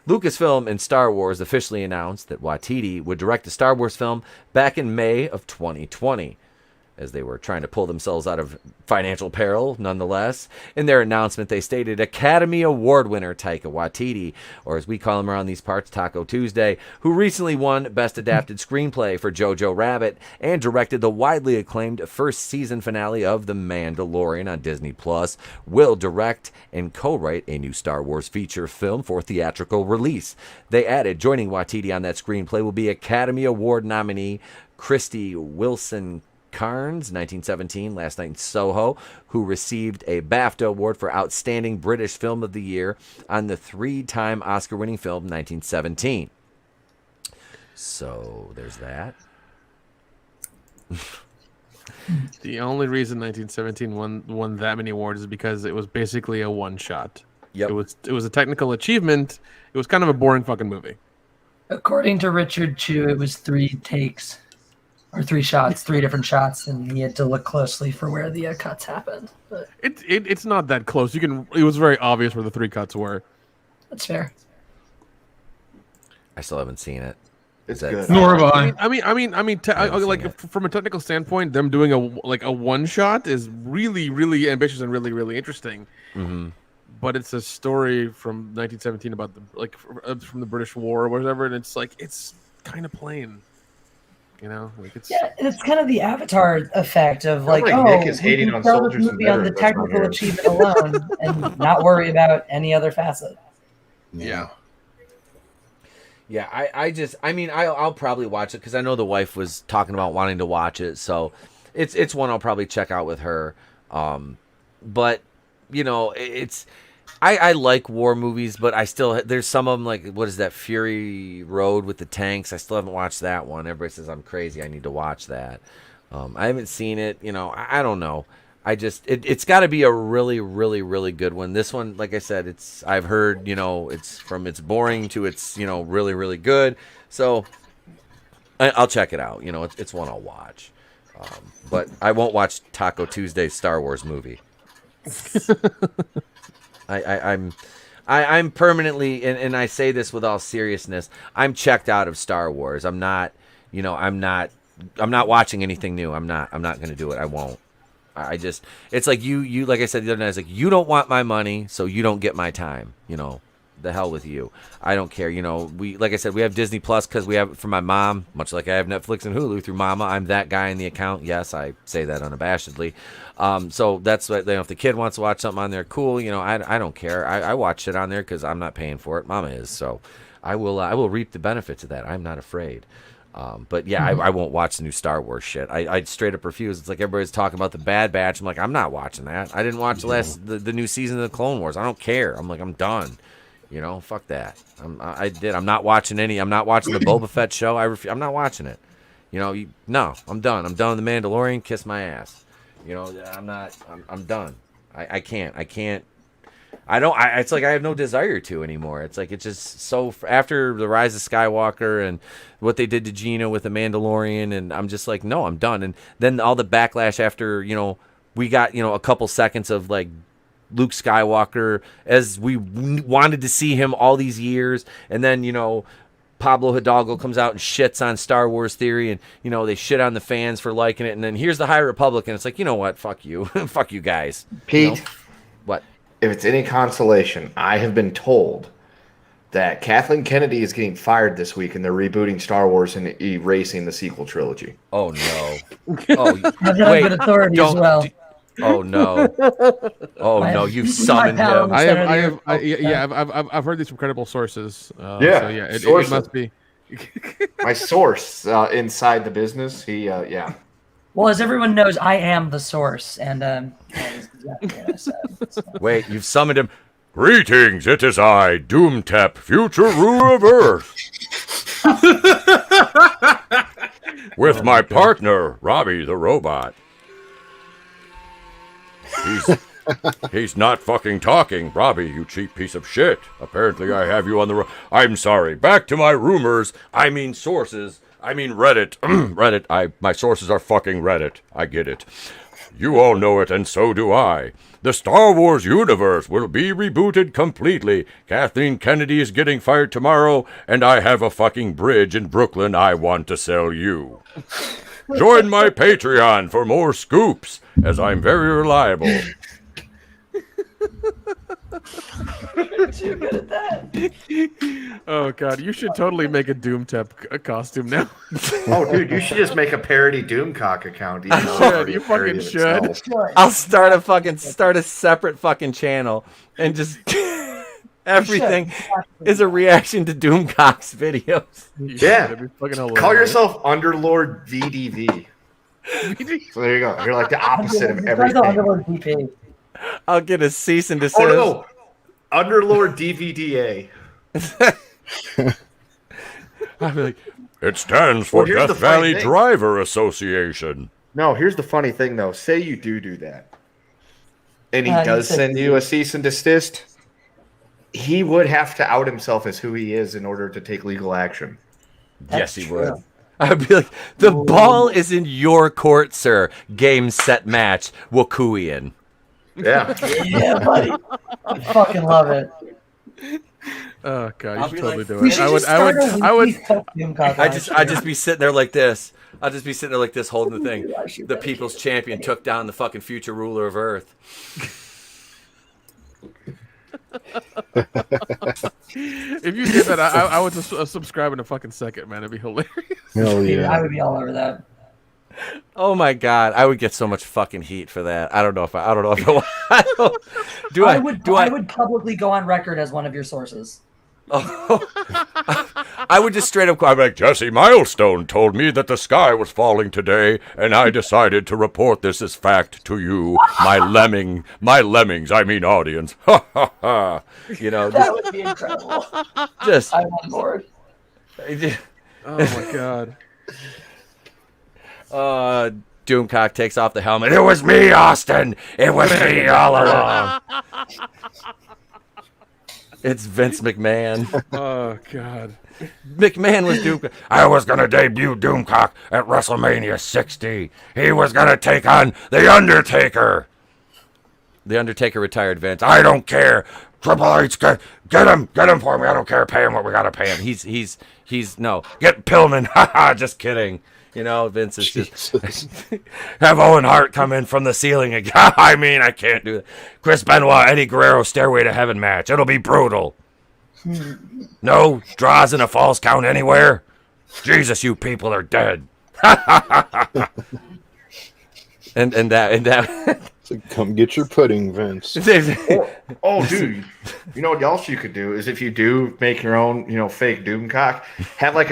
Lucasfilm and Star Wars officially announced that Waititi would direct a Star Wars film back in May of 2020, as they were trying to pull themselves out of financial peril, nonetheless. In their announcement, they stated Academy Award winner Taika Waititi, or as we call him around these parts, Taco Tuesday, who recently won Best Adapted Screenplay for Jojo Rabbit and directed the widely acclaimed first season finale of The Mandalorian on Disney+, will direct and co-write a new Star Wars feature film for theatrical release. They added, joining Waititi on that screenplay will be Academy Award nominee Christy Wilson Carnes, 1917, Last Night in Soho, who received a BAFTA Award for Outstanding British Film of the Year on the 3-time Oscar-winning film 1917. So there's that. The only reason 1917 won that many awards is because it was basically a one-shot. Yep. It was a technical achievement. It was kind of a boring fucking movie. According to Richard Chu, it was 3 takes. Or 3 shots, 3 different shots, and he had to look closely for where the cuts happened. But It's not that close. It was very obvious where the 3 cuts were. that's fair. I still haven't seen it. It's good. Nor have I. From a technical standpoint, them doing a one shot is really, really ambitious and really, really interesting. Mm-hmm. But it's a story from 1917 about from the British War or whatever, and it's kind of plain. It's it's kind of the Avatar effect of Nick is we hating can on sell soldiers this and movie on the veterans, that's not technical here. achievement alone and not worry about any other facet. Yeah. Yeah, I'll probably watch it because I know the wife was talking about wanting to watch it, so it's one I'll probably check out with her. But I like war movies, but there's some of them like, what is that, Fury Road with the tanks? I still haven't watched that one. Everybody says I'm crazy. I need to watch that. I haven't seen it. I don't know. It's got to be a really, really, really good one. This one, like I said, I've heard, it's boring to it's, really, really good. So I'll check it out. It's one I'll watch. But I won't watch Taco Tuesday's Star Wars movie. I'm permanently, and I say this with all seriousness, I'm checked out of Star Wars. I'm not watching anything new. I'm not going to do it. I won't. It's like you, like I said the other night, it's like, you don't want my money, so you don't get my time. The hell with you. I don't care. Like I said, we have Disney Plus because we have it for my mom, much like I have Netflix and Hulu through Mama. I'm that guy in the account. Yes, I say that unabashedly. So that's what, if the kid wants to watch something on there, cool. I don't care. I watch it on there because I'm not paying for it. Mama is. So I will reap the benefits of that. I'm not afraid. But yeah, I won't watch the new Star Wars shit. I straight up refuse. It's like everybody's talking about the Bad Batch. I'm like, I'm not watching that. I didn't watch the new season of the Clone Wars. I don't care. I'm like, I'm done. You know, fuck that. I'm not watching any. I'm not watching the Boba Fett show. I'm not watching it. You know, no, I'm done. I'm done with the Mandalorian. Kiss my ass. You know, I'm not. I'm done. I can't. It's like I have no desire to anymore. It's like it's just so after the Rise of Skywalker and what they did to Gina with the Mandalorian, and I'm just like, no, I'm done. And then all the backlash after, you know, we got, you know, a couple seconds of like Luke Skywalker as we wanted to see him all these years, and then, you know, Pablo Hidalgo comes out and shits on Star Wars Theory, and, you know, they shit on the fans for liking it, and then here's the High Republican. It's like, you know what, fuck you. Fuck you guys. Pete, you know? What? If it's any consolation, I have been told that Kathleen Kennedy is getting fired this week, and they're rebooting Star Wars and erasing the sequel trilogy. Oh no! Oh, wait, authority as well. Oh no! Oh no! You've summoned him. I've heard these from credible sources. So it must be my source inside the business. Yeah. Well, as everyone knows, I am the source, and that is exactly what I said. So. Wait, you've summoned him. Greetings, it is I, Doomtep, future ruler of Earth. With my partner, Robbie the robot. He's not fucking talking. Robbie, you cheap piece of shit. Apparently I have you on the I'm sorry. Back to my rumors. I mean sources. I mean Reddit. Reddit. My sources are fucking Reddit. I get it. You all know it, and so do I. The Star Wars universe will be rebooted completely. Kathleen Kennedy is getting fired tomorrow, and I have a fucking bridge in Brooklyn I want to sell you. Join my Patreon for more scoops, as I'm very reliable. Too good at that. Oh god, you should totally make a Doomtep costume now. Oh dude, you should just make a parody Doomcock account. You fucking should. I'll start a separate fucking channel and just everything is a reaction to Doomcock's videos. Yeah. Call yourself Underlord VDV. So there you go. You're like the opposite of everything. I'll get a cease and desist. Oh no, Underlord DVDA. I'll be like, it stands for Death Valley Driver Association. No, here's the funny thing though. Say you do that, and he does send you a cease and desist. He would have to out himself as who he is in order to take legal action. Yes, he would. I'd be like, the ball is in your court, sir. Game, set, match. Wakuian. Yeah. Yeah, buddy. I fucking love it. Oh god, you should totally do it. I would. I'd just be sitting there like this. I'll just be sitting there like this, holding the thing. The people's champion took down the fucking future ruler of Earth. If you did that, I would just subscribe in a fucking second, man. It'd be hilarious. Hell yeah. I would be all over that. Oh my god, I would get so much fucking heat for that. I would publicly go on record as one of your sources. I would just straight up call, I'm like, Jessi Milestone told me that the sky was falling today, and I decided to report this as fact to you, my lemmings, I mean audience. Ha ha ha. You know, that would be incredible. Just I'm on board. Oh my god. Doomcock takes off the helmet. It was me, Austin. It was me all along. It's Vince McMahon. Oh god. McMahon was Doomcock. I was gonna debut Doomcock at WrestleMania 60. He was gonna take on The Undertaker. The Undertaker retired Vince. I don't care. Triple H, get him for me. I don't care. Pay him what we gotta pay him. He's no. Get Pillman. Haha, just kidding. You know, Vince is just have Owen Hart come in from the ceiling again. I mean, I can't do that. Chris Benoit, Eddie Guerrero, Stairway to Heaven match. It'll be brutal. No draws in a false count anywhere. Jesus, you people are dead. and that So come get your pudding, Vince. Oh, dude. You know what else you could do is if you do make your own, fake Doomcock, have like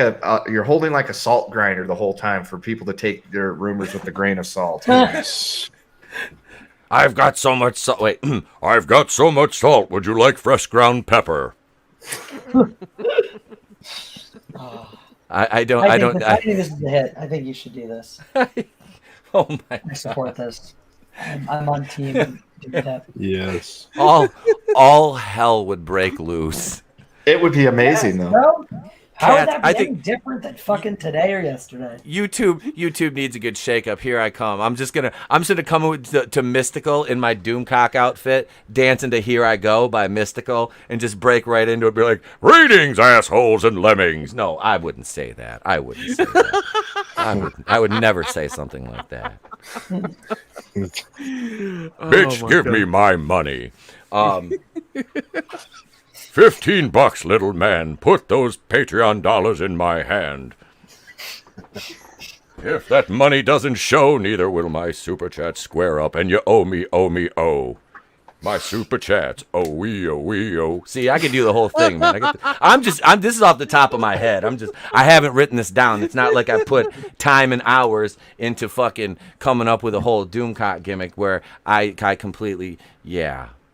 you're holding like a salt grinder the whole time for people to take their rumors with a grain of salt. Yes. I've got so much salt. Wait, I've got so much salt. Would you like fresh ground pepper? I think this is a hit. I think you should do this. Oh my! I support this. I'm on team. Yes. All hell would break loose. It would be amazing, though. Bro, how would that be I any think different than fucking today or yesterday? YouTube needs a good shakeup. Here I come. I'm just gonna come to Mystical in my Doomcock outfit, dancing to "Here I Go" by Mystical, and just break right into it. Be like, "Greetings, assholes and lemmings." No, I wouldn't say that. I wouldn't say that. I would never say something like that. Bitch, give me my money. $15, little man. Put those Patreon dollars in my hand. If that money doesn't show, neither will my super chat square up, and you owe me. My super chats. Oh. See, I can do the whole thing, man. This is off the top of my head. I haven't written this down. It's not like I put time and hours into fucking coming up with a whole Doomcock gimmick where I completely,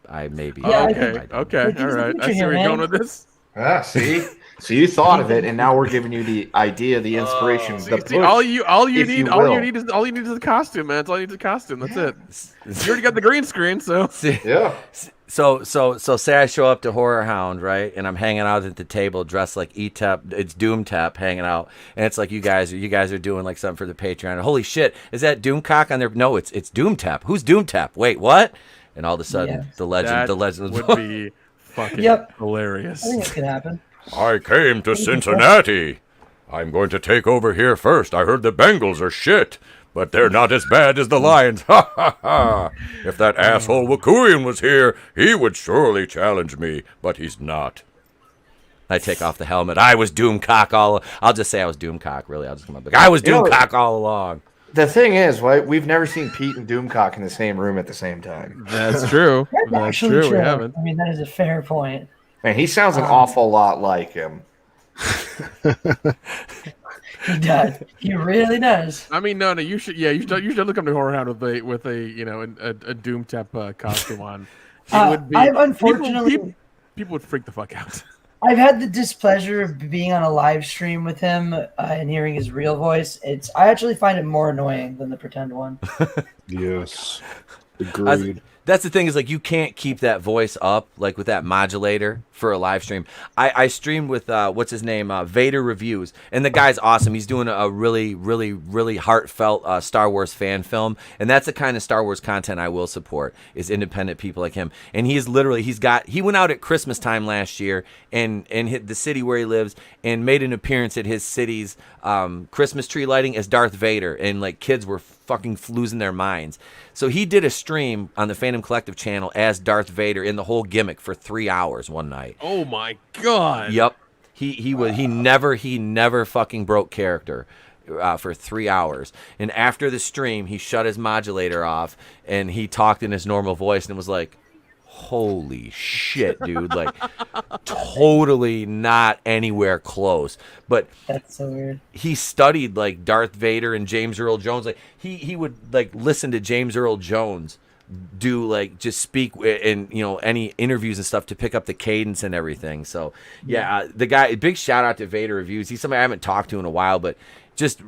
I maybe. Yeah, okay, all right. I see where you're going with this. See? So you thought of it, and now we're giving you the idea, the inspiration, the push. All you need is the costume, man. That's all you need is the costume. That's it. You already got the green screen, so yeah. So say I show up to Horror Hound, right, and I'm hanging out at the table dressed like E-Tep, it's Doomtep hanging out, and it's like you guys are doing like something for the Patreon. Holy shit, is that Doomcock on there? No, it's Doomtep. Who's Doomtep? Wait, what? And all of a sudden, the legend would be fucking hilarious. I think it could happen. I came to Cincinnati. I'm going to take over here first. I heard the Bengals are shit, but they're not as bad as the Lions. Ha ha ha! If that asshole Wakuian was here, he would surely challenge me, but he's not. I take off the helmet. I was Doomcock I'll just say I was Doomcock, really. I'll just come up like, I was Doomcock all along. The thing is, right, we've never seen Pete and Doomcock in the same room at the same time. That's true. That's true. We haven't. I mean, that is a fair point. Man, he sounds an awful lot like him. He does. He really does. I mean, no. You should look up to Horror Hound with a a Doomtep costume on. It would be. I've unfortunately people would freak the fuck out. I've had the displeasure of being on a live stream with him and hearing his real voice. I actually find it more annoying than the pretend one. Yes, agreed. That's the thing is like you can't keep that voice up like with that modulator for a live stream. I streamed with what's his name Vader Reviews, and the guy's awesome. He's doing a really really really heartfelt Star Wars fan film, and that's the kind of Star Wars content I will support is independent people like him. And he went out at Christmas time last year and hit the city where he lives and made an appearance at his city's Christmas tree lighting as Darth Vader, and like kids were fucking losing their minds. So he did a stream on the Phantom Collective channel as Darth Vader in the whole gimmick for 3 hours one night. Oh my god. Yep. He never fucking broke character for 3 hours. And after the stream, he shut his modulator off and he talked in his normal voice and was like, holy shit, dude. Like, totally not anywhere close. But that's so weird. He studied, like, Darth Vader and James Earl Jones. Like, he would, like, listen to James Earl Jones do, like, just speak in, any interviews and stuff to pick up the cadence and everything. So, yeah, the guy, big shout out to Vader Reviews. He's somebody I haven't talked to in a while, but just...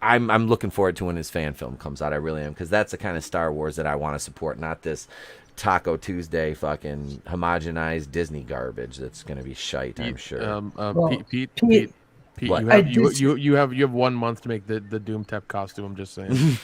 I'm looking forward to when his fan film comes out. I really am, because that's the kind of Star Wars that I want to support, not this Taco Tuesday fucking homogenized Disney garbage that's going to be shite, I'm sure. Pete, you have 1 month to make the Doomtep costume. I'm just saying.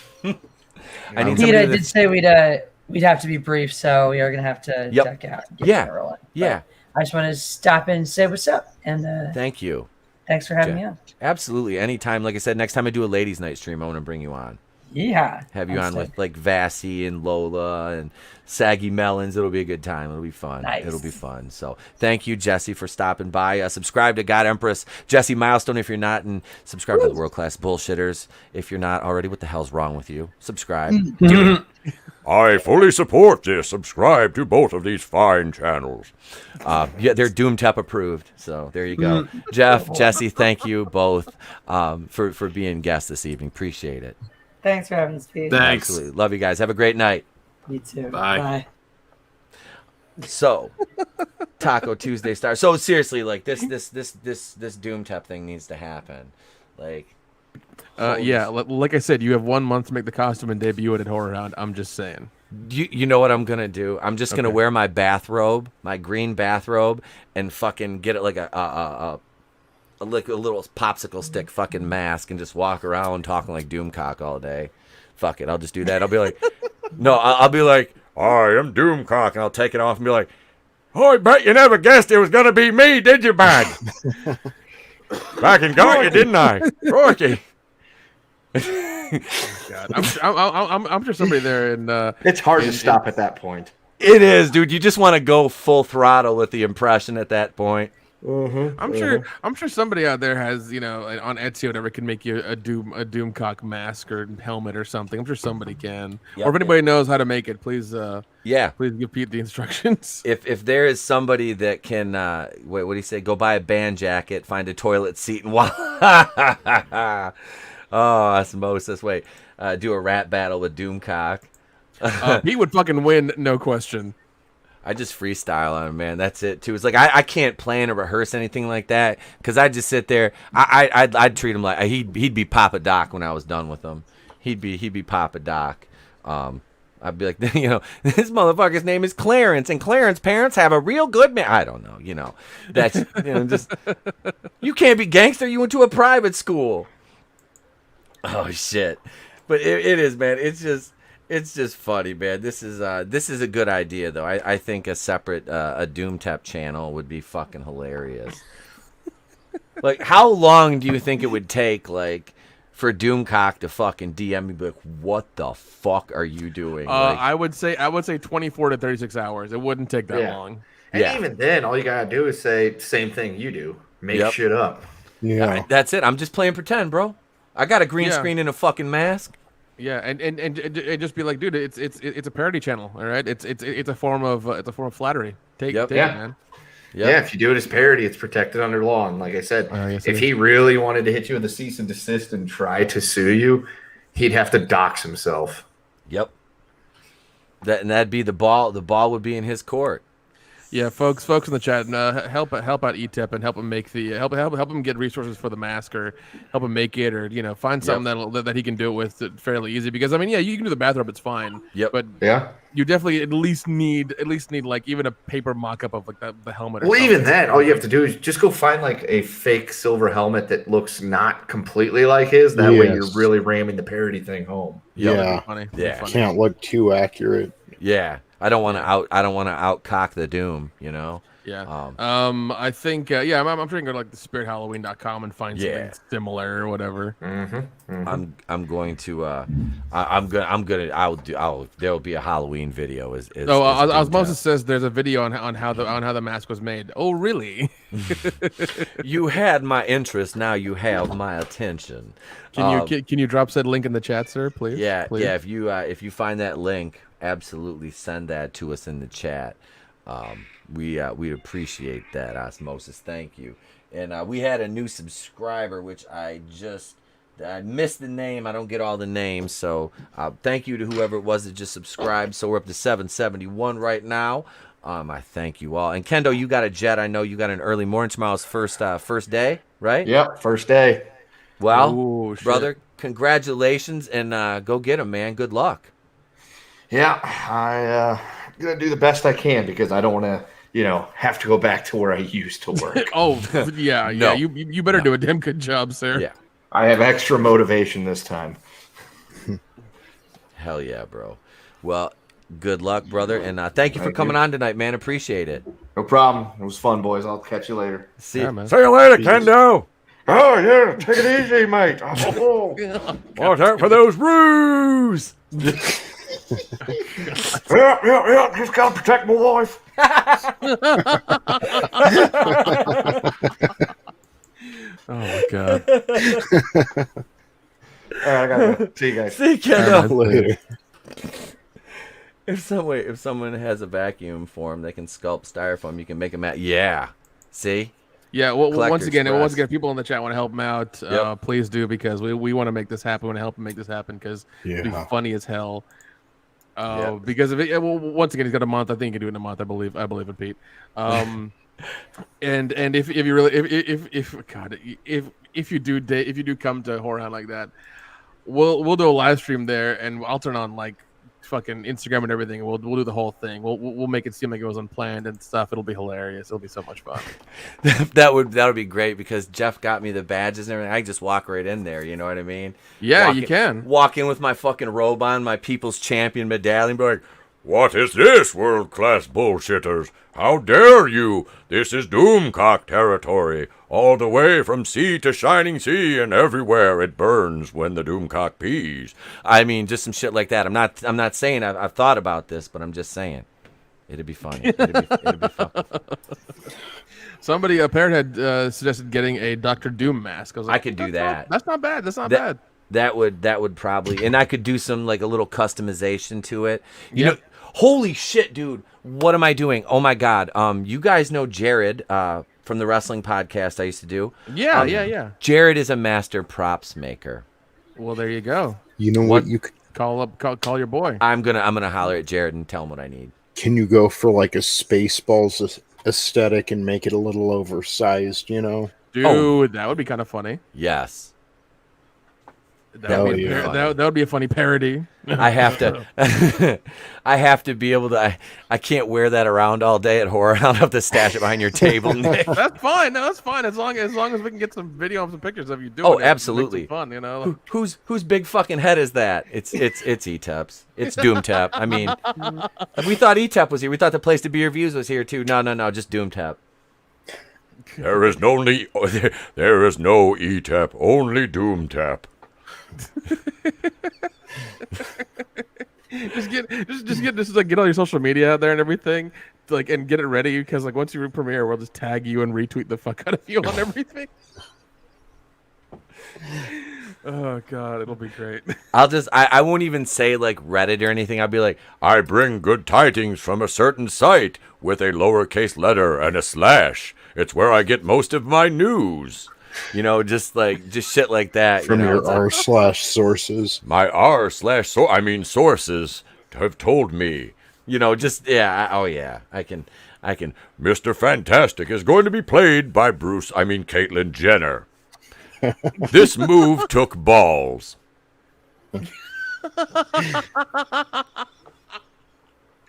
I did say we'd have to be brief, so we are going to have to check out. Yeah. I just want to stop in and say what's up. And thank you. Thanks for having me on. Absolutely. Anytime. Like I said, next time I do a ladies' night stream, I want to bring you on. Yeah. Have you on with like Vassy and Lola and Saggy Melons. It'll be a good time. It'll be fun. Nice. It'll be fun. So thank you, Jessi, for stopping by. Subscribe to God Empress Jessi Milestone if you're not, and subscribe to the World Class Bullshitters if you're not already. What the hell's wrong with you? Subscribe. Do it. I fully support this. Subscribe to both of these fine channels. Yeah, they're Doomtep approved. So there you go. Jeff, Jessi, thank you both for being guests this evening. Appreciate it. Thanks for having us, Pete. Thanks. Absolutely. Love you guys. Have a great night. You too. Bye. So, Taco Tuesday star. So seriously, like this Doomtep thing needs to happen. Like, yeah, like I said, you have 1 month to make the costume and debut it at Horror Hound. I'm just saying. You know what I'm gonna do? I'm just gonna wear my bathrobe, my green bathrobe, and fucking get it like a little popsicle stick fucking mask, and just walk around talking like Doomcock all day. Fuck it, I'll just do that. I'll be like, no, I'll be like, I am Doomcock, and I'll take it off and be like, oh, I bet you never guessed it was gonna be me, did you, bag? Back and got you, didn't I? Rocky. God, I'm sure somebody there in it's hard to stop at that point. It is, dude. You just want to go full throttle with the impression at that point. I'm sure somebody out there has, you know, on Etsy or whatever, can make you a Doomcock mask or helmet or something. I'm sure somebody can. Yep. Or if anybody knows how to make it, please please give Pete the instructions. If there is somebody that can wait, what do you say? Go buy a band jacket, find a toilet seat, and oh, osmosis. Wait, do a rap battle with Doomcock. Pete would fucking win, no question. I just freestyle on him, man. That's it too. It's like I can't plan or rehearse anything like that because I just sit there. I'd treat him like he'd be Papa Doc when I was done with him. He'd be Papa Doc. I'd be like, you know, this motherfucker's name is Clarence, and Clarence parents have a real good man. I don't know, you know. That's just you can't be gangster. You went to a private school. Oh shit! But it is, man. It's just funny, man. This is a good idea, though. I think a separate a Doomtep channel would be fucking hilarious. Like, how long do you think it would take, like, for Doomcock to fucking DM me, be like, "What the fuck are you doing?" Like, I would say 24 to 36 hours. It wouldn't take that long. And even then, all you gotta do is say same thing you do. Make shit up. Yeah, that's it. I'm just playing pretend, bro. I got a green screen and a fucking mask. Yeah, and just be like, dude, it's a parody channel, all right? It's a form of flattery. Take it, man. Yeah, if you do it as parody, it's protected under law. And like I said, if he really wanted to hit you with a cease and desist and try to sue you, he'd have to dox himself. Yep. That'd be the ball. The ball would be in his court. Yeah, folks in the chat, help out ETIP and help him make the help him get resources for the mask, or help him make it, or find something that he can do it with fairly easy. Because I mean, yeah, you can do the bathrobe, it's fine. Yep. But you definitely at least need like even a paper mock-up of like the helmet. Well, even then, all you have to do is just go find like a fake silver helmet that looks not completely like his. That way, you're really ramming the parody thing home. Yeah, funny. Can't look too accurate. Yeah. I don't want to outcock the Doom, you know. Yeah. I think I'm trying to go to like the spirithalloween.com and find something similar or whatever. I'm going to there'll be a Halloween video. Osmosis says there's a video on how the mask was made. Oh, really? You had my interest. Now you have my attention. Can you drop said link in the chat, sir? Please. Yeah. Please? Yeah. If you find that link, absolutely send that to us in the chat. We appreciate that, Osmosis. Thank you. And we had a new subscriber, which I missed the name. I don't get all the names, so thank you to whoever it was that just subscribed. So we're up to 771 right now. I thank you all. And Kendo, you got a jet. I know you got an early morning. Tomorrow's first day, right? Yep, first day. Well, brother, congratulations, and go get him, man. Good luck. Yeah, I'm gonna do the best I can because I don't want to, have to go back to where I used to work. Yeah. You better do a damn good job, sir. Yeah, I have extra motivation this time. Hell yeah, bro. Well, good luck, brother, and thank you for coming on tonight, man. Appreciate it. No problem. It was fun, boys. I'll catch you later. See you, man. See you later, Kendo. Oh, yeah, take it easy, mate. Oh, watch out for those roos. Yeah, just gotta protect my wife. Oh my god. All right, I gotta go. See you guys. See you guys later. If someone has a vacuum form, they can sculpt styrofoam. You can make them Yeah. See. Yeah. Well, once again, Express. people in the chat want to help them out. Yep. Please do, because we want to make this happen. We want to help him make this happen because it'd be funny as hell. Because of it. Well, once again, he's got a month. I think he can do it in a month. I believe in Pete. And if you really if you do come to Horror Hunt like that, we'll do a live stream there, and I'll turn on like fucking Instagram and everything, and we'll do the whole thing. We'll make it seem like it was unplanned and stuff. It'll be hilarious. It'll be so much fun. that would be great, because Jeff got me the badges and everything. I just walk right in there. You know what I mean? Yeah, you can walk in with my fucking robe on, my People's Champion medallion, be like, What is this, world-class bullshitters? How dare you? This is Doomcock territory. All the way from sea to shining sea, and everywhere it burns when the Doomcock pees. I mean, just some shit like that. I'm not saying I've thought about this, but I'm just saying it'd be funny. It'd be fun. Somebody, a parent had suggested getting a Dr. Doom mask. I was like, I could do that. That's not bad. That's not bad. That would probably, and I could do some like a little customization to it. You know, holy shit, dude! What am I doing? Oh my god! You guys know Jared from the wrestling podcast I used to do? Yeah. Jared is a master props maker. Well, there you go. You know what you could call your boy. I'm gonna holler at Jared and tell him what I need. Can you go for like a Spaceballs aesthetic and make it a little oversized? You know, dude, that would be kind of funny. Yes. That would be a funny parody. I have to be able to. I can't wear that around all day at Horror. I'll have to stash it behind your table, Nick. That's fine. No, that's fine. As long as we can get some video and some pictures of you doing it. Oh, absolutely. Fun, you know. Whose big fucking head is that? It's E-Tep's. It's Doomtep. I mean, we thought E-Tep was here. We thought the place to be reviews was here too. No, just Doomtep. There is no E-Tep, only Doomtep. just get all your social media out there and everything, like, and get it ready, because like once you premiere, we'll just tag you and retweet the fuck out of you on everything. Oh god, it'll be great. I won't even say like Reddit or anything. I'll be like, I bring good tidings from a certain site with a lowercase letter and a slash. It's where I get most of my news. You know, just shit like that. From you know? your r/sources. My sources have told me. You know, just I can. Mr. Fantastic is going to be played by Caitlyn Jenner. This move took balls.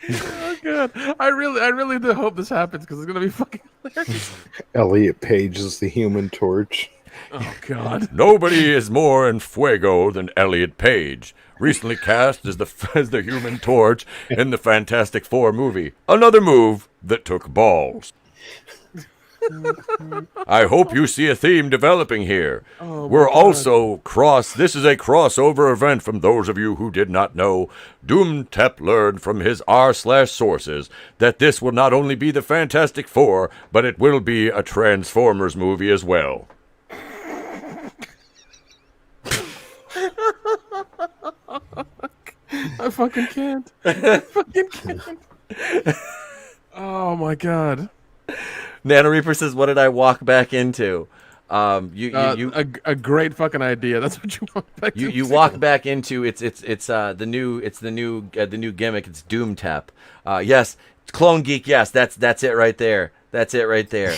Oh god, I really do hope this happens, because it's gonna be fucking hilarious. Elliot Page is the Human Torch. Oh god, nobody is more en fuego than Elliot Page, recently cast as the Human Torch in the Fantastic Four movie. Another move that took balls. I hope you see a theme developing here. We're also this is a crossover event. From those of you who did not know, Doomtep learned from his r/sources that this will not only be the Fantastic Four, but it will be a Transformers movie as well. I fucking can't. Oh my god. Nano Reaper says, "What did I walk back into?" A great fucking idea. That's what you walk back into. You walk back into the new gimmick. It's Doomtep. Yes, Clone Geek. Yes, that's it right there. That's it right there.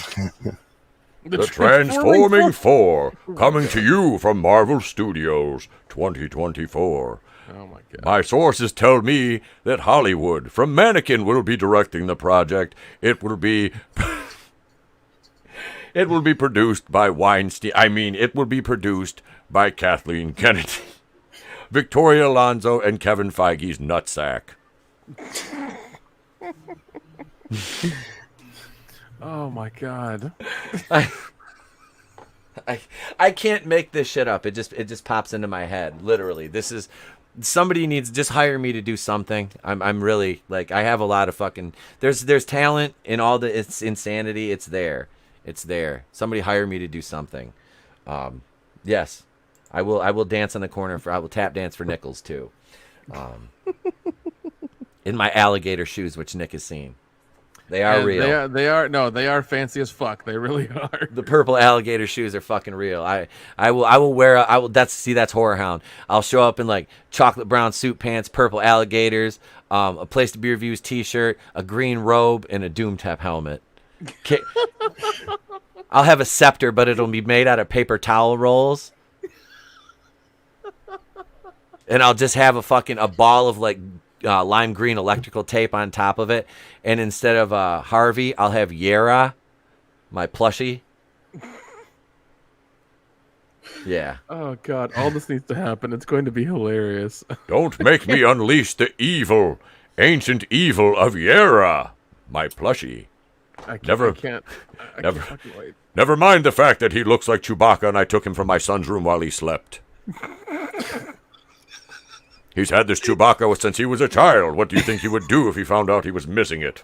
The Transforming Four, coming to you from Marvel Studios 2024. Oh my god. My sources tell me that Hollywood from Mannequin will be directing the project. It will be produced by Weinstein. It will be produced by Kathleen Kennedy, Victoria Alonso, and Kevin Feige's nutsack. Oh my god. I can't make this shit up. It just pops into my head. Literally, this is somebody needs just hire me to do something. I'm really like I have a lot of fucking there's talent in all the it's insanity. It's there. Somebody hire me to do something. Yes, I will dance on the corner I will tap dance for nickels too. In my alligator shoes, which Nick has seen. They are real. They are fancy as fuck. They really are. The purple alligator shoes are fucking real. I will wear that's Horror Hound. I'll show up in like chocolate brown suit pants, purple alligators, a Place to Be Reviews t-shirt, a green robe, and a Doom Tap helmet. I'll have a scepter, but it'll be made out of paper towel rolls. And I'll just have a ball of like lime green electrical tape on top of it, and instead of Harvey, I'll have Yera, my plushie. Yeah. Oh God, all this needs to happen. It's going to be hilarious. Don't make me unleash the ancient evil of Yera, my plushie. I can't fucking wait. Never mind the fact that he looks like Chewbacca and I took him from my son's room while he slept. He's had this Chewbacca since he was a child. What do you think he would do if he found out he was missing it?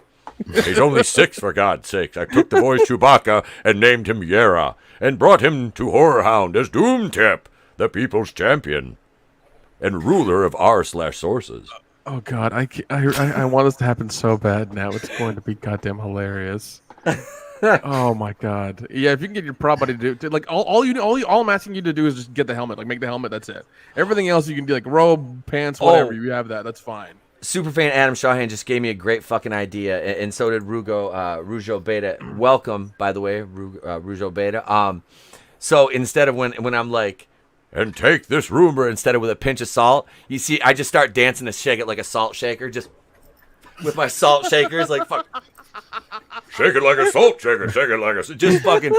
He's only 6, for God's sake. I took the boy's Chewbacca and named him Yera, and brought him to Horror Hound as Doomtip, the people's champion, and ruler of r/sources. Oh God, I want this to happen so bad now. It's going to be goddamn hilarious. Oh my God. Yeah, if you can get your prop buddy to do like all I'm asking you to do is just get the helmet. Like make the helmet, that's it. Everything else you can do like robe, pants, whatever. You have that. That's fine. Superfan Adam Shawhan just gave me a great fucking idea, and so did Rujo Beta. Welcome, by the way, Rujo Beta. So instead of when I'm like, and take this rumor, instead of with a pinch of salt, you see, I just start dancing to shake it like a salt shaker, just with my salt shakers, like fuck. Shake it like a salt shaker, shake it like a... Just fucking...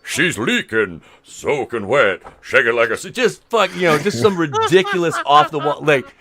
She's leaking, soaking wet, shake it like a... Just fuck, just some ridiculous off-the-wall, like...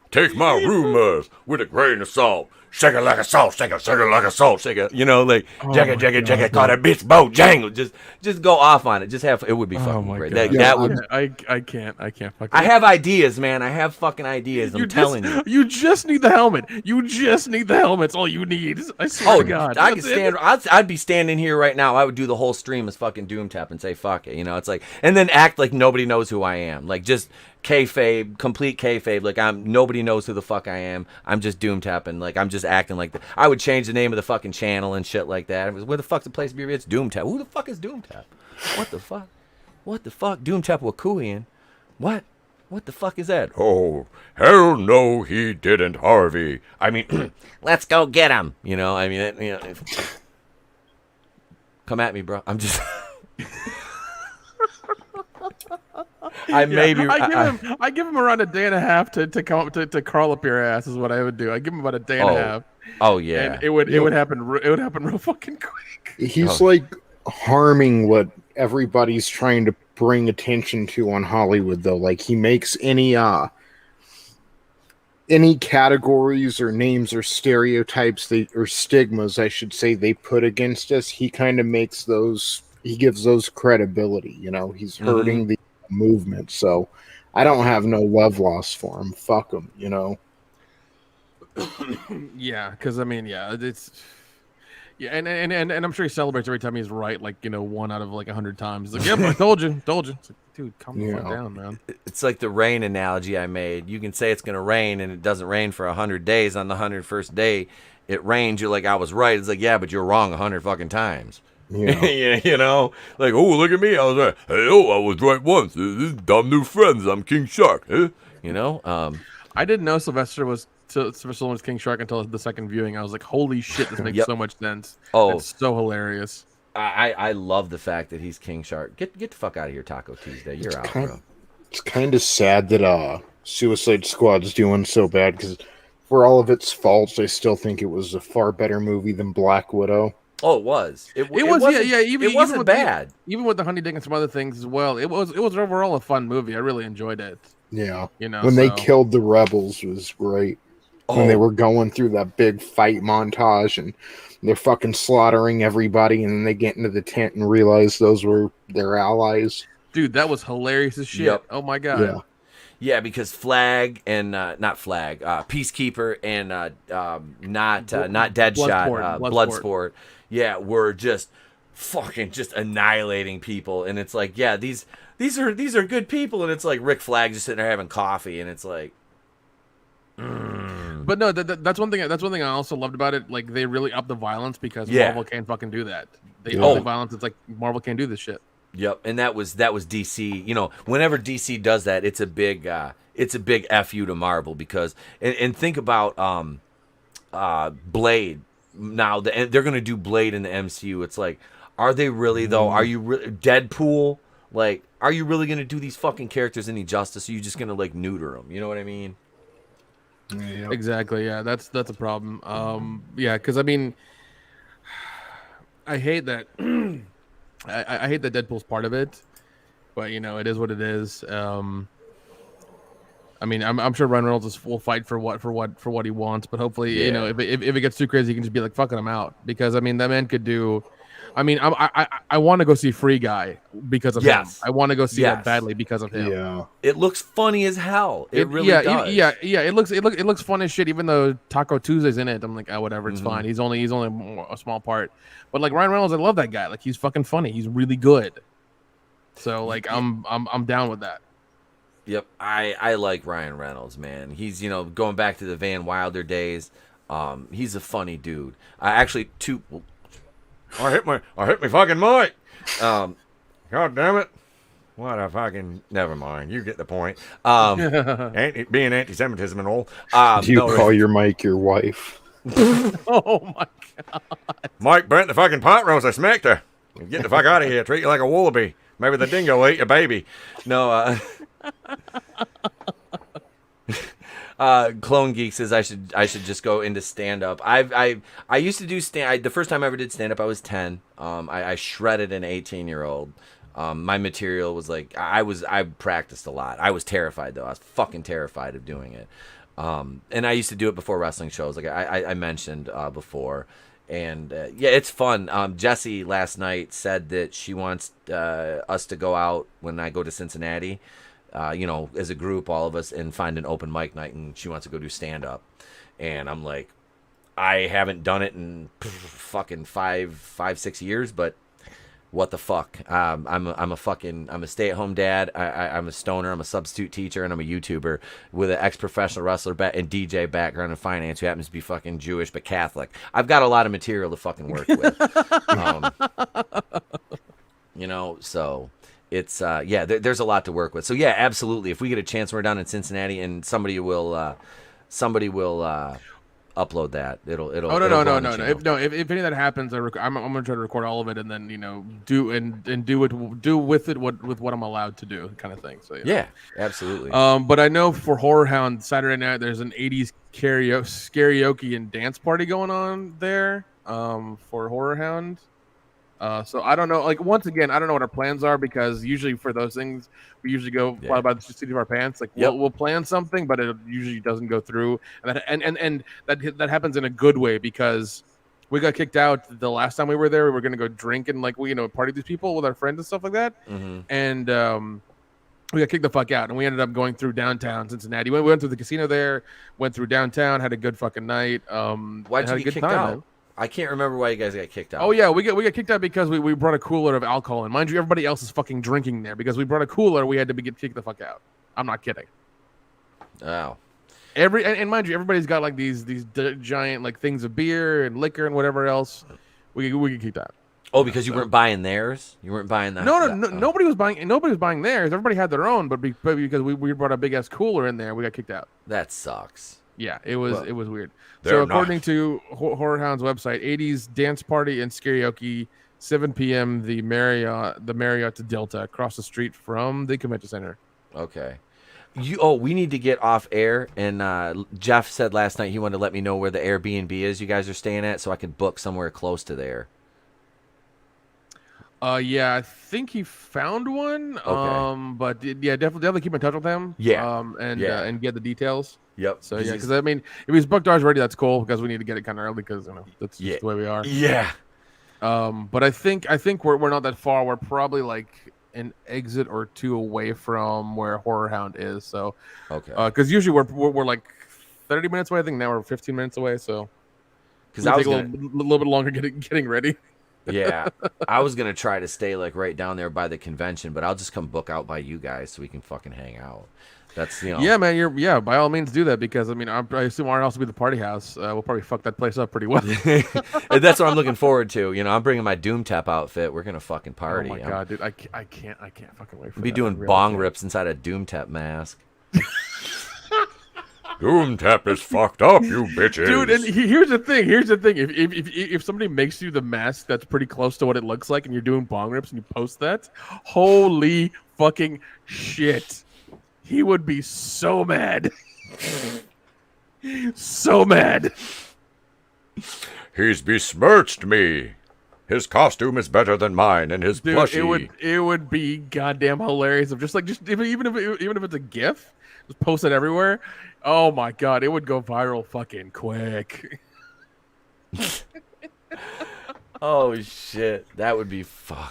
Take my rumors with a grain of salt. Shake it like a salt shaker, shake it like a salt shaker. Like, jagga, caught a bitch boat, jangle. Just go off on it. Just have, it would be fucking great. That would... I can't fucking... I have ideas, man. I have fucking ideas. I'm telling you. You just need the helmet. It's all you need. I swear to God. I could stand... I'd be standing here right now. I would do the whole stream as fucking Doom Tap and say, fuck it. It's like... And then act like nobody knows who I am. Like, just... kayfabe, complete kayfabe. Like nobody knows who the fuck I am. I'm just Doom Tapping. Like I'm just acting like that. I would change the name of the fucking channel and shit like that. It was, where the fuck's the place to be? It's Doom Tap. Who the fuck is Doom Tap? What the fuck? What the fuck? Doom Tap Wakuian? What? What the fuck is that? Oh, hell no, he didn't, Harvey. I mean, let's go get him. Come at me, bro. I'm just. I give him around a day and a half to come up to crawl up your ass is what I would do. I give him about a day and a half. Oh yeah, and it would happen. It would happen real fucking quick. He's like harming what everybody's trying to bring attention to on Hollywood, though. Like he makes any categories or names or stereotypes or stigmas, I should say, they put against us. He kind of makes those. He gives those credibility. He's hurting the movement, so I don't have no love lost for him. Fuck him, Yeah, because it's and I'm sure he celebrates every time he's right, like 1 out of like 100 times. He's like, yep, I told you. It's like, dude, calm the fuck down, man. It's like the rain analogy I made. You can say it's gonna rain, and it doesn't rain for 100 days. On the 101st day, it rains. You're like, I was right. It's like, yeah, but you're wrong 100 fucking times. Like, oh, look at me. I was right. Hey, I was right once. Dumb new friends. I'm King Shark. I didn't know Sylvester was King Shark until the second viewing. I was like, holy shit, this makes so much sense. Oh, it's so hilarious. I love the fact that he's King Shark. Get the fuck out of here, Taco Tuesday. You're out, bro. It's kind of sad that Suicide Squad's doing so bad, because for all of its faults, I still think it was a far better movie than Black Widow. Oh, it was. It wasn't bad. Even with the honey dick and some other things as well. It was overall a fun movie. I really enjoyed it. Yeah. When they killed the rebels was great. when they were going through that big fight montage and they're fucking slaughtering everybody, and then they get into the tent and realize those were their allies. Dude, that was hilarious as shit. Yep. Oh my god. Yeah. Yeah, because Flag and not Flag, Peacekeeper and not Deadshot, Bloodsport, yeah, were just fucking just annihilating people, and it's like, yeah, these are good people, and it's like Rick Flag just sitting there having coffee, and it's like. But no, that's one thing. That's one thing I also loved about it. Like they really upped the violence because Marvel can't fucking do that. They up the violence. It's like Marvel can't do this shit. Yep, and that was DC. You know, whenever DC does that, it's a big fu to Marvel because and think about Blade. Now they're gonna do Blade in the MCU. It's like, are they really though? Are you Deadpool? Like, are you really gonna do these fucking characters any justice? Or are you just gonna like neuter them? You know what I mean? Yep. Exactly. Yeah, that's a problem. Yeah, because I mean, I hate that. I hate that Deadpool's part of it, but you know it is what it is. I mean, I'm sure Ryan Reynolds will fight for what he wants, but hopefully, you know, if it gets too crazy, he can just be like, "Fucking him out," because I mean, that man could do. I mean, I want to go see Free Guy because of him. I want to go see that badly because of him. Yeah, it looks funny as hell. It really does. Yeah. It looks fun as shit. Even though Taco Tuesday's in it, I'm like, oh, whatever, it's fine. He's only a small part. But like Ryan Reynolds, I love that guy. Like he's fucking funny. He's really good. So like I'm down with that. Yep, I like Ryan Reynolds, man. He's, you know, going back to the Van Wilder days. He's a funny dude. I hit my fucking mic. God damn it. What a fucking... Never mind. You get the point. Being anti-Semitism and all. Do you call your mic your wife? Oh my god. Mike burnt the fucking pot roast. I smacked her. Get the fuck out of here. Treat you like a wallaby. Maybe the dingo ate your baby. No, Clone Geek says I should just go into stand up. I used to do the first time I ever did stand up I was 10. I shredded an 18-year-old. My material was like I practiced a lot. I was terrified though. I was fucking terrified of doing it. And I used to do it before wrestling shows, like I mentioned before. And yeah, it's fun. Jessi last night said that she wants us to go out when I go to Cincinnati. You know, as a group, all of us, and find an open mic night, and she wants to go do stand-up. And I'm like, I haven't done it in fucking 5-6 years, but what the fuck? I'm a stay-at-home dad. I'm a stoner. I'm a substitute teacher, and I'm a YouTuber with an ex-professional wrestler and DJ background in finance who happens to be fucking Jewish but Catholic. I've got a lot of material to fucking work with. You know, so... It's there's a lot to work with. So yeah, absolutely. If we get a chance, we're down in Cincinnati, and somebody will upload that. It'll. Oh no. If any of that happens, I'm gonna try to record all of it, and then do with it what I'm allowed to do, kind of thing. So yeah, absolutely. But I know for Horror Hound Saturday night, there's an '80s karaoke and dance party going on there. For Horror Hound. So I don't know. Like once again, I don't know what our plans are because usually for those things we usually go fly by the seat of our pants. Like we'll plan something, but it usually doesn't go through. And that happens in a good way because we got kicked out the last time we were there. We were gonna go drink and like party with these people with our friends and stuff like that. Mm-hmm. And we got kicked the fuck out, and we ended up going through downtown Cincinnati. We went through the casino there, went through downtown, had a good fucking night. Why'd you get kicked out? Man. I can't remember why you guys got kicked out. Oh yeah, we got kicked out because we brought a cooler of alcohol, and mind you, everybody else is fucking drinking there because we brought a cooler. We had to get kicked the fuck out. I'm not kidding. Oh. And mind you, everybody's got like these giant like things of beer and liquor and whatever else. We get kicked out. Oh, because you weren't buying theirs. You weren't buying that. No, nobody was buying. Nobody was buying theirs. Everybody had their own, but because we brought a big ass cooler in there, we got kicked out. That sucks. Yeah, it was weird. So according to Horror Hound's website, 80s dance party and karaoke, 7 p.m. the Marriott to Delta across the street from the convention center. Okay. We need to get off air, and Jeff said last night he wanted to let me know where the Airbnb is you guys are staying at so I could book somewhere close to there. Yeah, I think he found one. Okay. But yeah, definitely keep in touch with him. Yeah. And get the details. Yep. So yeah, because I mean, if he's booked ours already, that's cool because we need to get it kind of early because that's just the way we are. Yeah. But I think we're not that far. We're probably like an exit or two away from where Horror Hound is. So okay. Because usually we're like 30 minutes away. I think now we're 15 minutes away. So because I was a little bit longer getting ready. Yeah, I was gonna try to stay like right down there by the convention, but I'll just come book out by you guys so we can fucking hang out. That's Yeah, man. By all means do that because I mean I assume our house will be the party house. We'll probably fuck that place up pretty well. That's what I'm looking forward to. I'm bringing my Doom Tap outfit. We're gonna fucking party. Oh my god, dude! I can't fucking wait for be that. doing bong rips inside a Doom Tap mask. Doom Tap is fucked up, you bitches. Dude, and here's the thing. If somebody makes you the mask that's pretty close to what it looks like, and you're doing bong rips and you post that, holy fucking shit. He would be so mad. So mad. He's besmirched me. His costume is better than mine, and his plushie. It would be goddamn hilarious if even if it's a GIF, just post it everywhere. Oh my god, it would go viral fucking quick. Oh shit, that would be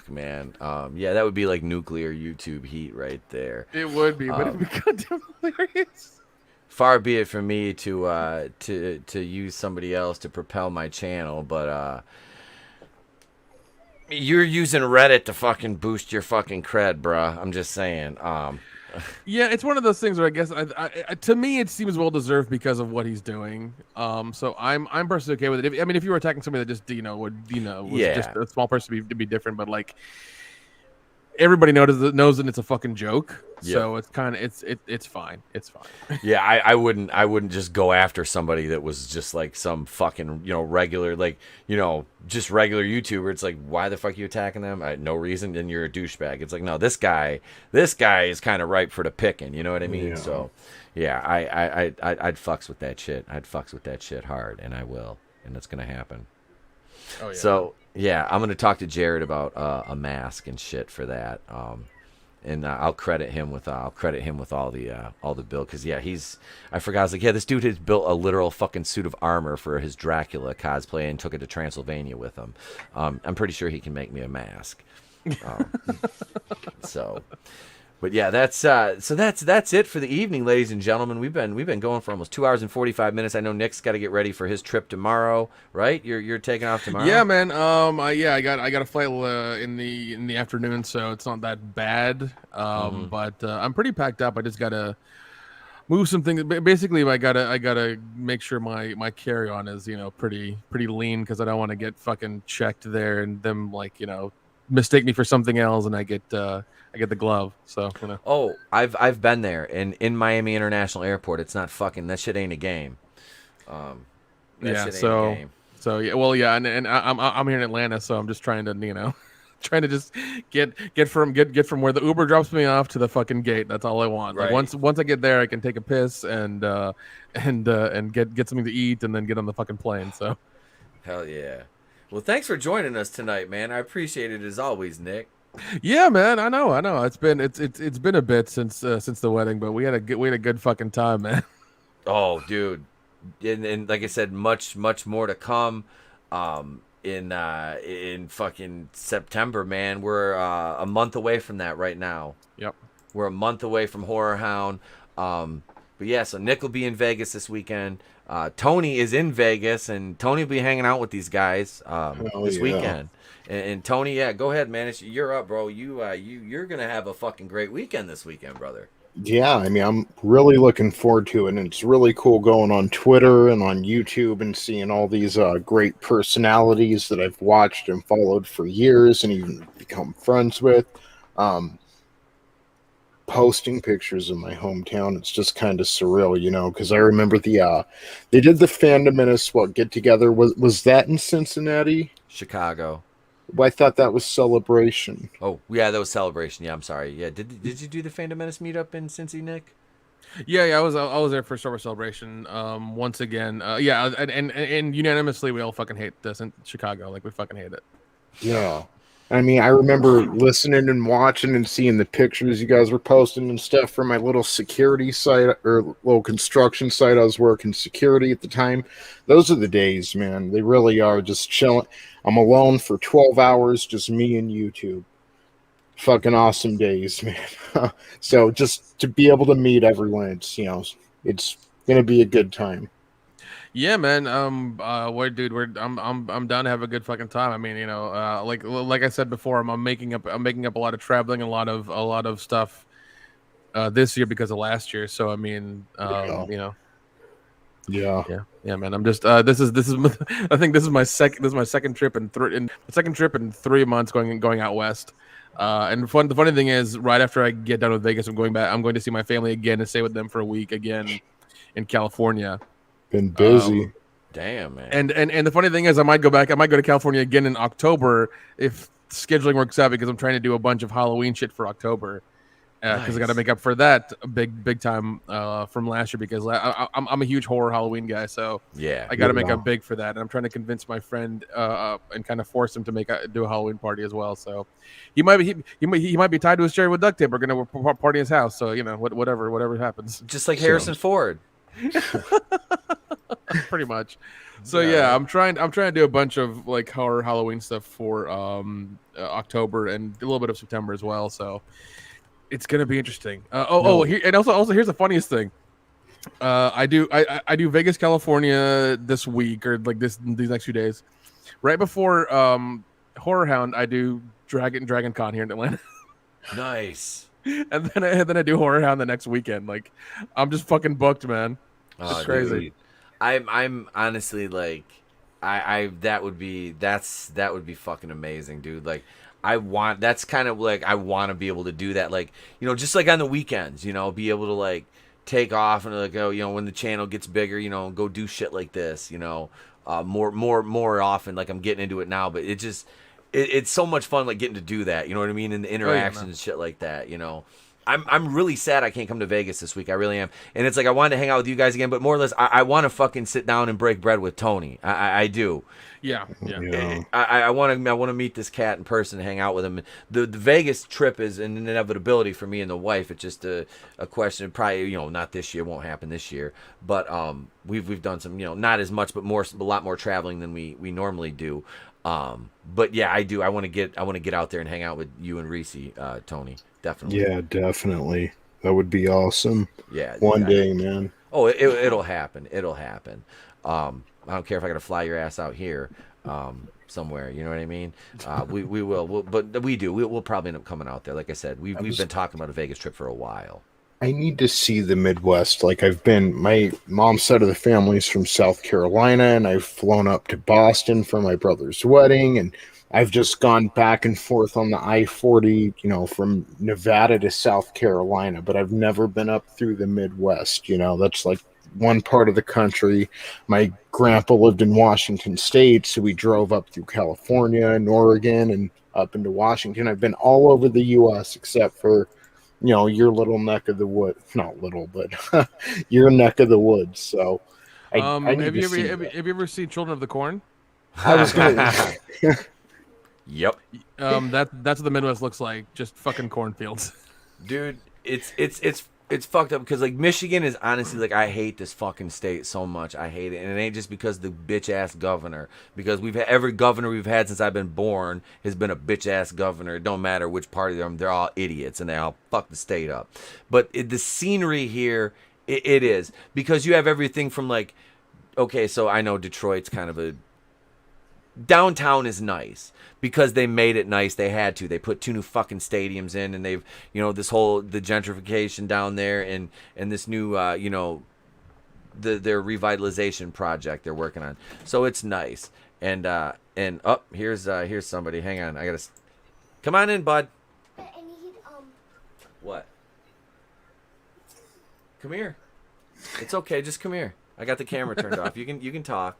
man. Yeah, that would be like nuclear YouTube heat right there. It would be, but it would be goddamn hilarious. Far be it from me to use somebody else to propel my channel, but you're using Reddit to fucking boost your fucking cred, bruh. I'm just saying. Yeah, it's one of those things where I guess to me it seems well deserved because of what he's doing. So I'm personally okay with it. If you were attacking somebody that just was just a small person to be different, but like everybody knows that it's a fucking joke. Yep. So it's kind of it's fine. It's fine. Yeah, I wouldn't just go after somebody that was just like some fucking regular just regular YouTuber. It's like, why the fuck are you attacking them? No reason. Then you're a douchebag. It's like, no, this guy is kind of ripe for the picking. You know what I mean? Yeah. So yeah, I'd fucks with that shit. I'd fucks with that shit hard, and I will, and it's gonna happen. Oh yeah. So yeah, I'm gonna talk to Jared about a mask and shit for that. And I'll credit him with all the build, because yeah, I forgot. I was like, yeah, this dude has built a literal fucking suit of armor for his Dracula cosplay and took it to Transylvania with him. I'm pretty sure he can make me a mask. But yeah, that's it for the evening, ladies and gentlemen. We've been going for almost 2 hours and 45 minutes. I know Nick's got to get ready for his trip tomorrow, right? You're taking off tomorrow. Yeah, man. I got a flight in the afternoon, so it's not that bad. But I'm pretty packed up. I just gotta move some things. Basically, I gotta make sure my carry on is pretty lean, because I don't want to get fucking checked there and them mistake me for something else, and I get the glove. So Oh, I've been there in Miami International Airport. It's not fucking, that shit ain't a game. Yeah. So yeah. Well, yeah, and I'm here in Atlanta, so I'm just trying to just get from where the Uber drops me off to the fucking gate. That's all I want. Right. Like once I get there, I can take a piss and get something to eat, and then get on the fucking plane. So hell yeah. Well, thanks for joining us tonight, man. I appreciate it as always, Nick. Yeah, man. I know. It's been a bit since the wedding, but we had a good fucking time, man. Oh, dude, and like I said, much more to come. In fucking September, man. We're a month away from that right now. Yep. We're a month away from Horror Hound. But yeah, so Nick will be in Vegas this weekend. Tony is in Vegas, and Tony will be hanging out with these guys this weekend. And Tony, yeah, go ahead, man. You're up, bro. You're gonna have a fucking great weekend this weekend, brother. Yeah, I mean, I'm really looking forward to it, and it's really cool going on Twitter and on YouTube and seeing all these great personalities that I've watched and followed for years and even become friends with. Posting pictures of my hometown, it's just kind of surreal, because I remember they did the Fandom Menace get together. Was that in Cincinnati? Chicago. Well, I thought that was Celebration. Oh yeah, that was Celebration. Yeah, I'm sorry. Yeah, did you do the Fandom Menace meetup in Cincy, Nick? Yeah, I was there for Star Wars Celebration. Once again, yeah, and unanimously we all fucking hate this in Chicago. Like, we fucking hate it. Yeah. I mean, I remember listening and watching and seeing the pictures you guys were posting and stuff from my little security site or little construction site. I was working security at the time. Those are the days, man. They really are, just chilling. I'm alone for 12 hours, just me and YouTube. Fucking awesome days, man. So just to be able to meet everyone, it's, you know, it's gonna be a good time. Yeah, man. I'm down to have a good fucking time. I mean, you know, like I said before, I'm making up a lot of traveling, a lot of stuff this year because of last year. So I mean, you know, yeah, man. I'm just this is I think this is my second trip in in 3 months going out west. And the funny thing is, right after I get done with Vegas, I'm going to see my family again and stay with them for a week again in California. Been busy. Damn, man. And the funny thing is, I might go to California again in October if scheduling works out, because I'm trying to do a bunch of Halloween shit for October. Because I got to make up for that big time from last year, because I'm a huge horror Halloween guy, so yeah, I got to make up big for that. And I'm trying to convince my friend and kind of force him to do a Halloween party as well. So he might be tied to his chair with duct tape. We're gonna party in his house. So you know, whatever happens. Just like Harrison Ford. Pretty much. So yeah, I'm trying to do a bunch of like horror Halloween stuff for October and a little bit of September as well. So it's gonna be interesting. Here, and also here's the funniest thing. I do Vegas, California this week, or like these next few days. Right before Horror Hound, I do Dragon Con here in Atlanta. Nice. And then I do Horror Hound the next weekend. Like, I'm just fucking booked, man. It's crazy. Dude. I'm honestly like, that would be fucking amazing, dude. Like, that's kind of like, I want to be able to do that. Like, you know, just like on the weekends, you know, be able to like take off and like, go, you know, when the channel gets bigger, you know, go do shit like this, you know, more often. Like, I'm getting into it now, but it's so much fun, like getting to do that. You know what I mean? And the interactions and shit like that, you know. I'm really sad I can't come to Vegas this week. I really am. And it's like, I wanted to hang out with you guys again, but more or less, I want to fucking sit down and break bread with Tony. I do. Yeah. I want to meet this cat in person and hang out with him. The Vegas trip is an inevitability for me and the wife. It's just a question of probably, you know, not this year, won't happen this year. But we've done some, you know, not as much, but a lot more traveling than we normally do. But yeah, I do. I want to get out there and hang out with you and Reese, Tony. Definitely. Yeah, definitely. That would be awesome. Yeah. One day, man. Oh, it'll happen. It'll happen. I don't care if I got to fly your ass out here somewhere. You know what I mean? We will. But we do. We'll probably end up coming out there. Like I said, we've been talking about a Vegas trip for a while. I need to see the Midwest. Like, my mom's side of the family's from South Carolina, and I've flown up to Boston for my brother's wedding, and I've just gone back and forth on the I-40, you know, from Nevada to South Carolina, but I've never been up through the Midwest. You know, that's like one part of the country. My grandpa lived in Washington State, so we drove up through California and Oregon and up into Washington. I've been all over the U.S. except for, you know, your little neck of the wood. Not little, but your neck of the woods. So have you ever seen Children of the Corn? I was gonna Yep. That's what the Midwest looks like. Just fucking cornfields. Dude, it's fucked up because like Michigan is honestly like, I hate this fucking state so much. I hate it. And it ain't just because the bitch ass governor. Because every governor we've had since I've been born has been a bitch ass governor. It don't matter which party they're all idiots and they all fuck the state up. But the scenery here, it is. Because you have everything from like, okay, so I know Detroit's kind of a, downtown is nice because they made it nice. They had to. They put 2 new fucking stadiums in, and they've, you know, the gentrification down there, and this new, you know, their revitalization project they're working on. So it's nice. And here's somebody. Hang on, I gotta. Come on in, bud. I need What? Come here. It's okay. Just come here. I got the camera turned off. You can talk.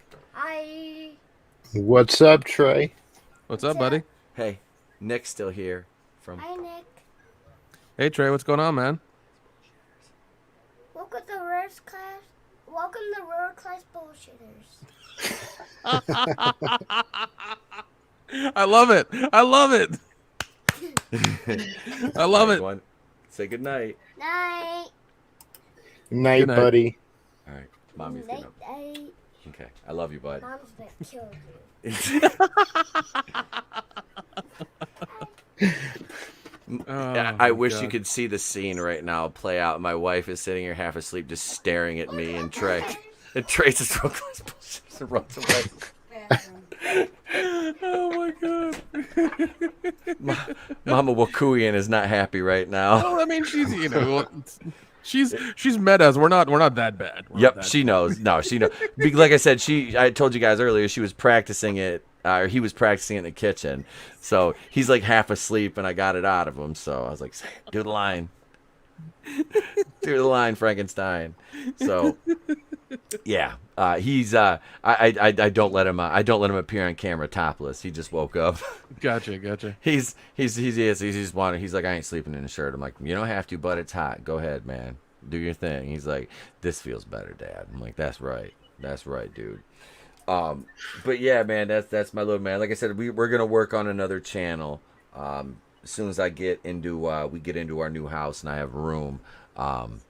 What's up, Trey? What's up, buddy? Hey, Nick's still here. Hi, Nick. Hey, Trey. What's going on, man? Welcome to WorldClass Bullshitters. I love it. I love it. I love it. Everyone, say good night. Night. Night, Good night. buddy. All right, mommy's Night. gonna. Okay, I love you, bud. Mom's gonna kill you. I wish you could see the scene right now play out. My wife is sitting here half asleep, just staring at me and Trey. And Trey's just WorldClass bullshitters and runs away. Oh my god. Mama Wakuian is not happy right now. Well, I mean, she's she's met us. We're not that bad. Yep, she knows. No, she knows. Like I said, I told you guys earlier, she was practicing it. Or he was practicing it in the kitchen. So he's like half asleep, and I got it out of him. So I was like, do the line. Do the line, Frankenstein. So yeah, he's I don't let him appear on camera topless. He just woke up. Gotcha. He's like, I ain't sleeping in a shirt. I'm like, you don't have to, but it's hot. Go ahead, man. Do your thing. He's like, this feels better, Dad. I'm like, that's right, dude. But yeah, man, that's my little man. Like I said, we're gonna work on another channel. As soon as I get into we get into our new house and I have room.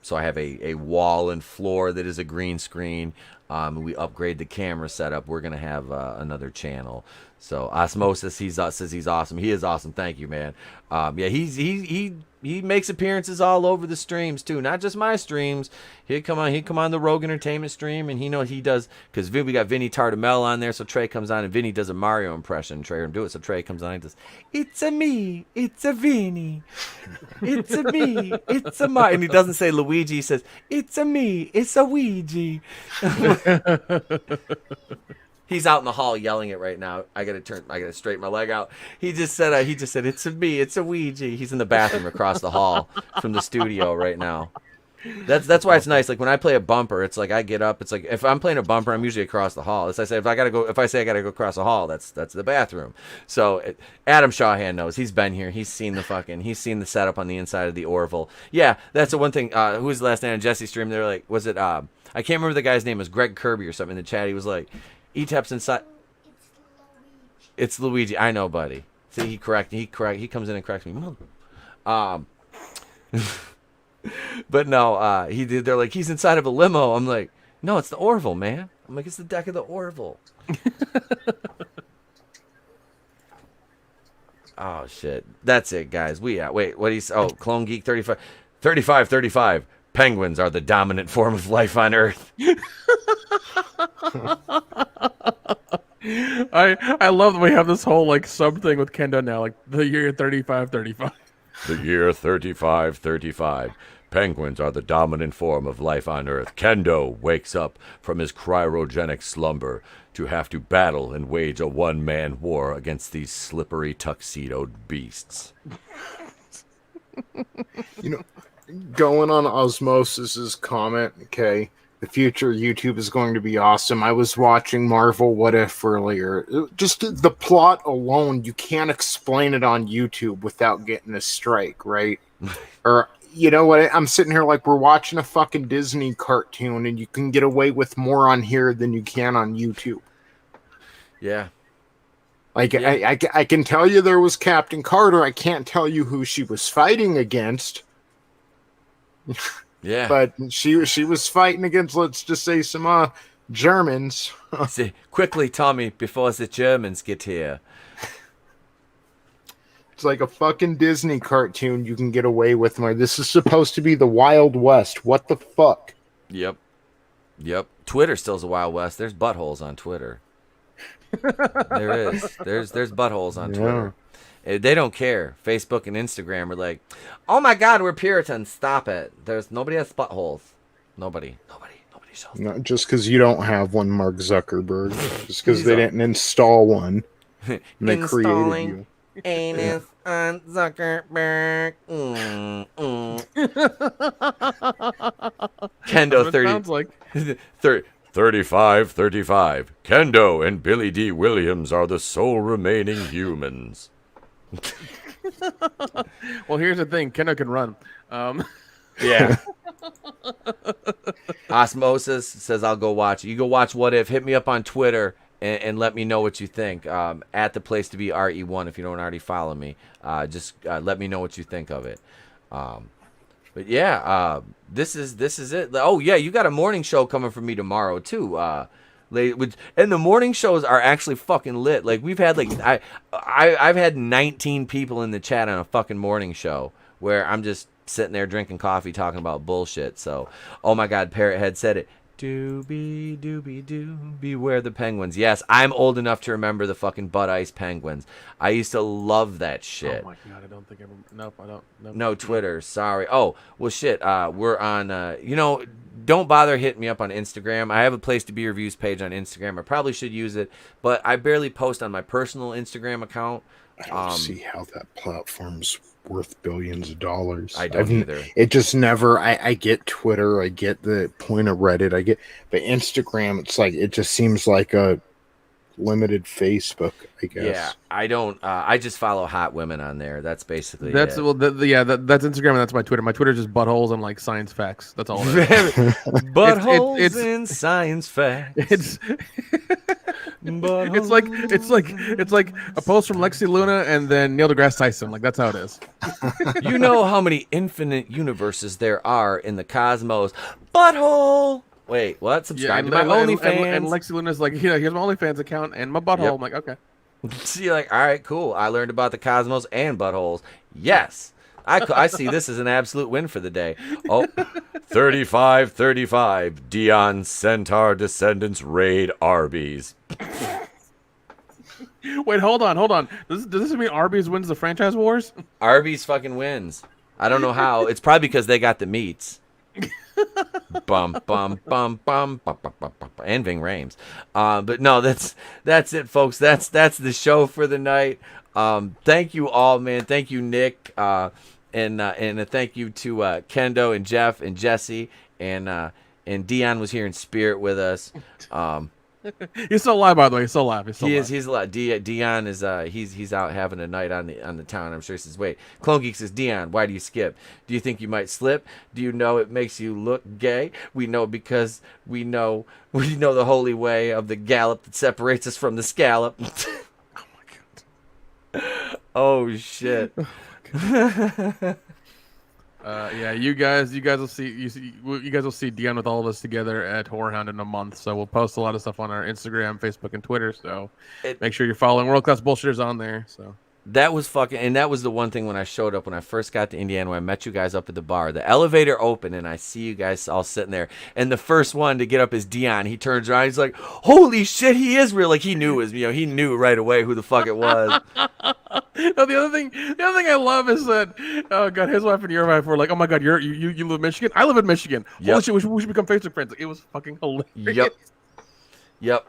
So I have a wall and floor that is a green screen. We upgrade the camera setup. We're gonna have another channel. So Osmosis, says he's awesome. He is awesome. Thank you, man. Yeah, he makes appearances all over the streams too, not just my streams. He'd come on the Rogue Entertainment stream, and he does, because we got Vinny Tardamel on there, so Trey comes on and Vinny does a Mario impression. Trey heard him do it, so Trey comes on and does, it's a me, it's a Vinny, it's a me, it's a Mario, and he doesn't say Luigi, he says it's a me, it's a Ouija. He's out in the hall yelling it right now. I gotta straighten my leg out. He just said it's a me, it's a Ouija. He's in the bathroom across the hall from the studio right now. That's why it's nice. Like when I play a bumper, it's like I get up. It's like if I'm playing a bumper, I'm usually across the hall. As I say, if I say I gotta go across the hall, that's the bathroom. So Adam Shawhan knows. He's been here. He's seen the setup on the inside of the Orville. Yeah, that's the one thing. Who was the last night on Jesse's stream? They're like, was it? I can't remember the guy's name. It was Greg Kirby or something in the chat. He was like, he taps inside. It's Luigi. I know, buddy. See, he comes in and corrects me. But no, they're like, he's inside of a limo. I'm like, no, it's the Orville, man. I'm like, it's the deck of the Orville. Oh shit. That's it, guys. Wait, what he's Clone Geek 35. Penguins are the dominant form of life on Earth. I love that we have this whole like sub thing with Kendo now, like the year 3535. The year 3535. Penguins are the dominant form of life on Earth. Kendo wakes up from his cryogenic slumber to have to battle and wage a one-man war against these slippery tuxedoed beasts. Going on Osmosis's comment, okay, the future of YouTube is going to be awesome. I was watching Marvel What If earlier. Just the plot alone, you can't explain it on YouTube without getting a strike, right? Or, you know what, I'm sitting here like we're watching a fucking Disney cartoon, and you can get away with more on here than you can on YouTube. Yeah. Like, yeah. I can tell you there was Captain Carter. I can't tell you who she was fighting against. Yeah, but she was fighting against, let's just say, some Germans. See, quickly, Tommy, before the Germans get here. It's like a fucking Disney cartoon. You can get away with more. This is supposed to be the Wild West. What the fuck? Yep. Twitter still's a Wild West. There's buttholes on Twitter. There is. There's buttholes on Twitter. They don't care. Facebook and Instagram are like, oh my God, we're Puritans. Stop it. Nobody has buttholes. Nobody shows. Not just because you don't have one, Mark Zuckerberg. Just because they didn't install one. And they created you. Anus on Zuckerberg. Kendo 30. Sounds like 3535. Kendo and Billy D. Williams are the sole remaining humans. Well, here's the thing. Kendo can run. Yeah. Osmosis says, I'll go watch. You go watch What If. Hit me up on Twitter and let me know what you think. At the place to be RE1 if you don't already follow me. Just let me know what you think of it. But yeah, this is it. Oh yeah, you got a morning show coming from me tomorrow too. And the morning shows are actually fucking lit. Like we've had I've had 19 people in the chat on a fucking morning show where I'm just sitting there drinking coffee talking about bullshit. So, oh my God, Parrothead said it. Doobie doobie doo, beware the penguins. Yes, I'm old enough to remember the fucking Bud Ice penguins. I used to love that shit. Oh my God, I don't think I remember. Nope, I don't. Nope. No Twitter, sorry. Oh, well shit, we're on, don't bother hitting me up on Instagram. I have a Place to Be Reviews page on Instagram. I probably should use it, but I barely post on my personal Instagram account. I don't see how that platform's worth billions of dollars. I don't either. It just never. I get Twitter. I get the point of Reddit. But Instagram, it's like it just seems like a limited Facebook, I guess. Yeah, I don't. I just follow hot women on there. That's basically that's it. well, that's Instagram and that's my Twitter. My Twitter's just buttholes and like science facts. That's all. It is. Buttholes and science facts. It's like a post from Lexi Luna and then Neil deGrasse Tyson. Like that's how it is. You know how many infinite universes there are in the cosmos. Butthole. Wait, what? Subscribe to my OnlyFans. And Lexi Luna's like, here's my OnlyFans account and my butthole. Yep. I'm like, okay. So you're like, all right, cool. I learned about the cosmos and buttholes. Yes. I see this as an absolute win for the day. Oh, 35-35. Dion Centaur descendants raid Arby's. Wait, hold on. Does this mean Arby's wins the franchise wars? Arby's fucking wins. I don't know how. It's probably because they got the meats. bum, bum, bum, bum, bum, bum, bum, bum, and Ving Rhames. But no, that's it, folks. That's the show for the night. Thank you all, man. Thank you, Nick. And a thank you to Kendo and Jeff and Jesse and Dion was here in spirit with us. He's still alive, by the way. He's still alive. He's alive. Dion is he's out having a night on the town. I'm sure he says, wait. Clone Geek says, Dion, why do you skip? Do you think you might slip? Do you know it makes you look gay? We know because we know the holy way of the gallop that separates us from the scallop. Oh my God. Oh shit. Yeah, you guys will see Dion with all of us together at Whorehound in a month. So we'll post a lot of stuff on our Instagram, Facebook, and Twitter. So make sure you're following World Class Bullshitters on there. So that was that was the one thing when I showed up, when I first got to Indiana, when I met you guys up at the bar. The elevator opened and I see you guys all sitting there. And the first one to get up is Dion. He turns around, he's like, "Holy shit, he is real!" Like he knew he knew right away who the fuck it was. No, the other thing I love is that, oh God, his wife and your wife were like, "Oh my God, you live in Michigan? I live in Michigan. Yep. Holy shit, we should become Facebook friends." It was fucking hilarious. Yep.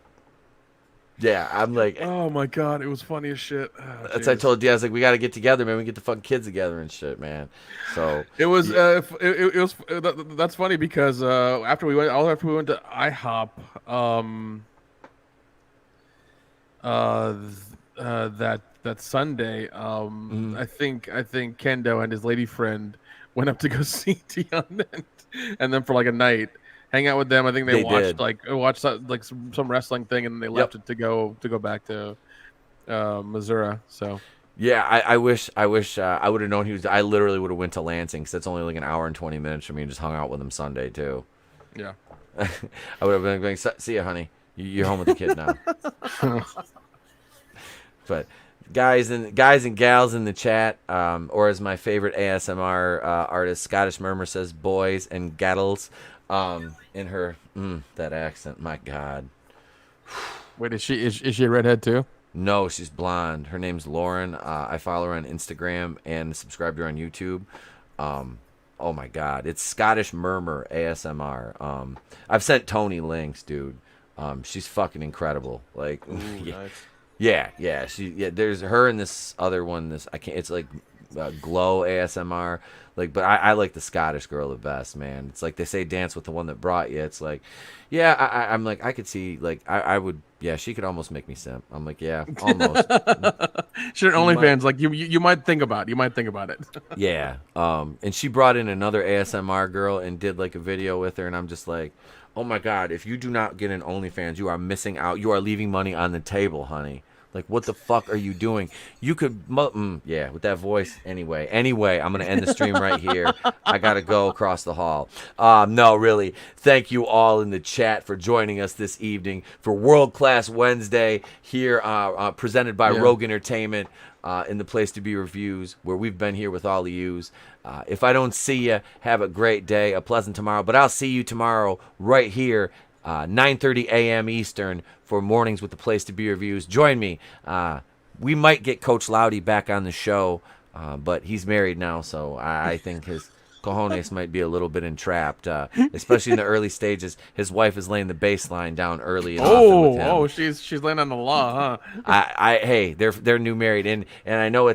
Yeah, I'm like, oh my God, it was funny as shit. Oh, that's what I told you. I was like, we got to get together, man. We get the fucking kids together and shit, man. So it was, that's funny because after we went to IHOP, that Sunday, I think Kendo and his lady friend went up to go see Dion and then for like a night. Hang out with them. I think they watched some wrestling thing, and they left it to go back to Missouri. So yeah, I wish I would have known he was. I literally would have went to Lansing because that's only like an hour and 20 minutes from me, and just hung out with him Sunday too. Yeah, I would have been going. See ya, honey. You're home with the kid now. But guys and gals in the chat, or as my favorite ASMR artist Scottish Murmur says, boys and gaddles. In her that accent, my God. Wait, is she a redhead too? No, she's blonde. Her name's Lauren. I follow her on Instagram and subscribe to her on YouTube. Oh my God, it's Scottish Murmur ASMR. I've sent Tony links, dude. She's fucking incredible. Like, ooh, nice. Yeah. There's her and this other one. It's like Glow ASMR. Like, but I like the Scottish girl the best, man. It's like they say, dance with the one that brought you. It's like, yeah, I'm like, I could see, like, I would, yeah, she could almost make me simp. I'm like, yeah, almost. Sure, OnlyFans, like you might think about it. Yeah. And she brought in another ASMR girl and did like a video with her, and I'm just like, Oh my God, if you do not get an OnlyFans, you are missing out. You are leaving money on the table, honey. Like, what the fuck are you doing? You could, yeah, with that voice. Anyway, I'm going to end the stream right here. I got to go across the hall. No, really. Thank you all in the chat for joining us this evening for World Class Wednesday here, presented by Rogue Entertainment in the Place to Be Reviews, where we've been here with all of yous. If I don't see you, have a great day, a pleasant tomorrow. But I'll see you tomorrow right here, 9:30 a.m. Eastern, for Mornings with the Place to Be Reviews. Join me. We might get Coach Loudy back on the show, but he's married now, so I think his cojones might be a little bit entrapped, especially in the early stages. His wife is laying the bass line down early and often with him. She's laying on the law, huh? Hey, they're new married, and I know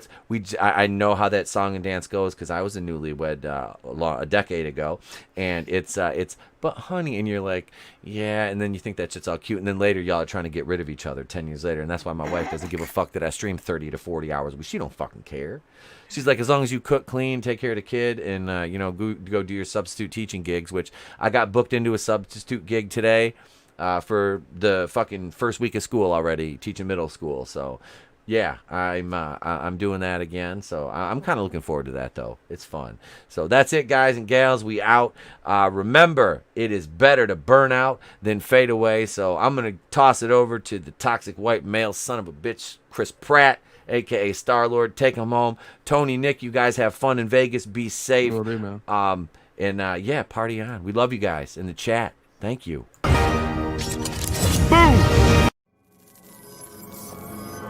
I know how that song and dance goes because I was a newlywed a decade ago, and it's but honey, and you're like, yeah, and then you think that shit's all cute, and then later y'all are trying to get rid of each other 10 years later, and that's why my wife doesn't give a fuck that I stream 30 to 40 hours, but she don't fucking care. She's like, as long as you cook, clean, take care of the kid, and go do your substitute teaching gigs, which I got booked into a substitute gig today for the fucking first week of school already, teaching middle school. So yeah, I'm doing that again. So I'm kind of looking forward to that, though. It's fun. So that's it, guys and gals. We out. Remember, it is better to burn out than fade away. So I'm going to toss it over to the toxic white male son of a bitch, Chris Pratt, a.k.a. Star-Lord. Take him home. Tony, Nick, you guys have fun in Vegas. Be safe. Will do, man. Yeah, party on. We love you guys in the chat. Thank you. Boom!